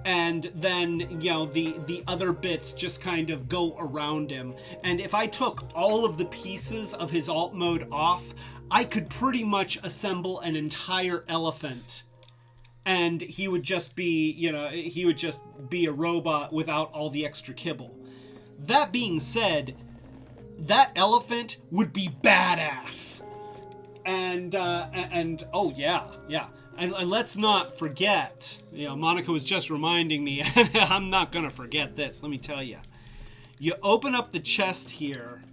and then the other bits just kind of go around him. And if I took all of the pieces of his alt mode off, I could pretty much assemble an entire elephant, and he would just be a robot without all the extra kibble. That being said, that elephant would be badass. And oh yeah. And let's not forget, Monica was just reminding me, and I'm not going to forget this, let me tell you. You open up the chest here,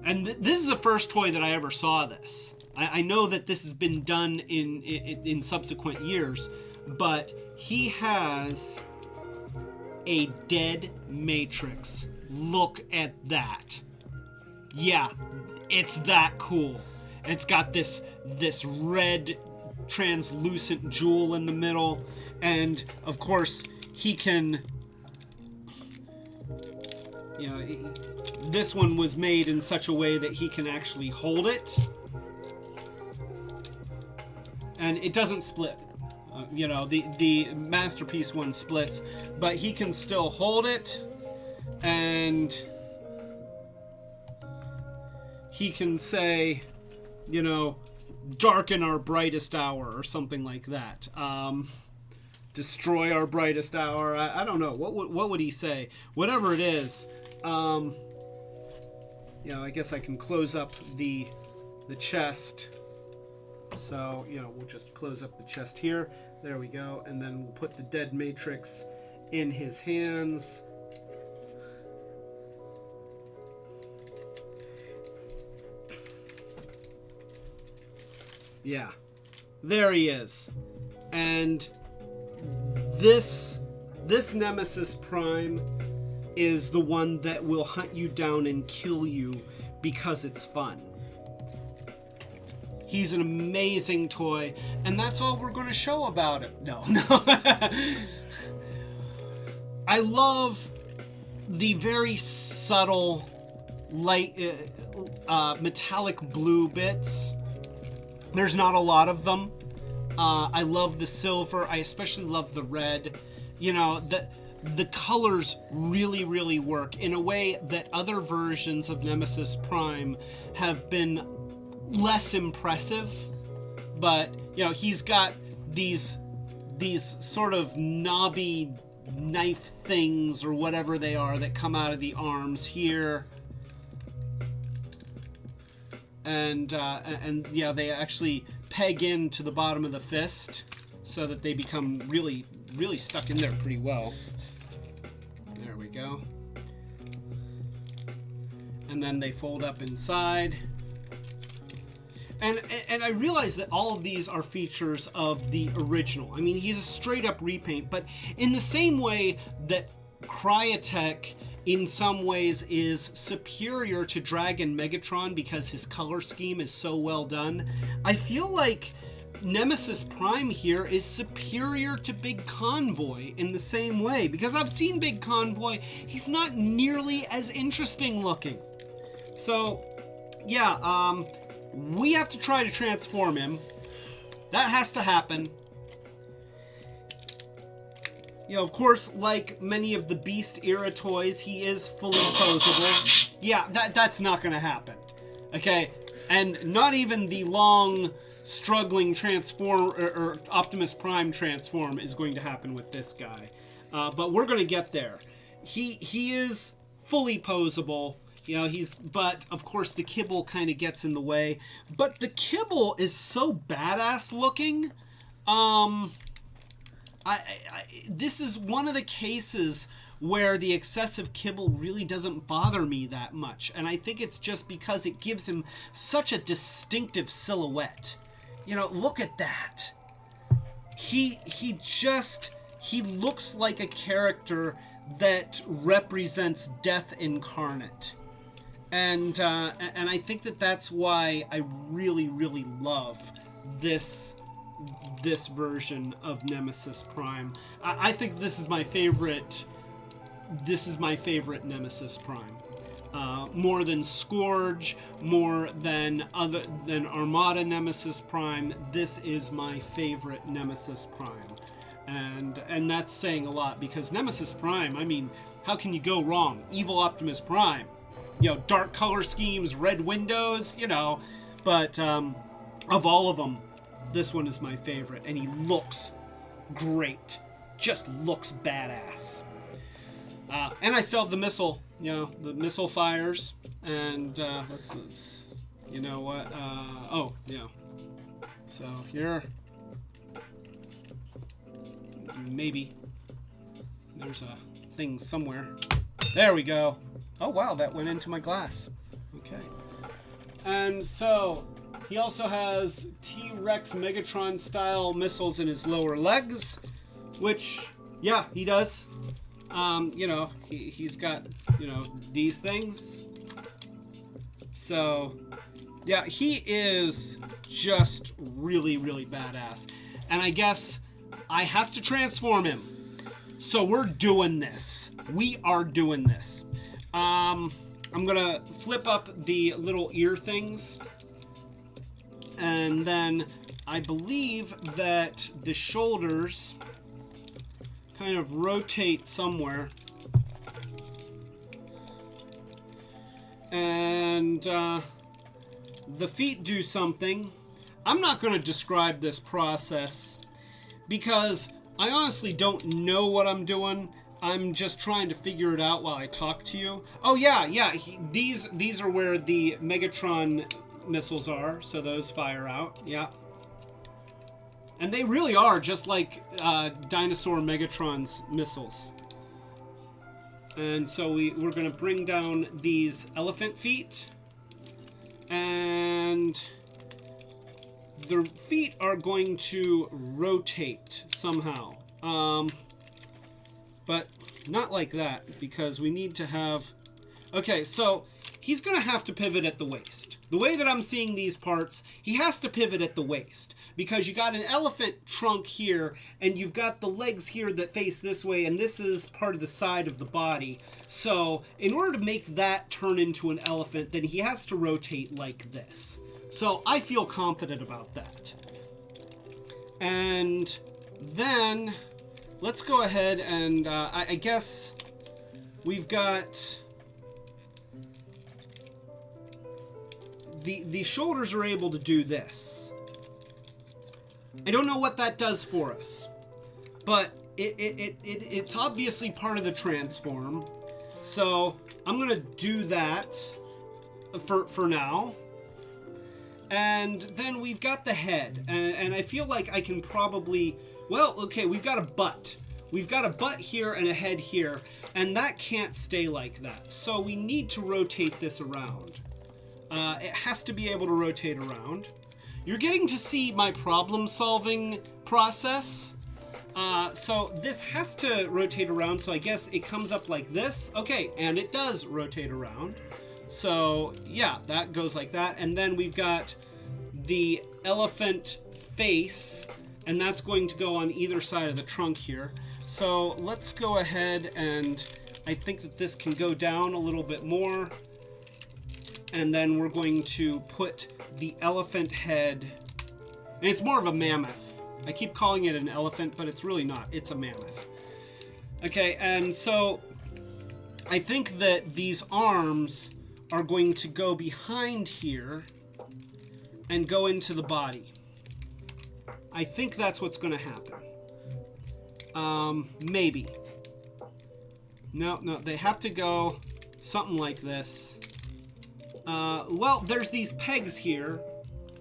and this is the first toy that I ever saw this. I know that this has been done in subsequent years, but he has a dead matrix. Look at that. Yeah, it's that cool. And it's got this red translucent jewel in the middle, and of course he can, this one was made in such a way that he can actually hold it, and it doesn't split. The Masterpiece one splits, but he can still hold it, and he can say, darken our brightest hour, or something like that. Destroy our brightest hour. I don't know. What would he say? Whatever it is. I guess I can close up the chest. So, we'll just close up the chest here. There we go. And then we'll put the dead matrix in his hands. Yeah, there he is. And this Nemesis Prime is the one that will hunt you down and kill you because it's fun. He's an amazing toy, and that's all we're going to show about it. No. I love the very subtle, light, metallic blue bits. There's not a lot of them. I love the silver. I especially love the red. You know, the colors really, really work in a way that other versions of Nemesis Prime have been less impressive. But, you know, he's got these sort of knobby knife things or whatever they are that come out of the arms here. And yeah, they actually peg into the bottom of the fist so that they become really, really stuck in there pretty well. There we go. And then they fold up inside. And I realize that all of these are features of the original. I mean, he's a straight up repaint, but in the same way that Cryotek in some ways is superior to Dragon Megatron because his color scheme is so well done, I feel like Nemesis Prime here is superior to Big Convoy in the same way, because I've seen Big Convoy. He's not nearly as interesting looking. So yeah, we have to try to transform him. That has to happen. You know, of course, like many of the Beast era toys, he is fully posable. Yeah, that's not going to happen. Okay? And not even the long, struggling transform or Optimus Prime transform is going to happen with this guy. But we're going to get there. He is fully posable. You know, but of course the kibble kind of gets in the way. But the kibble is so badass looking. This is one of the cases where the excessive kibble really doesn't bother me that much. And I think it's just because it gives him such a distinctive silhouette. You know, look at that. He looks like a character that represents death incarnate. And I think that's why I really, really love this version of Nemesis Prime. I think this is my favorite. This is my favorite Nemesis Prime. More than Scourge, more than Armada Nemesis Prime. This is my favorite Nemesis Prime, and that's saying a lot, because Nemesis Prime, I mean, how can you go wrong? Evil Optimus Prime. You know, dark color schemes, red windows, you know, but of all of them, this one is my favorite, and he looks great. Just looks badass. And I still have the missile, you know, the missile fires, and let's you know what, oh, yeah. So here, maybe there's a thing somewhere. There we go. Oh wow, that went into my glass. Okay. And so he also has T-Rex Megatron style missiles in his lower legs, which, yeah, he does. You know, he's got, you know, these things. So yeah, he is just really, really badass. And I guess I have to transform him. So we're doing this. We are doing this. I'm gonna flip up the little ear things, and then I believe that the shoulders kind of rotate somewhere, and the feet do something. I'm not going to describe this process because I honestly don't know what I'm doing. I'm just trying to figure it out while I talk to you. Oh yeah, these are where the Megatron missiles are, so those fire out. Yeah, and they really are just like Dinosaur Megatron's missiles. And so we're going to bring down these elephant feet, and the feet are going to rotate somehow. But not like that, because we need to have... Okay, so he's going to have to pivot at the waist. The way that I'm seeing these parts, he has to pivot at the waist, because you got an elephant trunk here, and you've got the legs here that face this way, and this is part of the side of the body. So in order to make that turn into an elephant, then he has to rotate like this. So I feel confident about that. And then let's go ahead and I guess we've got the shoulders are able to do this. I don't know what that does for us, but it's obviously part of the transform. So I'm gonna do that for now. And then we've got the head, and I feel like I can probably, well, okay, we've got a butt. We've got a butt here and a head here, and that can't stay like that. So we need to rotate this around. It has to be able to rotate around. You're getting to see my problem-solving process. So this has to rotate around, so I guess it comes up like this. Okay, and it does rotate around. So, yeah, that goes like that. And then we've got the elephant face, and that's going to go on either side of the trunk here. So let's go ahead, and I think that this can go down a little bit more. And then we're going to put the elephant head, and it's more of a mammoth. I keep calling it an elephant, but it's really not. It's a mammoth. Okay, and so I think that these arms are going to go behind here and go into the body. I think that's what's going to happen. Maybe. No, they have to go something like this. Well, there's these pegs here.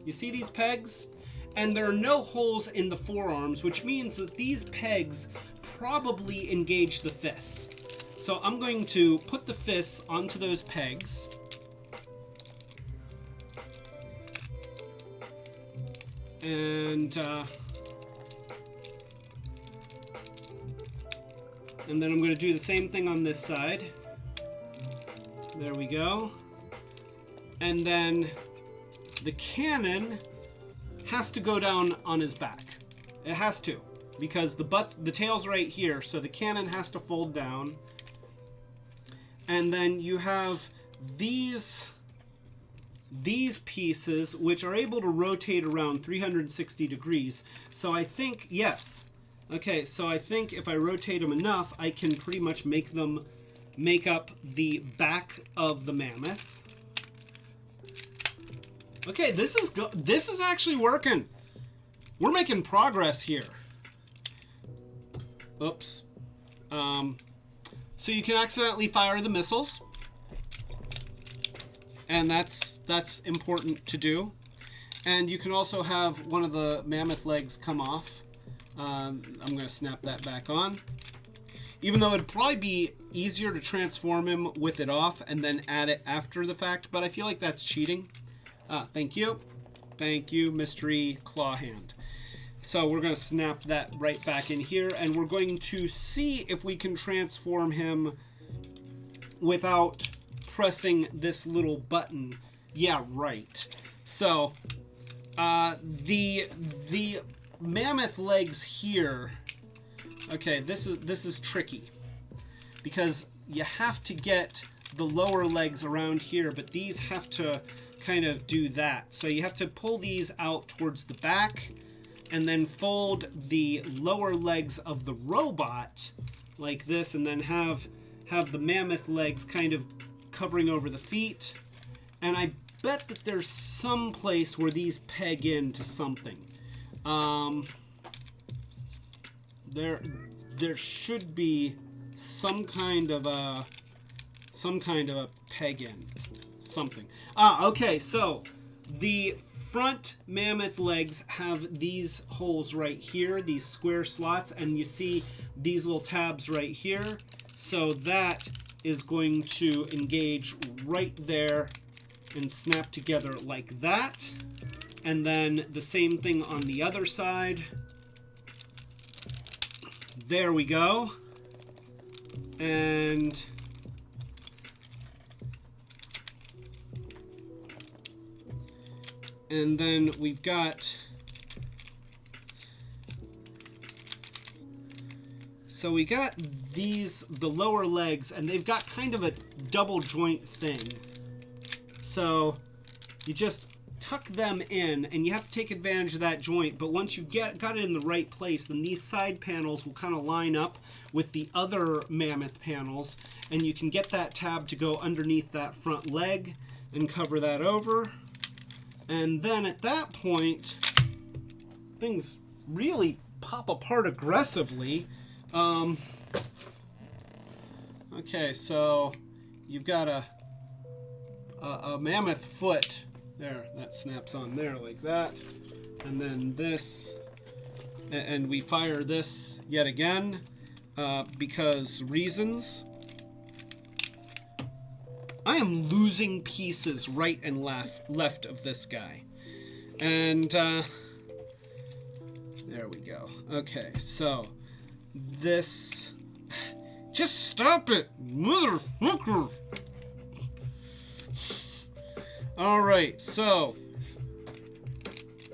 You see these pegs? And there are no holes in the forearms, which means that these pegs probably engage the fists. So I'm going to put the fists onto those pegs. And then I'm going to do the same thing on this side. There we go. And then the cannon has to go down on his back. It has to, because the tail's right here, so the cannon has to fold down. And then you have these pieces, which are able to rotate around 360 degrees. So I think, yes. Okay, so I think if I rotate them enough, I can pretty much make them make up the back of the mammoth. Okay, this is actually working. We're making progress here. Oops. So you can accidentally fire the missiles, and that's important to do. And you can also have one of the mammoth legs come off. I'm going to snap that back on. Even though it'd probably be easier to transform him with it off and then add it after the fact, but I feel like that's cheating. Thank you. Thank you, Mystery Claw Hand. So we're going to snap that right back in here, and we're going to see if we can transform him without pressing this little button. Yeah, right. So, the mammoth legs here. Okay, this is tricky, because you have to get the lower legs around here, but these have to kind of do that. So you have to pull these out towards the back, and then fold the lower legs of the robot like this, and then have the mammoth legs kind of covering over the feet. And I bet that there's some place where these peg into something. There should be some kind of a peg in something. Okay, so the front mammoth legs have these holes right here, these square slots, and you see these little tabs right here. So that is going to engage right there and snap together like that. And then the same thing on the other side. There we go. And then we've got... So we got these, the lower legs, and they've got kind of a double joint thing. So you just tuck them in, and you have to take advantage of that joint. But once you got it in the right place, then these side panels will kind of line up with the other mammoth panels, and you can get that tab to go underneath that front leg and cover that over. And then at that point, things really pop apart aggressively. Okay, so you've got a mammoth foot there that snaps on there like that, and then this, and we fire this yet again because reasons. I am losing pieces right and left of this guy, and there we go. Okay, so this, just stop it, motherfucker. All right, so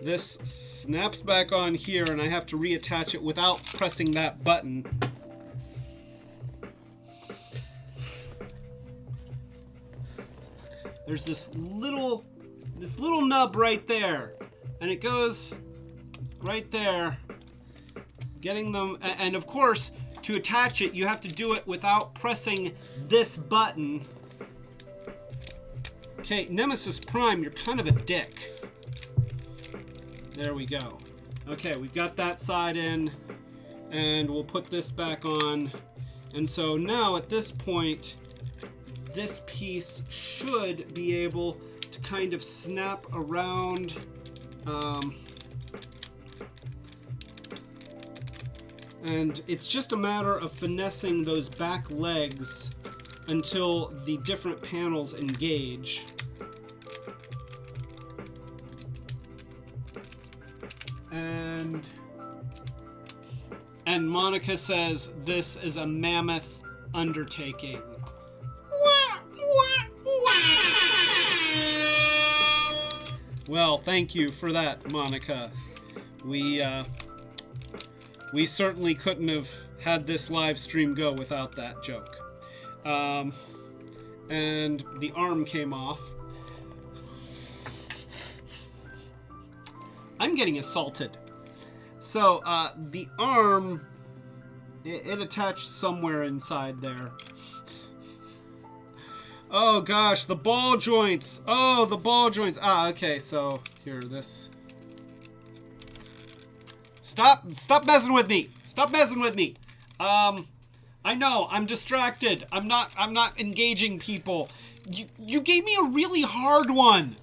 this snaps back on here, and I have to reattach it without pressing that button. There's this little nub right there, and it goes right there, getting them, and of course, to attach it, you have to do it without pressing this button. Okay, Nemesis Prime, you're kind of a dick. There we go. Okay, we've got that side in, and we'll put this back on. And so now at this point, this piece should be able to kind of snap around. And it's just a matter of finessing those back legs until the different panels engage. And Monica says this is a mammoth undertaking. Well, thank you for that, Monica. We certainly couldn't have had this live stream go without that joke. And the arm came off. I'm getting assaulted. So, the arm, it attached somewhere inside there. Oh gosh, the ball joints. Oh, the ball joints. Ah, okay, so here, this. Stop messing with me. Stop messing with me. I know, I'm distracted. I'm not engaging people. You gave me a really hard one.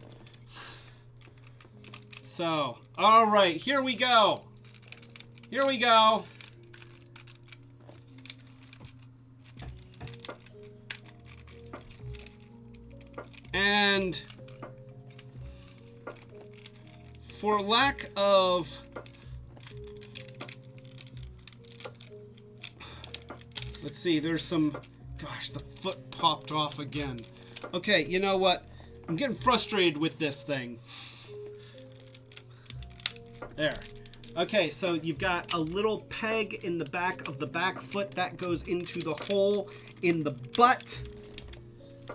So, all right, here we go. Here we go. And for lack of let's see, there's some, gosh, the foot popped off again. Okay, you know what? I'm getting frustrated with this thing. There. Okay, so you've got a little peg in the back of the back foot that goes into the hole in the butt.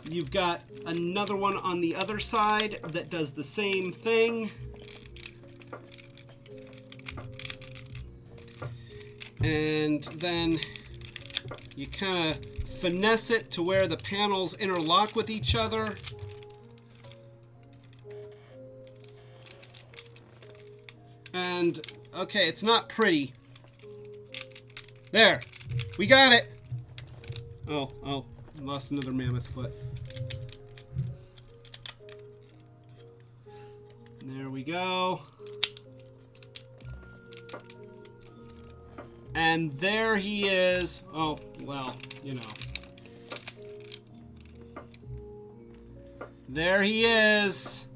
You've got another one on the other side that does the same thing. And then you kind of finesse it to where the panels interlock with each other. And, okay, it's not pretty. There. We got it. Oh, lost another mammoth foot. There we go. And there he is. Oh, well, you know. There he is.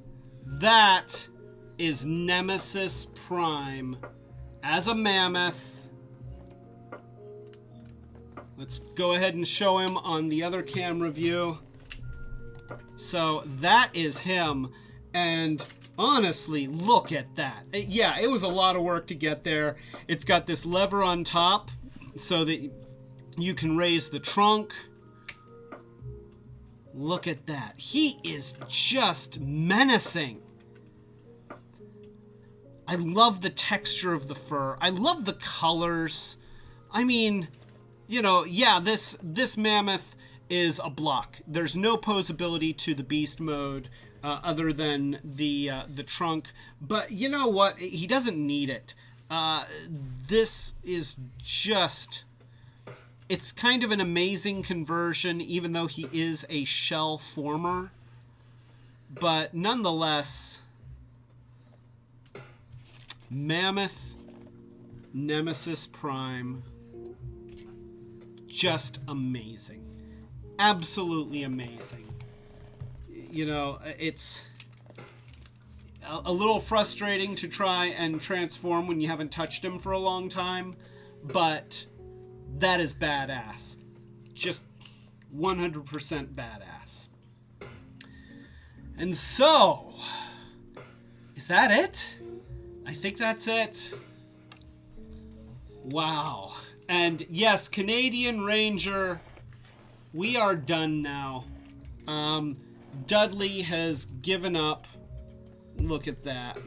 That is Nemesis Prime as a mammoth. Let's go ahead and show him on the other camera view. So that is him. And honestly, look at that. Yeah, it was a lot of work to get there. It's got this lever on top so that you can raise the trunk. Look at that. He is just menacing. I love the texture of the fur. I love the colors. I mean, you know, yeah, this mammoth is a block. There's no posability to the beast mode other than the trunk. But you know what? He doesn't need it. This is just... It's kind of an amazing conversion, even though he is a shell former. But nonetheless, Mammoth Nemesis Prime, just amazing. Absolutely amazing. You know, it's a little frustrating to try and transform when you haven't touched him for a long time, but that is badass. Just 100% badass. And so, is that it? I think that's it. Wow. And yes, Canadian Ranger, we are done now. Dudley has given up. Look at that.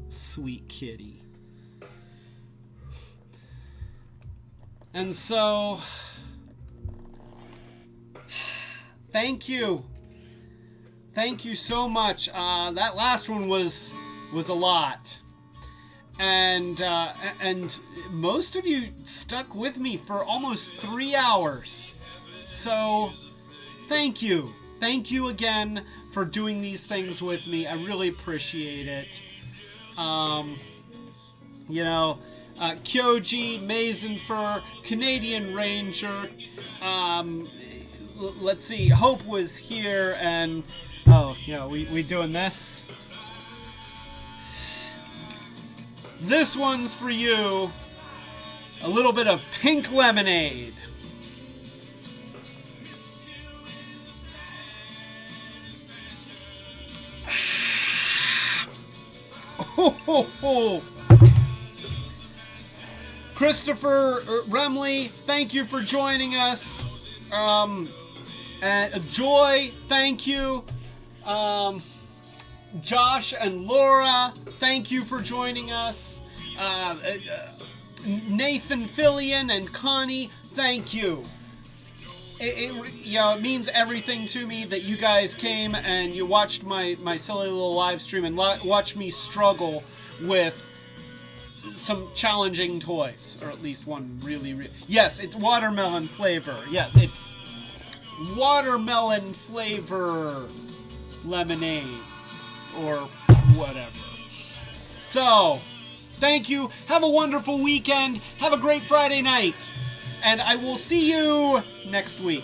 Sweet kitty. And so, thank you. Thank you so much. That last one was a lot. And most of you stuck with me for almost 3 hours. So, thank you. Thank you again for doing these things with me. I really appreciate it. You know, Kyoji, Mazen Fur, Canadian Ranger, let's see, Hope was here, and, oh, you know, we doing this? This one's for you. A little bit of pink lemonade. Christopher Remley, thank you for joining us. Joy, thank you. Josh and Laura, thank you for joining us. Nathan Fillion and Connie, thank you. It means everything to me that you guys came and you watched my silly little live stream and watched me struggle with some challenging toys, or at least one really yes, it's watermelon flavor. Yeah, it's watermelon flavor lemonade or whatever. So, thank you. Have a wonderful weekend. Have a great Friday night. And I will see you next week.